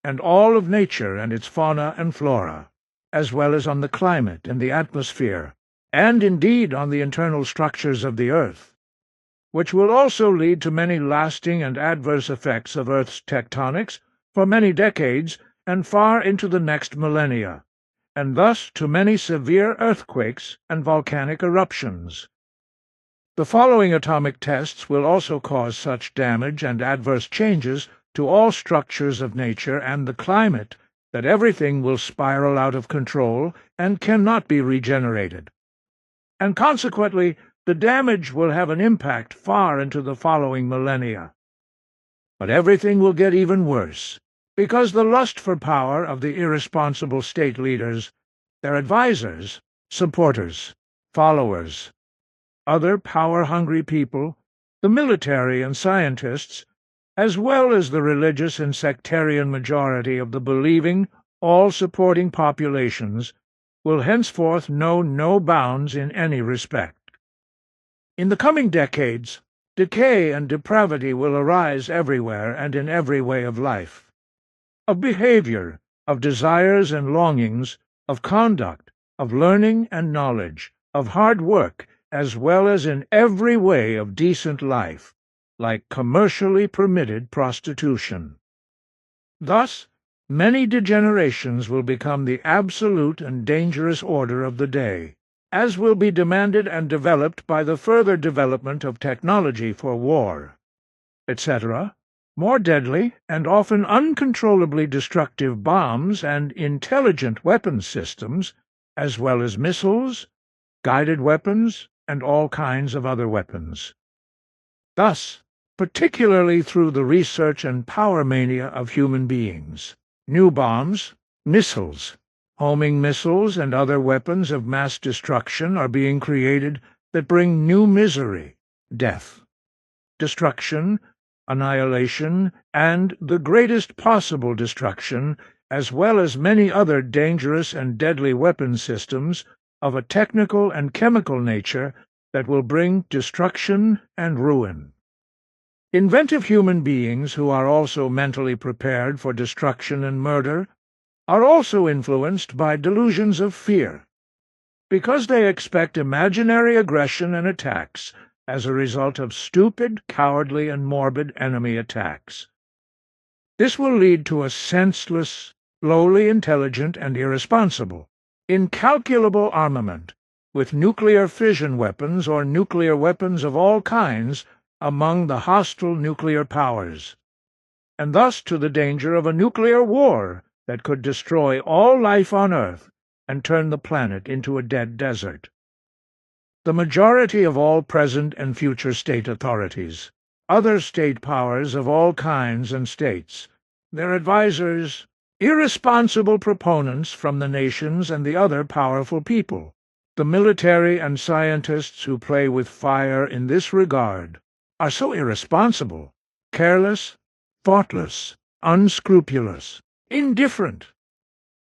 and all of nature and its fauna and flora, as well as on the climate and the atmosphere, and indeed on the internal structures of the Earth, which will also lead to many lasting and adverse effects of Earth's tectonics for many decades and far into the next millennia, and thus to many severe earthquakes and volcanic eruptions. The following atomic tests will also cause such damage and adverse changes to all structures of nature and the climate that everything will spiral out of control and cannot be regenerated. And consequently, the damage will have an impact far into the following millennia. But everything will get even worse, because the lust for power of the irresponsible state leaders, their advisers, supporters, followers, other power-hungry people, the military and scientists, as well as the religious and sectarian majority of the believing, all-supporting populations, will henceforth know no bounds in any respect. In the coming decades, decay and depravity will arise everywhere and in every way of life, of behavior, of desires and longings, of conduct, of learning and knowledge, of hard work, as well as in every way of decent life, like commercially permitted prostitution. Thus, many degenerations will become the absolute and dangerous order of the day, as will be demanded and developed by the further development of technology for war, etc., more deadly and often uncontrollably destructive bombs and intelligent weapons systems, as well as missiles, guided weapons, and all kinds of other weapons. Thus, particularly through the research and power mania of human beings, new bombs, missiles, homing missiles, and other weapons of mass destruction are being created that bring new misery, death, destruction, annihilation, and the greatest possible destruction, as well as many other dangerous and deadly weapon systems of a technical and chemical nature that will bring destruction and ruin. Inventive human beings who are also mentally prepared for destruction and murder are also influenced by delusions of fear, because they expect imaginary aggression and attacks as a result of stupid, cowardly, and morbid enemy attacks. This will lead to a senseless, lowly intelligent, and irresponsible, incalculable armament, with nuclear fission weapons or nuclear weapons of all kinds among the hostile nuclear powers, and thus to the danger of a nuclear war that could destroy all life on Earth and turn the planet into a dead desert. The majority of all present and future state authorities, other state powers of all kinds and states, their advisers, irresponsible proponents from the nations and the other powerful people, the military and scientists who play with fire in this regard, are so irresponsible, careless, thoughtless, unscrupulous, indifferent,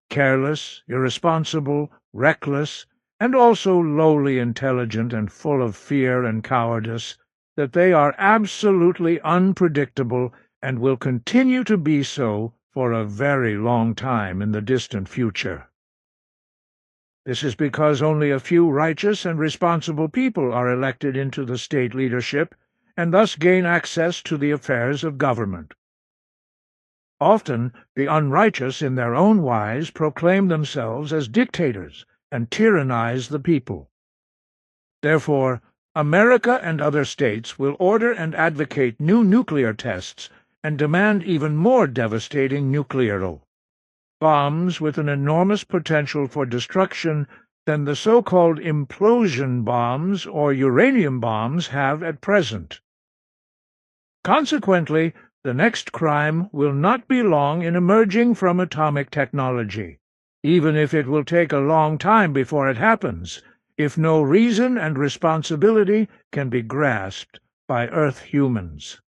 careless, irresponsible, reckless, and also lowly intelligent and full of fear and cowardice, that they are absolutely unpredictable and will continue to be so for a very long time in the distant future. This is because only a few righteous and responsible people are elected into the state leadership and thus gain access to the affairs of government. Often the unrighteous in their own wise proclaim themselves as dictators and tyrannize the people. Therefore, America and other states will order and advocate new nuclear tests and demand even more devastating nuclear bombs with an enormous potential for destruction than the so-called implosion bombs or uranium bombs have at present. Consequently, the next crime will not be long in emerging from atomic technology, even if it will take a long time before it happens, if no reason and responsibility can be grasped by Earth humans.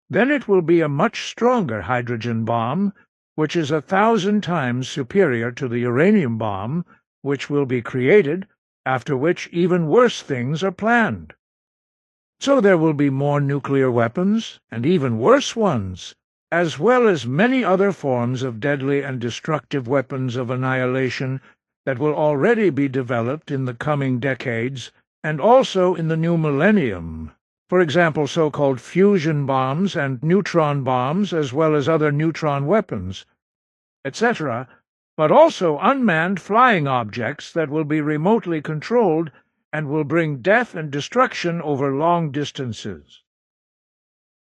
Then it will be a much stronger hydrogen bomb, which is 1,000 times superior to the uranium bomb, which will be created, after which even worse things are planned. So there will be more nuclear weapons, and even worse ones, as well as many other forms of deadly and destructive weapons of annihilation that will already be developed in the coming decades, and also in the new millennium. For example, so-called fusion bombs and neutron bombs, as well as other neutron weapons, etc., but also unmanned flying objects that will be remotely controlled and will bring death and destruction over long distances.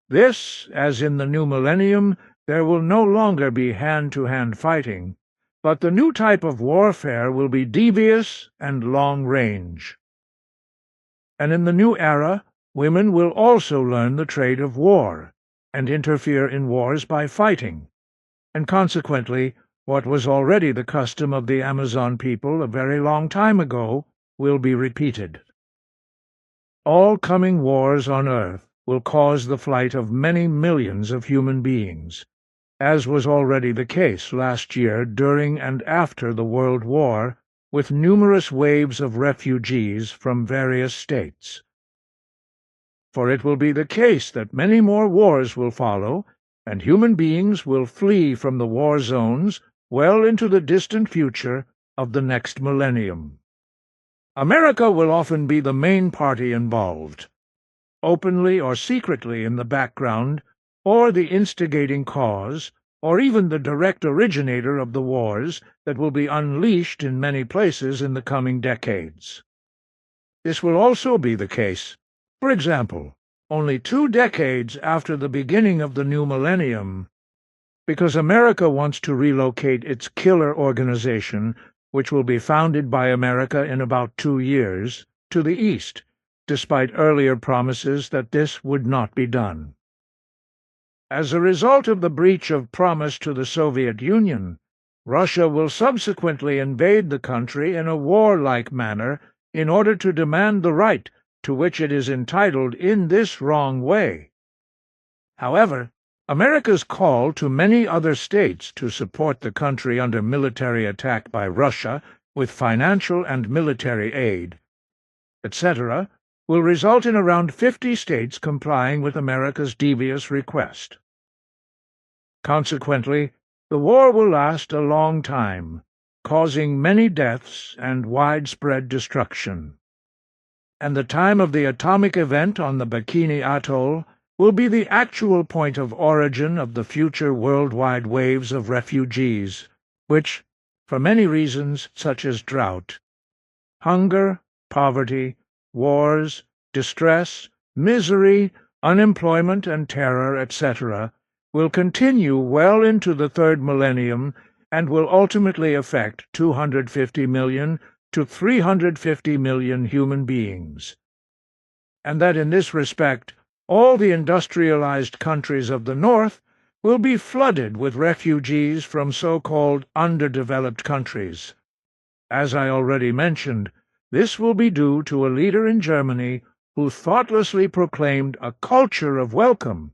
This, as in the new millennium, there will no longer be hand-to-hand fighting, but the new type of warfare will be devious and long-range. And in the new era, women will also learn the trade of war, and interfere in wars by fighting, and consequently, what was already the custom of the Amazon people a very long time ago will be repeated. All coming wars on earth will cause the flight of many millions of human beings, as was already the case last year during and after the World War, with numerous waves of refugees from various states. For it will be the case that many more wars will follow, and human beings will flee from the war zones well into the distant future of the next millennium. America will often be the main party involved, openly or secretly in the background, or the instigating cause, or even the direct originator of the wars that will be unleashed in many places in the coming decades. This will also be the case, for example, only 2 decades after the beginning of the new millennium, because America wants to relocate its killer organization, which will be founded by America in about 2 years, to the east, despite earlier promises that this would not be done. As a result of the breach of promise to the Soviet Union, Russia will subsequently invade the country in a warlike manner in order to demand the right to which it is entitled in this wrong way. However, America's call to many other states to support the country under military attack by Russia with financial and military aid, etc., will result in around 50 states complying with America's devious request. Consequently, the war will last a long time, causing many deaths and widespread destruction. And the time of the atomic event on the Bikini Atoll will be the actual point of origin of the future worldwide waves of refugees, which, for many reasons such as drought, hunger, poverty, wars, distress, misery, unemployment and terror, etc., will continue well into the third millennium and will ultimately affect 250 million to 350 million human beings. And that in this respect, all the industrialized countries of the North will be flooded with refugees from so-called underdeveloped countries. As I already mentioned, this will be due to a leader in Germany who thoughtlessly proclaimed a culture of welcome,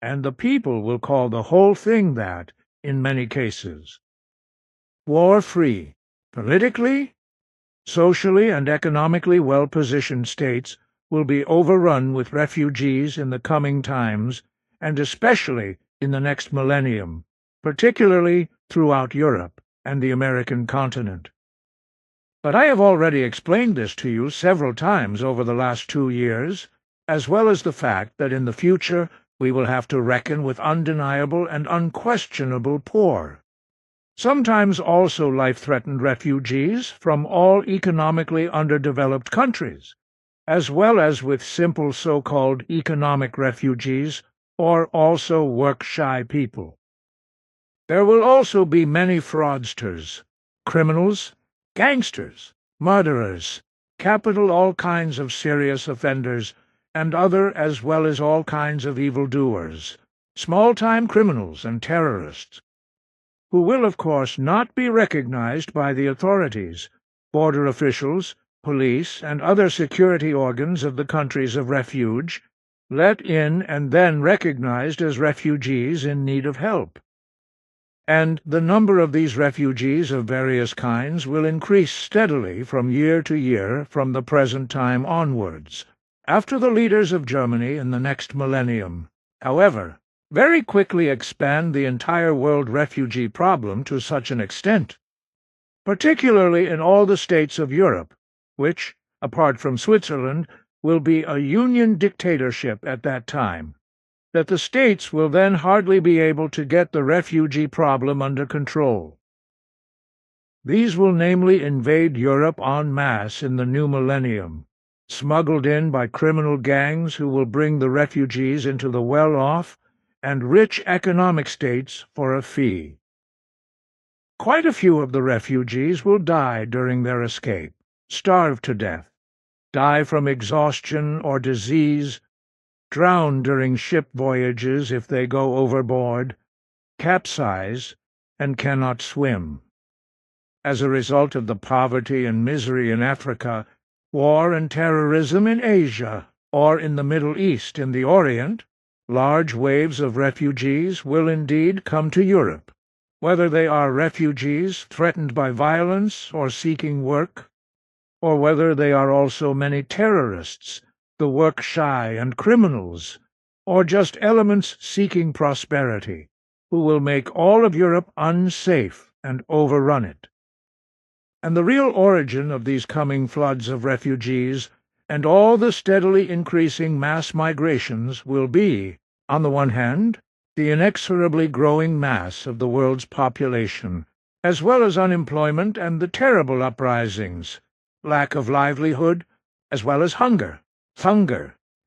and the people will call the whole thing that in many cases. War-free, politically, socially, and economically well-positioned states will be overrun with refugees in the coming times, and especially in the next millennium, particularly throughout Europe and the American continent. But I have already explained this to you several times over the last 2 years, as well as the fact that in the future we will have to reckon with undeniable and unquestionable poor, sometimes also life-threatened refugees from all economically underdeveloped countries, as well as with simple so-called economic refugees or also work-shy people. There will also be many fraudsters, criminals, gangsters, murderers, capital all kinds of serious offenders, and other as well as all kinds of evildoers, small-time criminals and terrorists, who will of course not be recognized by the authorities, border officials, police, and other security organs of the countries of refuge, let in and then recognized as refugees in need of help. And the number of these refugees of various kinds will increase steadily from year to year from the present time onwards, after the leaders of Germany in the next millennium, however, very quickly expand the entire world refugee problem to such an extent, particularly in all the states of Europe, which, apart from Switzerland, will be a union dictatorship at that time, that the states will then hardly be able to get the refugee problem under control. These will namely invade Europe en masse in the new millennium, smuggled in by criminal gangs who will bring the refugees into the well-off and rich economic states for a fee. Quite a few of the refugees will die during their escape, starve to death, die from exhaustion or disease, drown during ship voyages if they go overboard, capsize, and cannot swim. As a result of the poverty and misery in Africa, war and terrorism in Asia, or in the Middle East in the Orient, large waves of refugees will indeed come to Europe, whether they are refugees threatened by violence or seeking work, or whether they are also many terrorists, the work-shy and criminals, or just elements seeking prosperity, who will make all of Europe unsafe and overrun it. And the real origin of these coming floods of refugees and all the steadily increasing mass migrations will be, on the one hand, the inexorably growing mass of the world's population, as well as unemployment and the terrible uprisings, lack of livelihood, as well as hunger,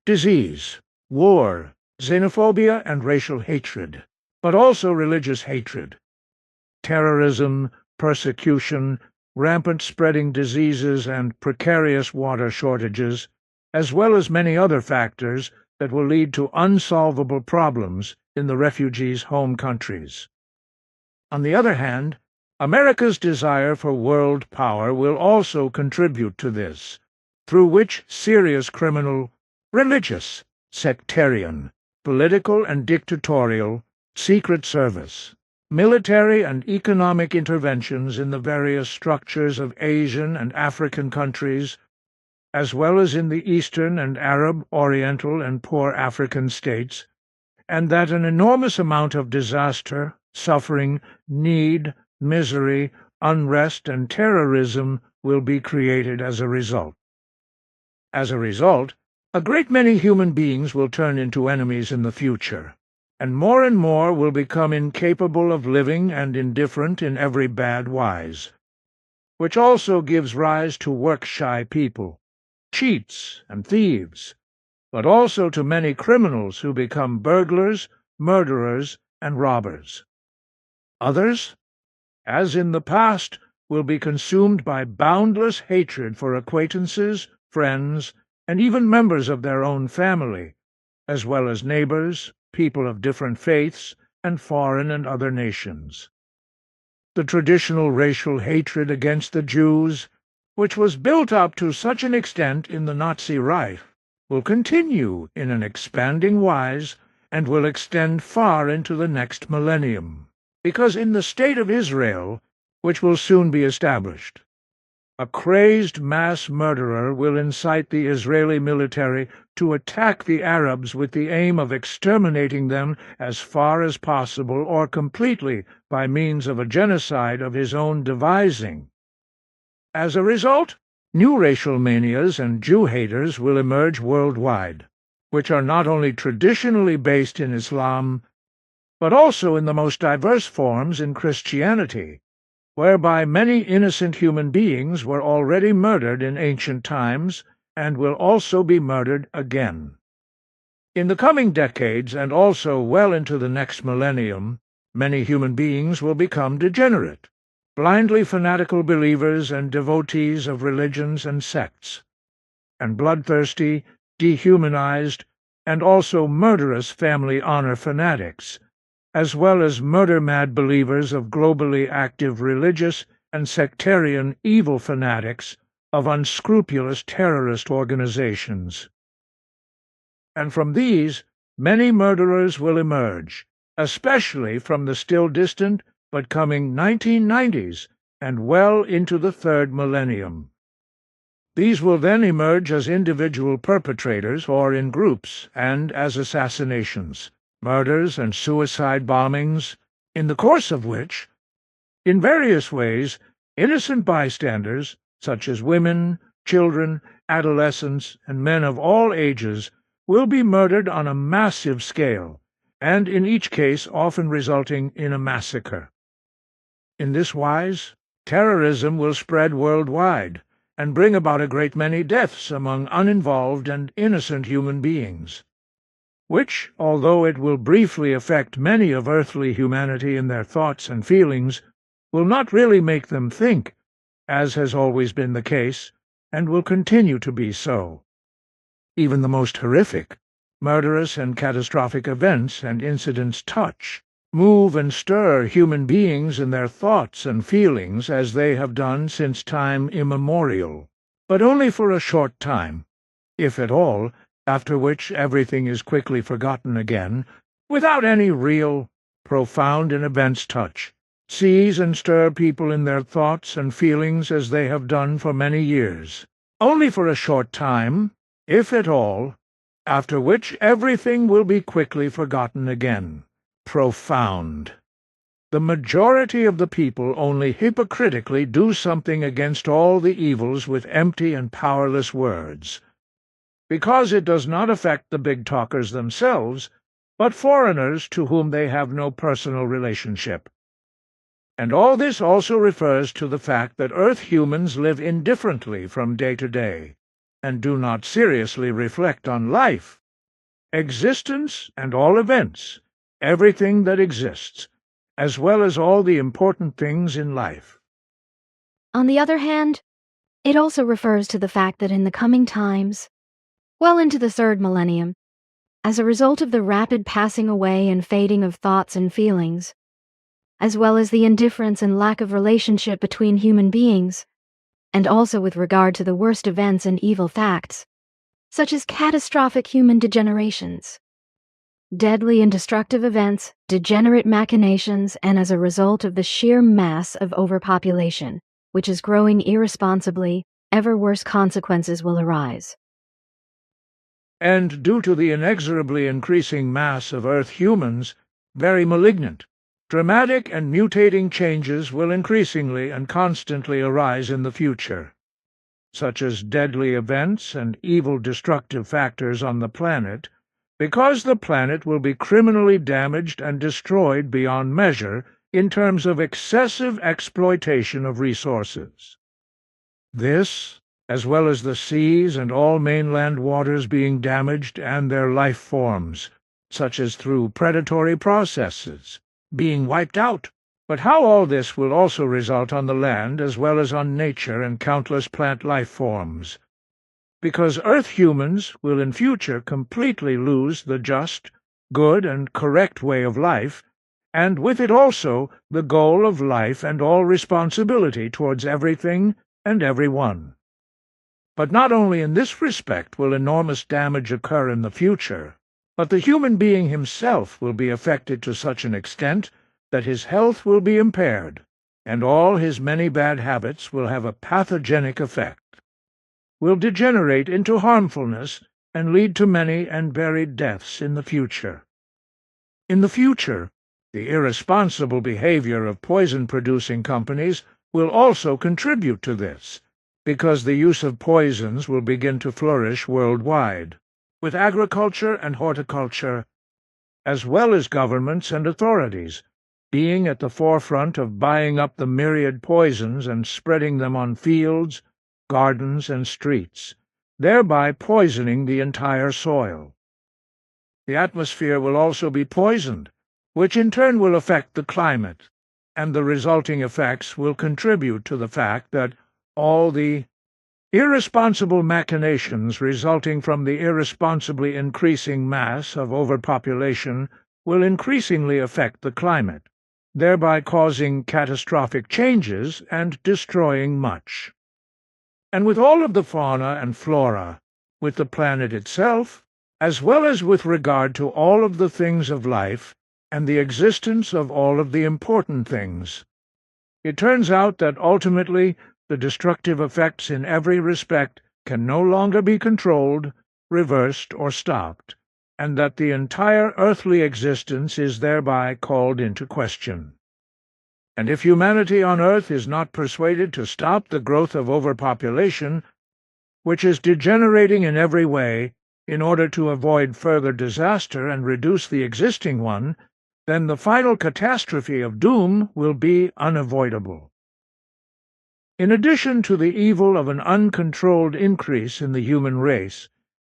disease, war, xenophobia and racial hatred, but also religious hatred, terrorism, persecution, rampant spreading diseases and precarious water shortages, as well as many other factors that will lead to unsolvable problems in the refugees' home countries. On the other hand, America's desire for world power will also contribute to this, through which serious criminal, religious, sectarian, political and dictatorial, secret service, military and economic interventions in the various structures of Asian and African countries, as well as in the Eastern and Arab, Oriental and poor African states, and that an enormous amount of disaster, suffering, need, misery, unrest and terrorism will be created as a result. As a result, a great many human beings will turn into enemies in the future, and more will become incapable of living and indifferent in every bad wise, which also gives rise to work-shy people, cheats and thieves, but also to many criminals who become burglars, murderers, and robbers. Others, as in the past, will be consumed by boundless hatred for acquaintances, friends, and even members of their own family, as well as neighbors, people of different faiths, and foreign and other nations. The traditional racial hatred against the Jews, which was built up to such an extent in the Nazi Reich, will continue in an expanding wise and will extend far into the next millennium, because in the State of Israel, which will soon be established, a crazed mass murderer will incite the Israeli military to attack the Arabs with the aim of exterminating them as far as possible or completely by means of a genocide of his own devising. As a result, new racial manias and Jew-haters will emerge worldwide, which are not only traditionally based in Islam, but also in the most diverse forms in Christianity, whereby many innocent human beings were already murdered in ancient times and will also be murdered again. In the coming decades, and also well into the next millennium, many human beings will become degenerate, blindly fanatical believers and devotees of religions and sects, and bloodthirsty, dehumanized, and also murderous family honor fanatics, as well as murder-mad believers of globally active religious and sectarian evil fanatics of unscrupulous terrorist organizations. And from these, many murderers will emerge, especially from the still distant but coming 1990s and well into the third millennium. These will then emerge as individual perpetrators or in groups and as assassinations, murders and suicide bombings, in the course of which, in various ways, innocent bystanders, such as women, children, adolescents, and men of all ages, will be murdered on a massive scale, and in each case often resulting in a massacre. In this wise, Terrorism will spread worldwide and bring about a great many deaths among uninvolved and innocent human beings, which, although it will briefly affect many of earthly humanity in their thoughts and feelings, will not really make them think, as has always been the case, and will continue to be so. Even the most horrific, murderous and catastrophic events and incidents touch, move and stir human beings in their thoughts and feelings as they have done since time immemorial, but only for a short time, if at all, after which everything is quickly forgotten again, without any real, profound and immense touch, seize and stir people in their thoughts and feelings as they have done for many years, only for a short time, if at all, after which everything will be quickly forgotten again. Profound. The majority of the people only hypocritically do something against all the evils with empty and powerless words, because it does not affect the big talkers themselves, but foreigners to whom they have no personal relationship. And all this also refers to the fact that Earth humans live indifferently from day to day, and do not seriously reflect on life, existence, and all events, everything that exists, as well as all the important things in life. On the other hand, it also refers to the fact that in the coming times, well into the third millennium, as a result of the rapid passing away and fading of thoughts and feelings, as well as the indifference and lack of relationship between human beings, and also with regard to the worst events and evil facts, such as catastrophic human degenerations, deadly and destructive events, degenerate machinations, and as a result of the sheer mass of overpopulation, which is growing irresponsibly, ever worse consequences will arise. And due to the inexorably increasing mass of Earth humans, very malignant, dramatic and mutating changes will increasingly and constantly arise in the future, such as deadly events and evil destructive factors on the planet, because the planet will be criminally damaged and destroyed beyond measure in terms of excessive exploitation of resources. This, as well as the seas and all mainland waters being damaged and their life forms, such as through predatory processes, being wiped out. But how all this will also result on the land as well as on nature and countless plant life forms, because Earth humans will in future completely lose the just, good, and correct way of life, and with it also the goal of life and all responsibility towards everything and everyone. But not only in this respect will enormous damage occur in the future, but the human being himself will be affected to such an extent that his health will be impaired, and all his many bad habits will have a pathogenic effect, will degenerate into harmfulness, and lead to many and buried deaths in the future. In the future, the irresponsible behavior of poison-producing companies will also contribute to this, because the use of poisons will begin to flourish worldwide, with agriculture and horticulture, as well as governments and authorities, being at the forefront of buying up the myriad poisons and spreading them on fields, gardens, and streets, thereby poisoning the entire soil. The atmosphere will also be poisoned, which in turn will affect the climate, and the resulting effects will contribute to the fact that all the irresponsible machinations resulting from the irresponsibly increasing mass of overpopulation will increasingly affect the climate, thereby causing catastrophic changes and destroying much. And with all of the fauna and flora, with the planet itself, as well as with regard to all of the things of life and the existence of all of the important things. It turns out that ultimately the destructive effects in every respect can no longer be controlled, reversed, or stopped, and that the entire earthly existence is thereby called into question. And if humanity on Earth is not persuaded to stop the growth of overpopulation, which is degenerating in every way, in order to avoid further disaster and reduce the existing one, then the final catastrophe of doom will be unavoidable. In addition to the evil of an uncontrolled increase in the human race,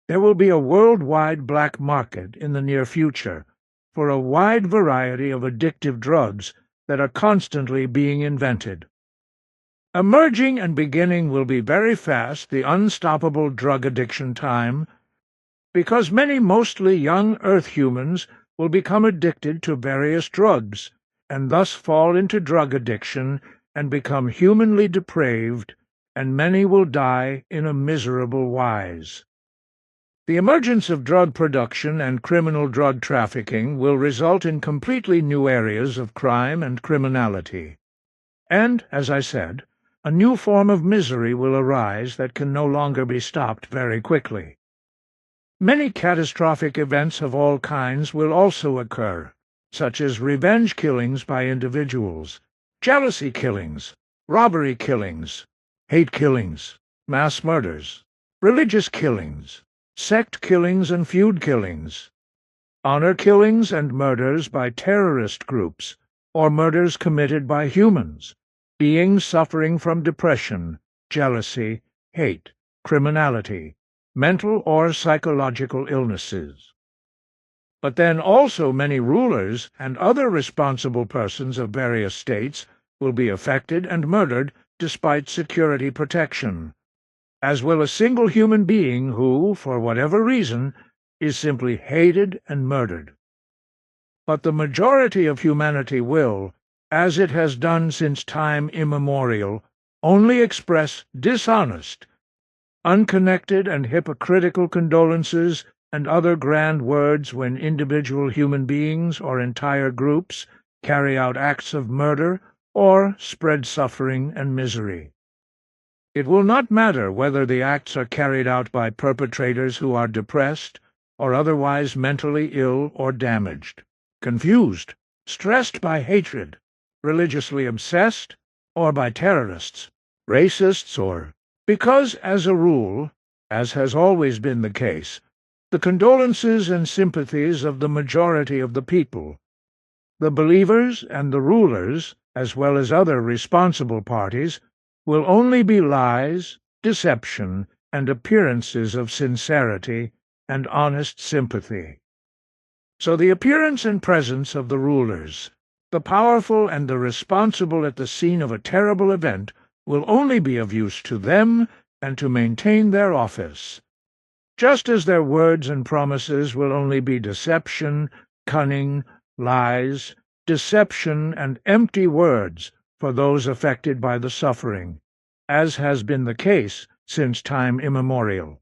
there will be a worldwide black market in the near future for a wide variety of addictive drugs that are constantly being invented. Emerging and beginning will be very fast the unstoppable drug addiction time, because many mostly young Earth humans will become addicted to various drugs, and thus fall into drug addiction and become humanly depraved, and many will die in a miserable wise. The emergence of drug production and criminal drug trafficking will result in completely new areas of crime and criminality. And, as I said, a new form of misery will arise that can no longer be stopped very quickly. Many catastrophic events of all kinds will also occur, such as revenge killings by individuals, jealousy killings, robbery killings, hate killings, mass murders, religious killings, sect killings and feud killings, honor killings and murders by terrorist groups, or murders committed by humans, beings suffering from depression, jealousy, hate, criminality, mental or psychological illnesses. But then also many rulers and other responsible persons of various states will be affected and murdered despite security protection, as will a single human being who, for whatever reason, is simply hated and murdered. But the majority of humanity will, as it has done since time immemorial, only express dishonest, unconnected and hypocritical condolences and other grand words when individual human beings or entire groups carry out acts of murder or spread suffering and misery. It will not matter whether the acts are carried out by perpetrators who are depressed or otherwise mentally ill or damaged, confused, stressed by hatred, religiously obsessed, or by terrorists, racists, or because, as a rule, as has always been the case, the condolences and sympathies of the majority of the people, the believers and the rulers, as well as other responsible parties, will only be lies, deception, and appearances of sincerity and honest sympathy. So the appearance and presence of the rulers, the powerful and the responsible at the scene of a terrible event, will only be of use to them and to maintain their office, just as their words and promises will only be deception, cunning, lies, deception, and empty words for those affected by the suffering, as has been the case since time immemorial.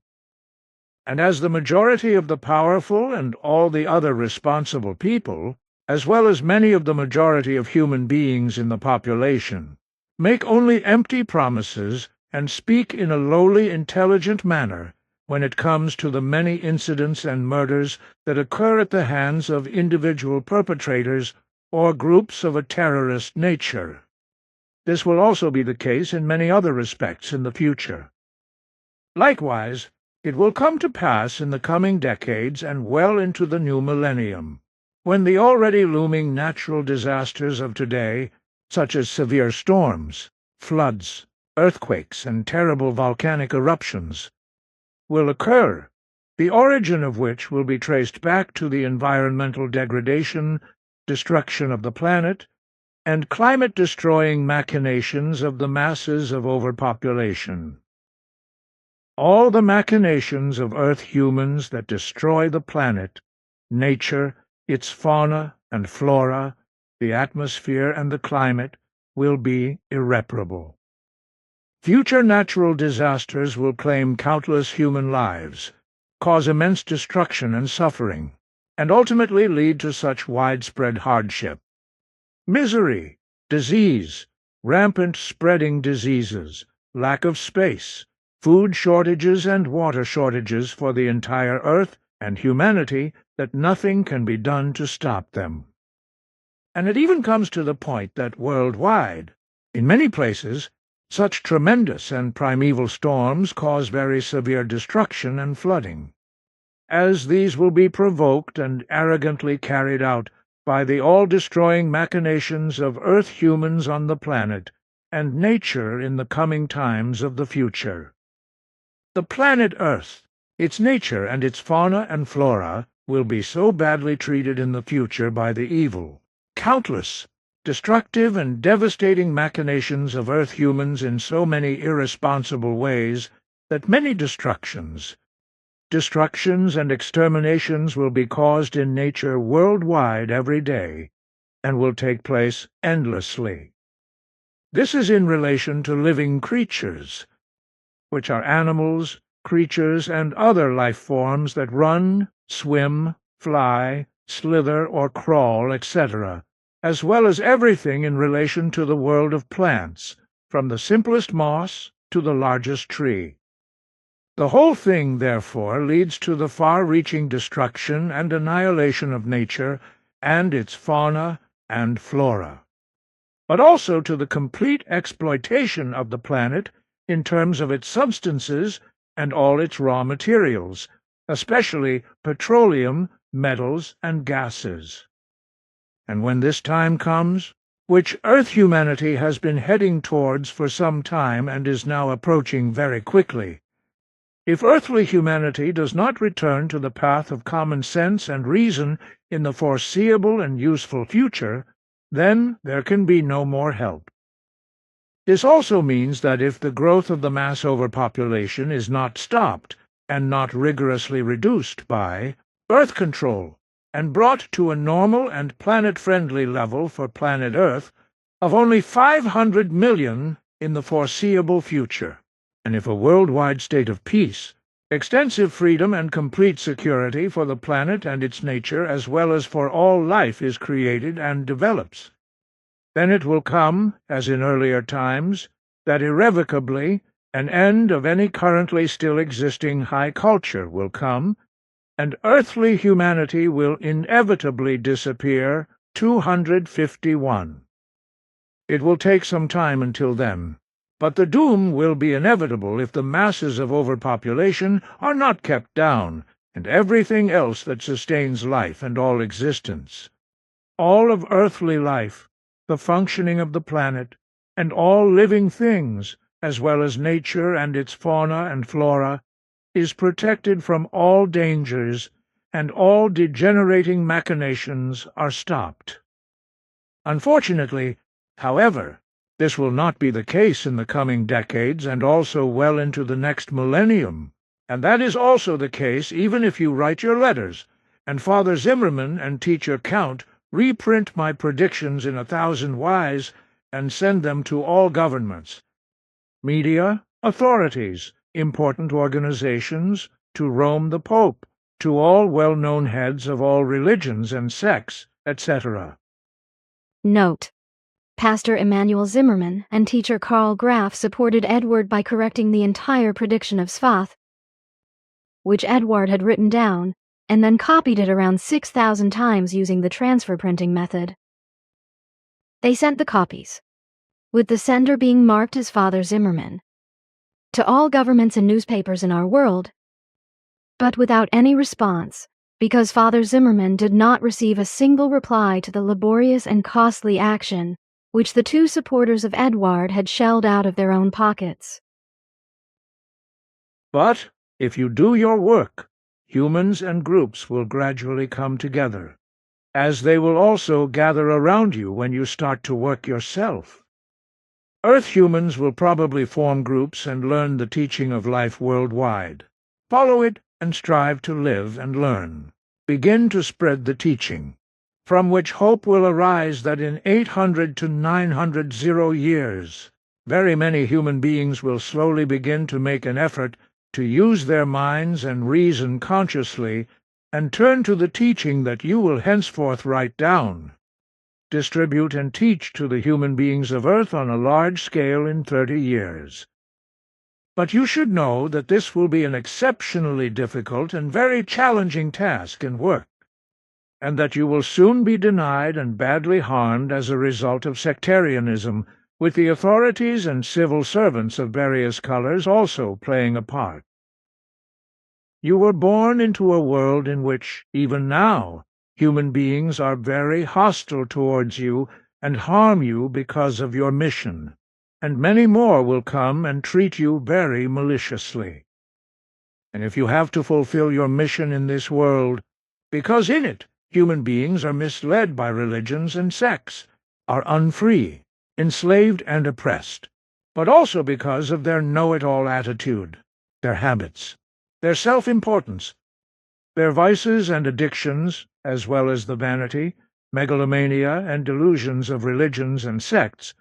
And as the majority of the powerful and all the other responsible people, as well as many of the majority of human beings in the population, make only empty promises and speak in a lowly, intelligent manner when it comes to the many incidents and murders that occur at the hands of individual perpetrators or groups of a terrorist nature. This will also be the case in many other respects in the future. Likewise, it will come to pass in the coming decades and well into the new millennium, when the already looming natural disasters of today, such as severe storms, floods, earthquakes, and terrible volcanic eruptions, will occur, the origin of which will be traced back to the environmental degradation, destruction of the planet, and climate-destroying machinations of the masses of overpopulation. All the machinations of Earth humans that destroy the planet, nature, its fauna and flora, the atmosphere and the climate, will be irreparable. Future natural disasters will claim countless human lives, cause immense destruction and suffering, and ultimately lead to such widespread hardship. Misery, disease, rampant spreading diseases, lack of space, food shortages and water shortages for the entire Earth and humanity that nothing can be done to stop them. And it even comes to the point that worldwide, in many places, such tremendous and primeval storms cause very severe destruction and flooding, as these will be provoked and arrogantly carried out by the all-destroying machinations of Earth humans on the planet and nature in the coming times of the future. The planet Earth, its nature and its fauna and flora, will be so badly treated in the future by the evil, countless, destructive and devastating machinations of Earth humans in so many irresponsible ways that many destructions and exterminations will be caused in nature worldwide every day, and will take place endlessly. This is in relation to living creatures, which are animals, creatures, and other life forms that run, swim, fly, slither, or crawl, etc., as well as everything in relation to the world of plants, from the simplest moss to the largest tree. The whole thing, therefore, leads to the far-reaching destruction and annihilation of nature and its fauna and flora, but also to the complete exploitation of the planet in terms of its substances and all its raw materials, especially petroleum, metals, and gases. And when this time comes, which Earth humanity has been heading towards for some time and is now approaching very quickly, if earthly humanity does not return to the path of common sense and reason in the foreseeable and useful future, then there can be no more help. This also means that if the growth of the mass overpopulation is not stopped and not rigorously reduced by birth control and brought to a normal and planet-friendly level for planet Earth of only 500 million in the foreseeable future, and if a worldwide state of peace, extensive freedom and complete security for the planet and its nature as well as for all life is created and develops, then it will come, as in earlier times, that irrevocably an end of any currently still existing high culture will come, and earthly humanity will inevitably disappear 251. It will take some time until then, but the doom will be inevitable if the masses of overpopulation are not kept down, and everything else that sustains life and all existence. All of earthly life, the functioning of the planet, and all living things, as well as nature and its fauna and flora, is protected from all dangers, and all degenerating machinations are stopped. Unfortunately, however, this will not be the case in the coming decades and also well into the next millennium, and that is also the case even if you write your letters, and Father Zimmerman and Teacher Count reprint my predictions in 1,000 Ys and send them to all governments, media, authorities, important organizations, to Rome the Pope, to all well-known heads of all religions and sects, etc. Note: Pastor Emanuel Zimmerman and teacher Karl Graf supported Edward by correcting the entire prediction of Sfath, which Edward had written down, and then copied it around 6,000 times using the transfer printing method. They sent the copies, with the sender being marked as Father Zimmerman, to all governments and newspapers in our world, but without any response, because Father Zimmerman did not receive a single reply to the laborious and costly action which the two supporters of Edward had shelled out of their own pockets. But if you do your work, humans and groups will gradually come together, as they will also gather around you when you start to work yourself. Earth humans will probably form groups and learn the teaching of life worldwide. Follow it and strive to live and learn. Begin to spread the teaching, from which hope will arise that in 800 to 900 years, very many human beings will slowly begin to make an effort to use their minds and reason consciously and turn to the teaching that you will henceforth write down, distribute and teach to the human beings of Earth on a large scale in 30 years. But you should know that this will be an exceptionally difficult and very challenging task and work, and that you will soon be denied and badly harmed as a result of sectarianism, with the authorities and civil servants of various colors also playing a part. You were born into a world in which, even now, human beings are very hostile towards you and harm you because of your mission. and many more will come and treat you very maliciously. And if you have to fulfill your mission in this world, because in it human beings are misled by religions and sects, are unfree, enslaved and oppressed, but also because of their know-it-all attitude, their habits, their self-importance, their vices and addictions, as well as the vanity, megalomania, and delusions of religions and sects,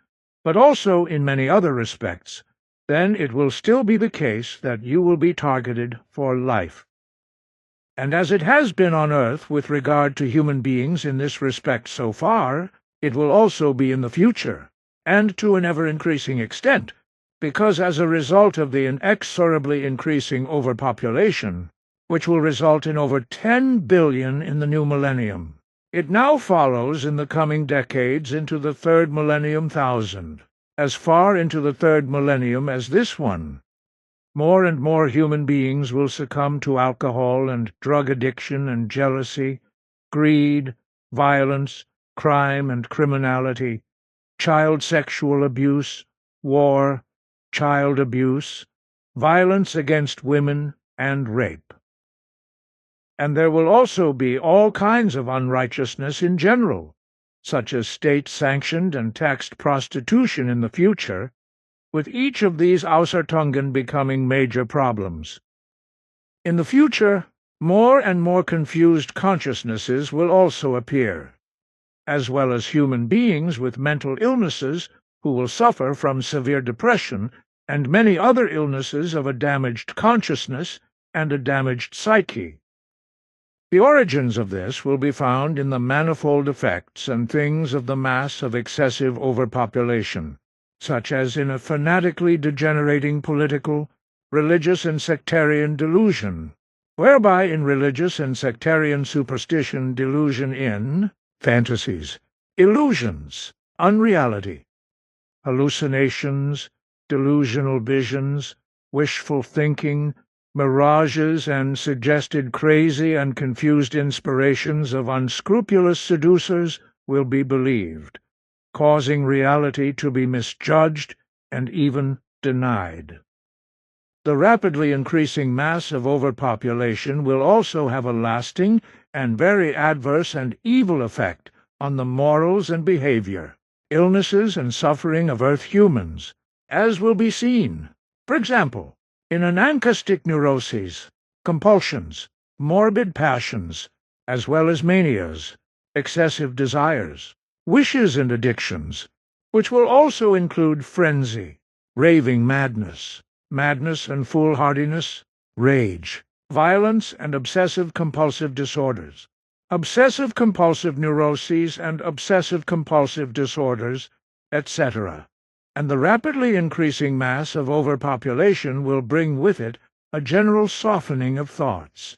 but also in many other respects, then it will still be the case that you will be targeted for life. And as it has been on Earth with regard to human beings in this respect so far, it will also be in the future, and to an ever-increasing extent, because as a result of the inexorably increasing overpopulation, which will result in over 10 billion in the new millennium, it now follows in the coming decades into the third millennium thousand, as far into the third millennium as this one. More and more human beings will succumb to alcohol and drug addiction and jealousy, greed, violence, crime and criminality, child sexual abuse, war, child abuse, violence against women, and rape. And there will also be all kinds of unrighteousness in general, such as state-sanctioned and taxed prostitution in the future, with each of these Außertungen becoming major problems. In the future, more and more confused consciousnesses will also appear, as well as human beings with mental illnesses who will suffer from severe depression and many other illnesses of a damaged consciousness and a damaged psyche. The origins of this will be found in the manifold effects and things of the mass of excessive overpopulation, such as in a fanatically degenerating political, religious and sectarian delusion, whereby in religious and sectarian superstition delusion in fantasies, illusions, unreality, hallucinations, delusional visions, wishful thinking, mirages and suggested crazy and confused inspirations of unscrupulous seducers will be believed, causing reality to be misjudged and even denied. The rapidly increasing mass of overpopulation will also have a lasting and very adverse and evil effect on the morals and behavior, illnesses and suffering of Earth humans, as will be seen, for example, in anancastic neuroses, compulsions, morbid passions, as well as manias, excessive desires, wishes and addictions, which will also include frenzy, raving madness, madness and foolhardiness, rage, violence and obsessive-compulsive disorders, obsessive-compulsive neuroses and obsessive-compulsive disorders, etc. And the rapidly increasing mass of overpopulation will bring with it a general softening of thoughts,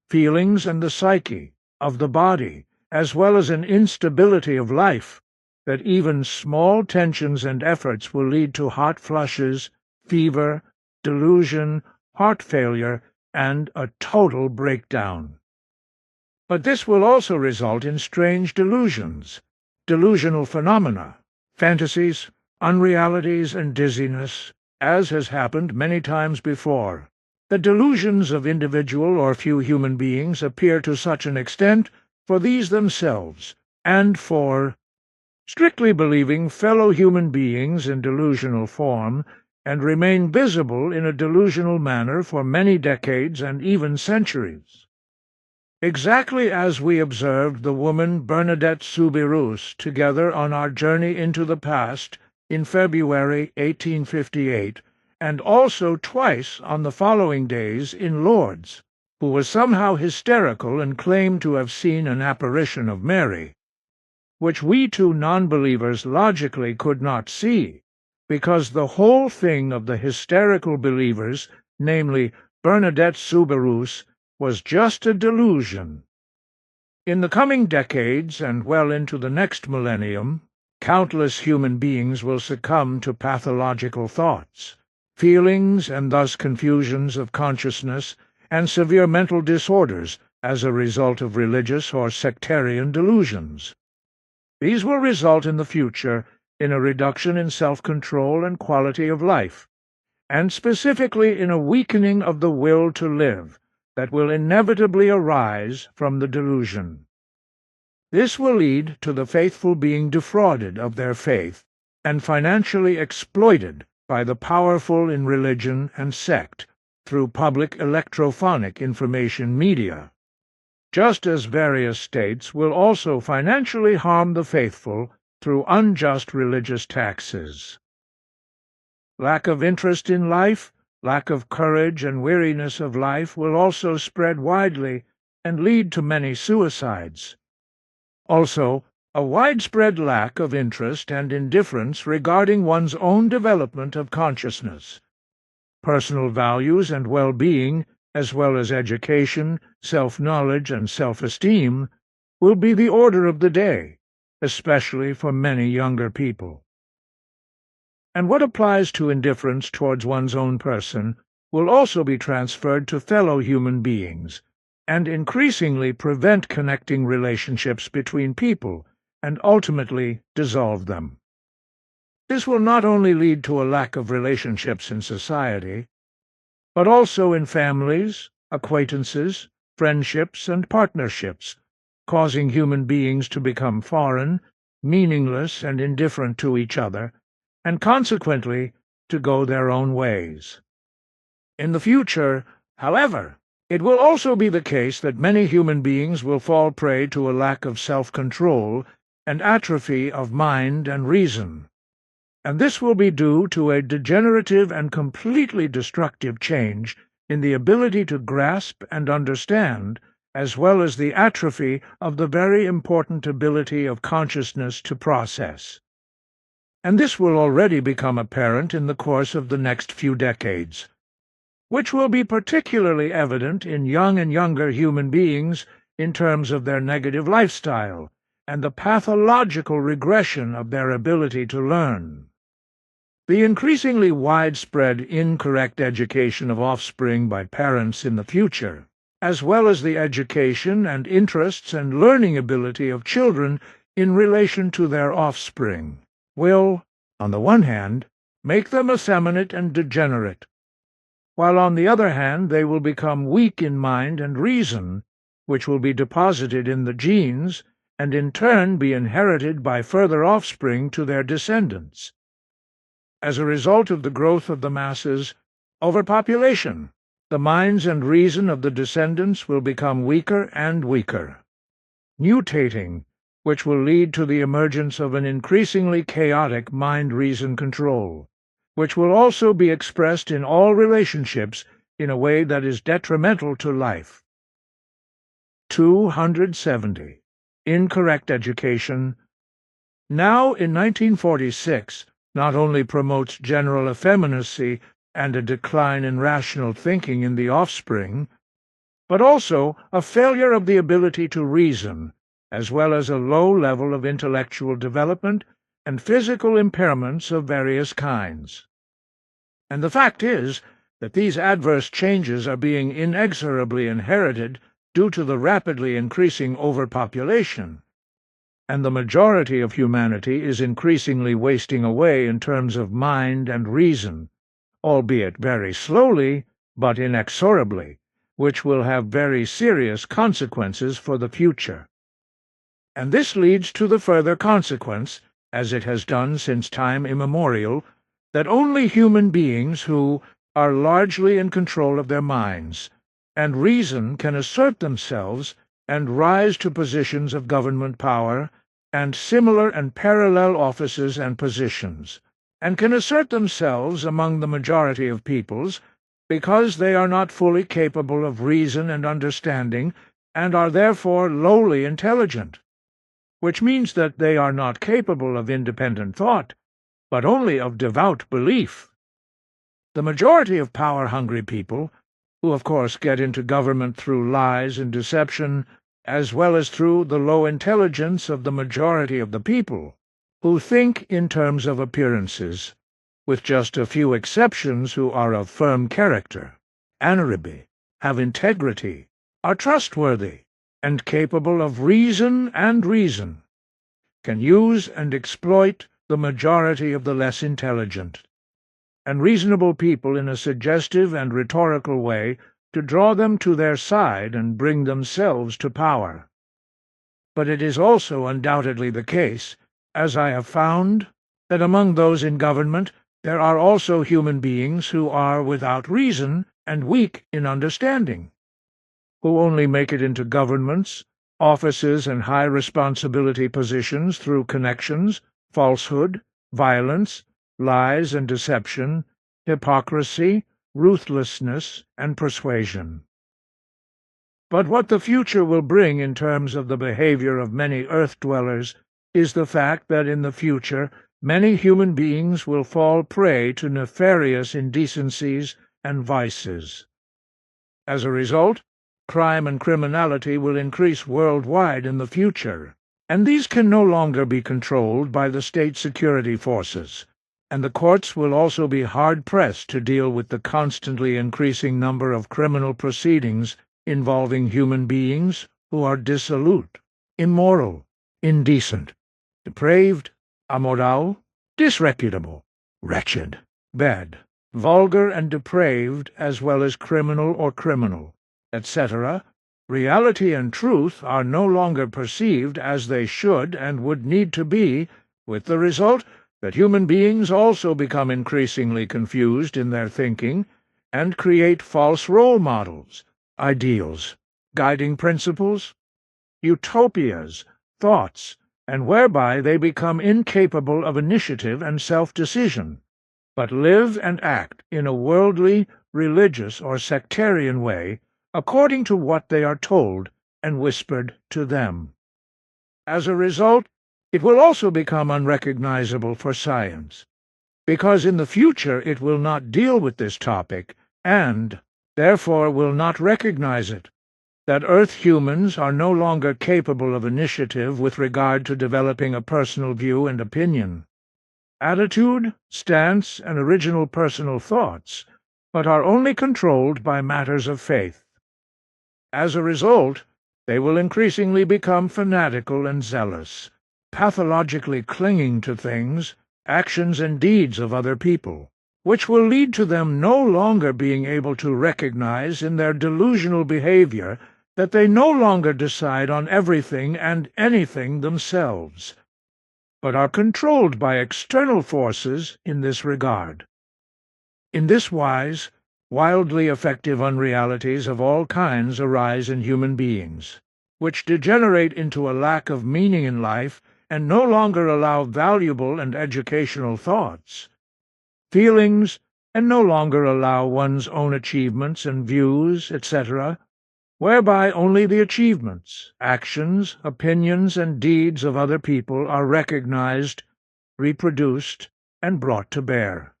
feelings and the psyche, of the body, as well as an instability of life, that even small tensions and efforts will lead to hot flushes, fever, delusion, heart failure, and a total breakdown. But this will also result in strange delusions, delusional phenomena, fantasies, unrealities, and dizziness, as has happened many times before. The delusions of individual or few human beings appear to such an extent for these themselves, and for strictly believing fellow human beings in delusional form, and remain visible in a delusional manner for many decades and even centuries. Exactly as we observed the woman Bernadette Soubirous together on our journey into the past in February 1858, and also twice on the following days in Lourdes, who was somehow hysterical and claimed to have seen an apparition of Mary, which we two non-believers logically could not see, because the whole thing of the hysterical believers, namely Bernadette Soubirous, was just a delusion. In the coming decades, and well into the next millennium, countless human beings will succumb to pathological thoughts, feelings, and thus confusions of consciousness, and severe mental disorders as a result of religious or sectarian delusions. These will result in the future in a reduction in self-control and quality of life, and specifically in a weakening of the will to live that will inevitably arise from the delusion. This will lead to the faithful being defrauded of their faith and financially exploited by the powerful in religion and sect through public electrophonic information media, just as various states will also financially harm the faithful through unjust religious taxes. Lack of interest in life, lack of courage, and weariness of life will also spread widely and lead to many suicides. Also, a widespread lack of interest and indifference regarding one's own development of consciousness. Personal values and well-being, as well as education, self-knowledge, and self-esteem, will be the order of the day, especially for many younger people. And what applies to indifference towards one's own person will also be transferred to fellow human beings, and increasingly prevent connecting relationships between people and ultimately dissolve them. This will not only lead to a lack of relationships in society, but also in families, acquaintances, friendships, and partnerships, causing human beings to become foreign, meaningless, and indifferent to each other, and consequently to go their own ways. In the future, however, it will also be the case that many human beings will fall prey to a lack of self-control and atrophy of mind and reason, and this will be due to a degenerative and completely destructive change in the ability to grasp and understand, as well as the atrophy of the very important ability of consciousness to process. And this will already become apparent in the course of the next few decades, which will be particularly evident in young and younger human beings in terms of their negative lifestyle and the pathological regression of their ability to learn. The increasingly widespread incorrect education of offspring by parents in the future, as well as the education and interests and learning ability of children in relation to their offspring, will, on the one hand, make them effeminate and degenerate, while on the other hand they will become weak in mind and reason, which will be deposited in the genes and in turn be inherited by further offspring to their descendants. As a result of the growth of the masses, overpopulation, the minds and reason of the descendants will become weaker and weaker, mutating, which will lead to the emergence of an increasingly chaotic mind-reason control, which will also be expressed in all relationships in a way that is detrimental to life. 270. Incorrect education, now in 1946, not only promotes general effeminacy and a decline in rational thinking in the offspring, but also a failure of the ability to reason, as well as a low level of intellectual development and physical impairments of various kinds. And the fact is that these adverse changes are being inexorably inherited due to the rapidly increasing overpopulation, and the majority of humanity is increasingly wasting away in terms of mind and reason, albeit very slowly, but inexorably, which will have very serious consequences for the future. And this leads to the further consequence, as it has done since time immemorial, that only human beings who are largely in control of their minds and reason can assert themselves and rise to positions of government power and similar and parallel offices and positions, and can assert themselves among the majority of peoples because they are not fully capable of reason and understanding and are therefore lowly intelligent, which means that they are not capable of independent thought, but only of devout belief. The majority of power-hungry people, who of course get into government through lies and deception, as well as through the low intelligence of the majority of the people, who think in terms of appearances, with just a few exceptions who are of firm character, honorable, have integrity, are trustworthy, and capable of reason, can use and exploit the majority of the less intelligent, and reasonable people in a suggestive and rhetorical way to draw them to their side and bring themselves to power. But it is also undoubtedly the case, as I have found, that among those in government there are also human beings who are without reason and weak in understanding, who only make it into governments, offices, and high responsibility positions through connections, falsehood, violence, lies and deception, hypocrisy, ruthlessness, and persuasion. But what the future will bring in terms of the behavior of many earth-dwellers is the fact that in the future many human beings will fall prey to nefarious indecencies and vices. As a result, crime and criminality will increase worldwide in the future, and these can no longer be controlled by the state security forces, and the courts will also be hard-pressed to deal with the constantly increasing number of criminal proceedings involving human beings who are dissolute, immoral, indecent, depraved, amoral, disreputable, wretched, bad, vulgar and depraved, as well as criminal or criminal, etc. Reality and truth are no longer perceived as they should and would need to be, with the result that human beings also become increasingly confused in their thinking and create false role models, ideals, guiding principles, utopias, thoughts, and whereby they become incapable of initiative and self-decision, but live and act in a worldly, religious, or sectarian way according to what they are told and whispered to them. As a result, it will also become unrecognizable for science, because in the future it will not deal with this topic and, therefore, will not recognize it, that Earth humans are no longer capable of initiative with regard to developing a personal view and opinion, attitude, stance, and original personal thoughts, but are only controlled by matters of faith. As a result, they will increasingly become fanatical and zealous, pathologically clinging to things, actions, and deeds of other people, which will lead to them no longer being able to recognize in their delusional behavior that they no longer decide on everything and anything themselves, but are controlled by external forces in this regard. In this wise, wildly effective unrealities of all kinds arise in human beings, which degenerate into a lack of meaning in life and no longer allow valuable and educational thoughts, feelings, and no longer allow one's own achievements and views, etc., whereby only the achievements, actions, opinions, and deeds of other people are recognized, reproduced, and brought to bear.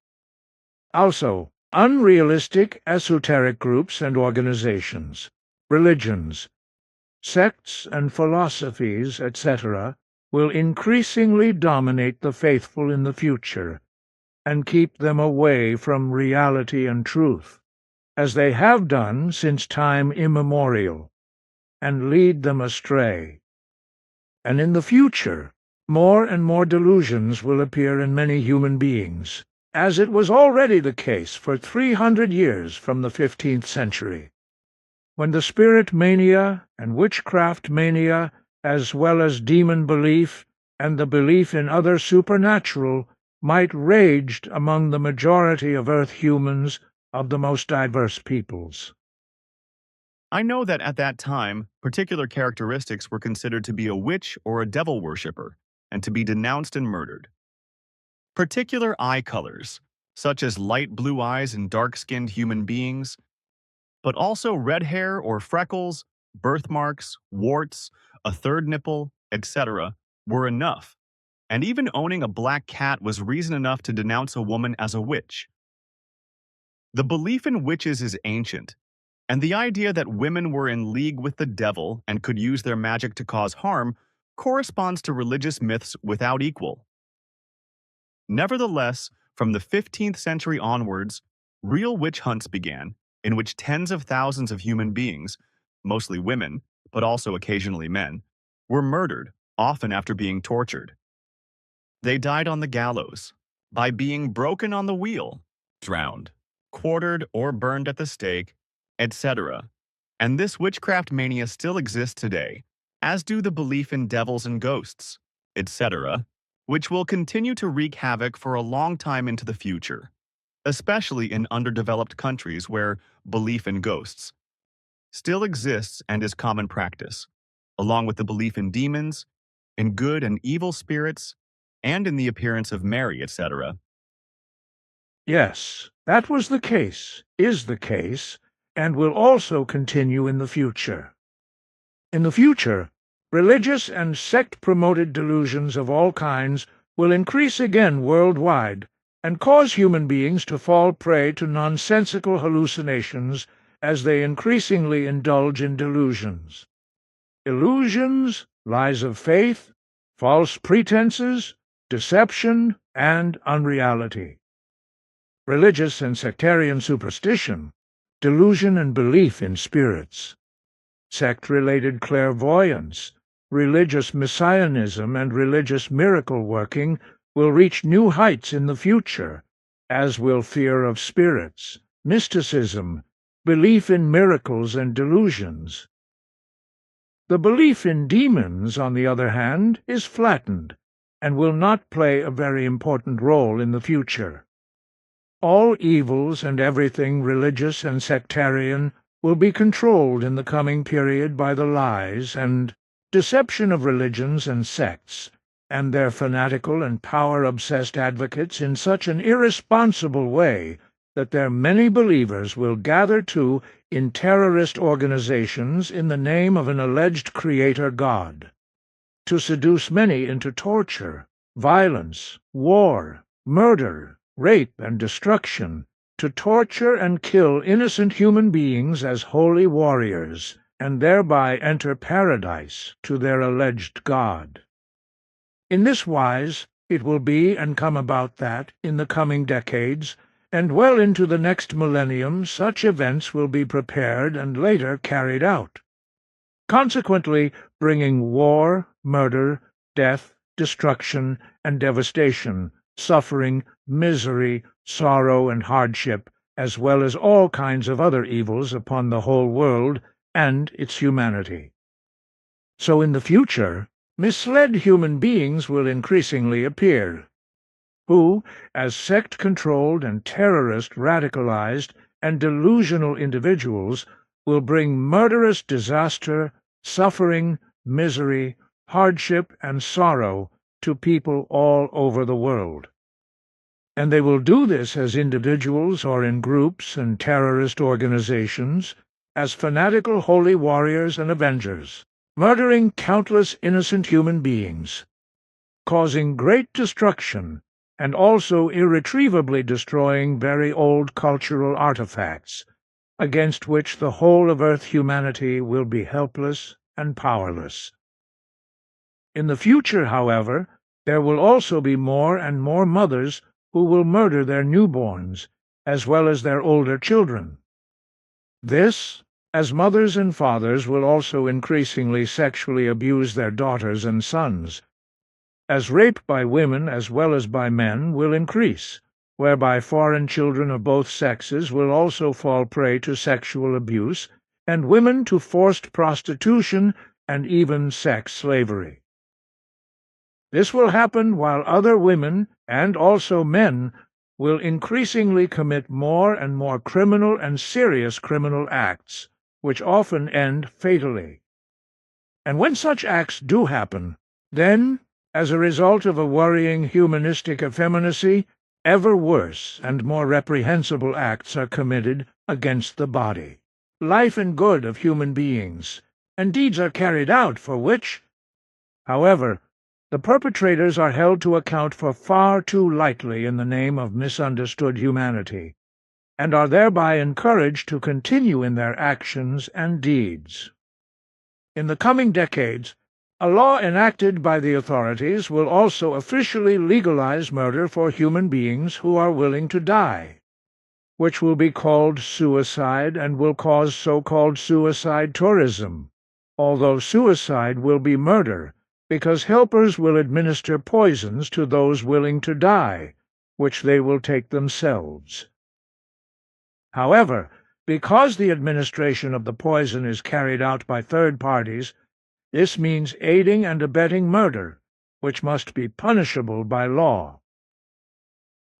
Also, unrealistic esoteric groups and organizations, religions, sects and philosophies, etc., will increasingly dominate the faithful in the future and keep them away from reality and truth, as they have done since time immemorial, and lead them astray. And in the future, more and more delusions will appear in many human beings, as it was already the case for 300 years from the 15th century, when the spirit mania and witchcraft mania, as well as demon belief and the belief in other supernatural, might raged among the majority of Earth humans of the most diverse peoples. I know that at that time, particular characteristics were considered to be a witch or a devil worshipper, and to be denounced and murdered. Particular eye colors, such as light blue eyes in dark-skinned human beings, but also red hair or freckles, birthmarks, warts, a third nipple, etc., were enough, and even owning a black cat was reason enough to denounce a woman as a witch. The belief in witches is ancient, and the idea that women were in league with the devil and could use their magic to cause harm corresponds to religious myths without equal. Nevertheless, from the 15th century onwards, real witch hunts began, in which tens of thousands of human beings, mostly women, but also occasionally men, were murdered, often after being tortured. They died on the gallows, by being broken on the wheel, drowned, quartered or burned at the stake, etc. And this witchcraft mania still exists today, as do the belief in devils and ghosts, etc., which will continue to wreak havoc for a long time into the future, especially in underdeveloped countries where belief in ghosts still exists and is common practice, along with the belief in demons, in good and evil spirits, and in the appearance of Mary, etc. Yes, that was the case, is the case, and will also continue in the future. In the future, religious and sect-promoted delusions of all kinds will increase again worldwide and cause human beings to fall prey to nonsensical hallucinations as they increasingly indulge in delusions. Illusions, lies of faith, false pretenses, deception, and unreality. Religious and sectarian superstition, delusion and belief in spirits. Sect-related clairvoyance, religious messianism, and religious miracle-working will reach new heights in the future, as will fear of spirits, mysticism, belief in miracles and delusions. The belief in demons, on the other hand, is flattened, and will not play a very important role in the future. All evils and everything religious and sectarian will be controlled in the coming period by the lies and deception of religions and sects, and their fanatical and power-obsessed advocates in such an irresponsible way that their many believers will gather in terrorist organizations in the name of an alleged creator God, to seduce many into torture, violence, war, murder, rape, and destruction, to torture and kill innocent human beings as holy warriors, and thereby enter paradise to their alleged God. In this wise it will be and come about that, in the coming decades, and well into the next millennium, such events will be prepared and later carried out, consequently bringing war, murder, death, destruction, and devastation, suffering, misery, sorrow, and hardship, as well as all kinds of other evils upon the whole world and its humanity. So in the future, misled human beings will increasingly appear, who, as sect-controlled and terrorist radicalized and delusional individuals, will bring murderous disaster, suffering, misery, hardship, and sorrow to people all over the world. And they will do this as individuals or in groups and terrorist organizations, as fanatical holy warriors and avengers, murdering countless innocent human beings, causing great destruction, and also irretrievably destroying very old cultural artifacts, against which the whole of Earth humanity will be helpless and powerless. In the future, however, there will also be more and more mothers who will murder their newborns, as well as their older children. This, as mothers and fathers will also increasingly sexually abuse their daughters and sons, as rape by women as well as by men will increase, whereby foreign children of both sexes will also fall prey to sexual abuse, and women to forced prostitution and even sex slavery. This will happen while other women, and also men, will increasingly commit more and more criminal and serious criminal acts, which often end fatally. And when such acts do happen, then, as a result of a worrying humanistic effeminacy, ever worse and more reprehensible acts are committed against the body, life and good of human beings, and deeds are carried out for which, however, the perpetrators are held to account for far too lightly in the name of misunderstood humanity, and are thereby encouraged to continue in their actions and deeds. In the coming decades, a law enacted by the authorities will also officially legalize murder for human beings who are willing to die, which will be called suicide and will cause so-called suicide tourism, although suicide will be murder, because helpers will administer poisons to those willing to die, which they will take themselves. However, because the administration of the poison is carried out by third parties, this means aiding and abetting murder, which must be punishable by law.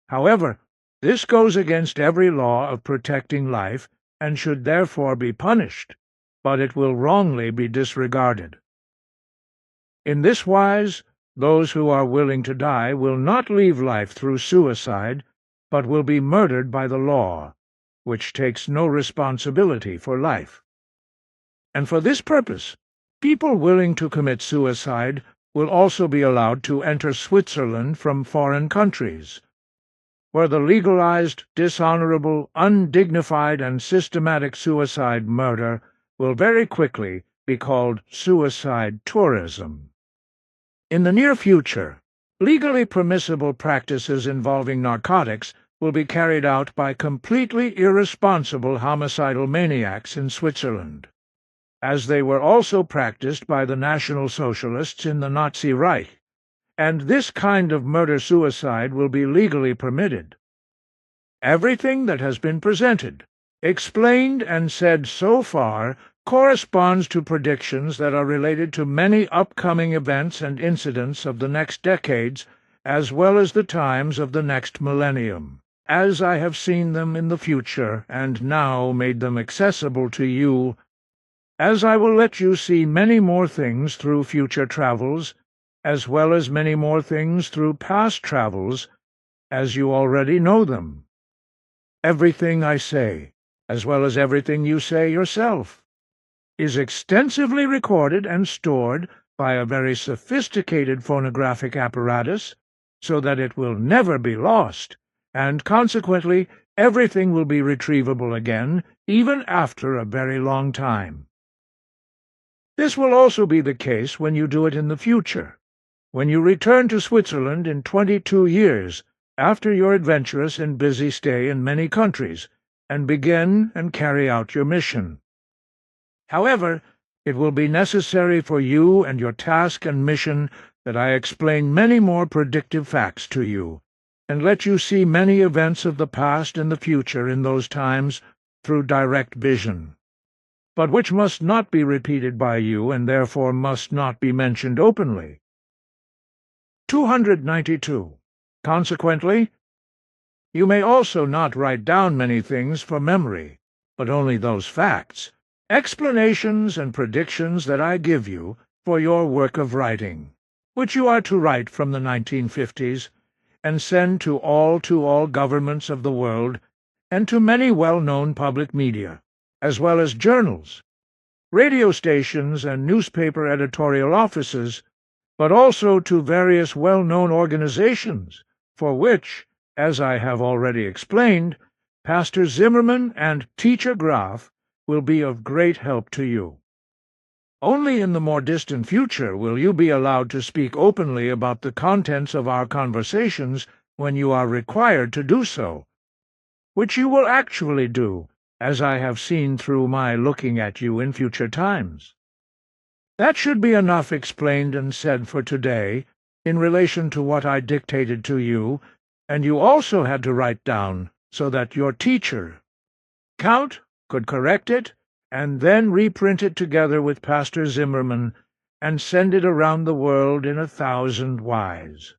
However, this goes against every law of protecting life and should therefore be punished, but it will wrongly be disregarded. In this wise, those who are willing to die will not leave life through suicide, but will be murdered by the law, which takes no responsibility for life. And for this purpose, people willing to commit suicide will also be allowed to enter Switzerland from foreign countries, where the legalized, dishonorable, undignified, and systematic suicide murder will very quickly be called suicide tourism. In the near future, legally permissible practices involving narcotics will be carried out by completely irresponsible homicidal maniacs in Switzerland, as they were also practiced by the National Socialists in the Nazi Reich, and this kind of murder-suicide will be legally permitted. Everything that has been presented, explained, and said so far corresponds to predictions that are related to many upcoming events and incidents of the next decades, as well as the times of the next millennium, as I have seen them in the future and now made them accessible to you, as I will let you see many more things through future travels, as well as many more things through past travels, as you already know them. Everything I say, as well as everything you say yourself, is extensively recorded and stored by a very sophisticated phonographic apparatus, so that it will never be lost, and consequently everything will be retrievable again, even after a very long time. This will also be the case when you do it in the future, when you return to Switzerland in 22 years after your adventurous and busy stay in many countries, and begin and carry out your mission. However, it will be necessary for you and your task and mission that I explain many more predictive facts to you, and let you see many events of the past and the future in those times through direct vision, but which must not be repeated by you and therefore must not be mentioned openly. 292. Consequently, you may also not write down many things for memory, but only those facts, explanations and predictions that I give you for your work of writing, which you are to write from the 1950s, and send to all governments of the world, and to many well-known public media, as well as journals, radio stations, and newspaper editorial offices, but also to various well-known organizations, for which, as I have already explained, Pastor Zimmerman and Teacher Graf will be of great help to you. Only in the more distant future will you be allowed to speak openly about the contents of our conversations when you are required to do so, which you will actually do, as I have seen through my looking at you in future times. That should be enough explained and said for today in relation to what I dictated to you, and you also had to write down so that your teacher, Count, could correct it, and then reprint it together with Pastor Zimmerman and send it around the world in 1,000 whys.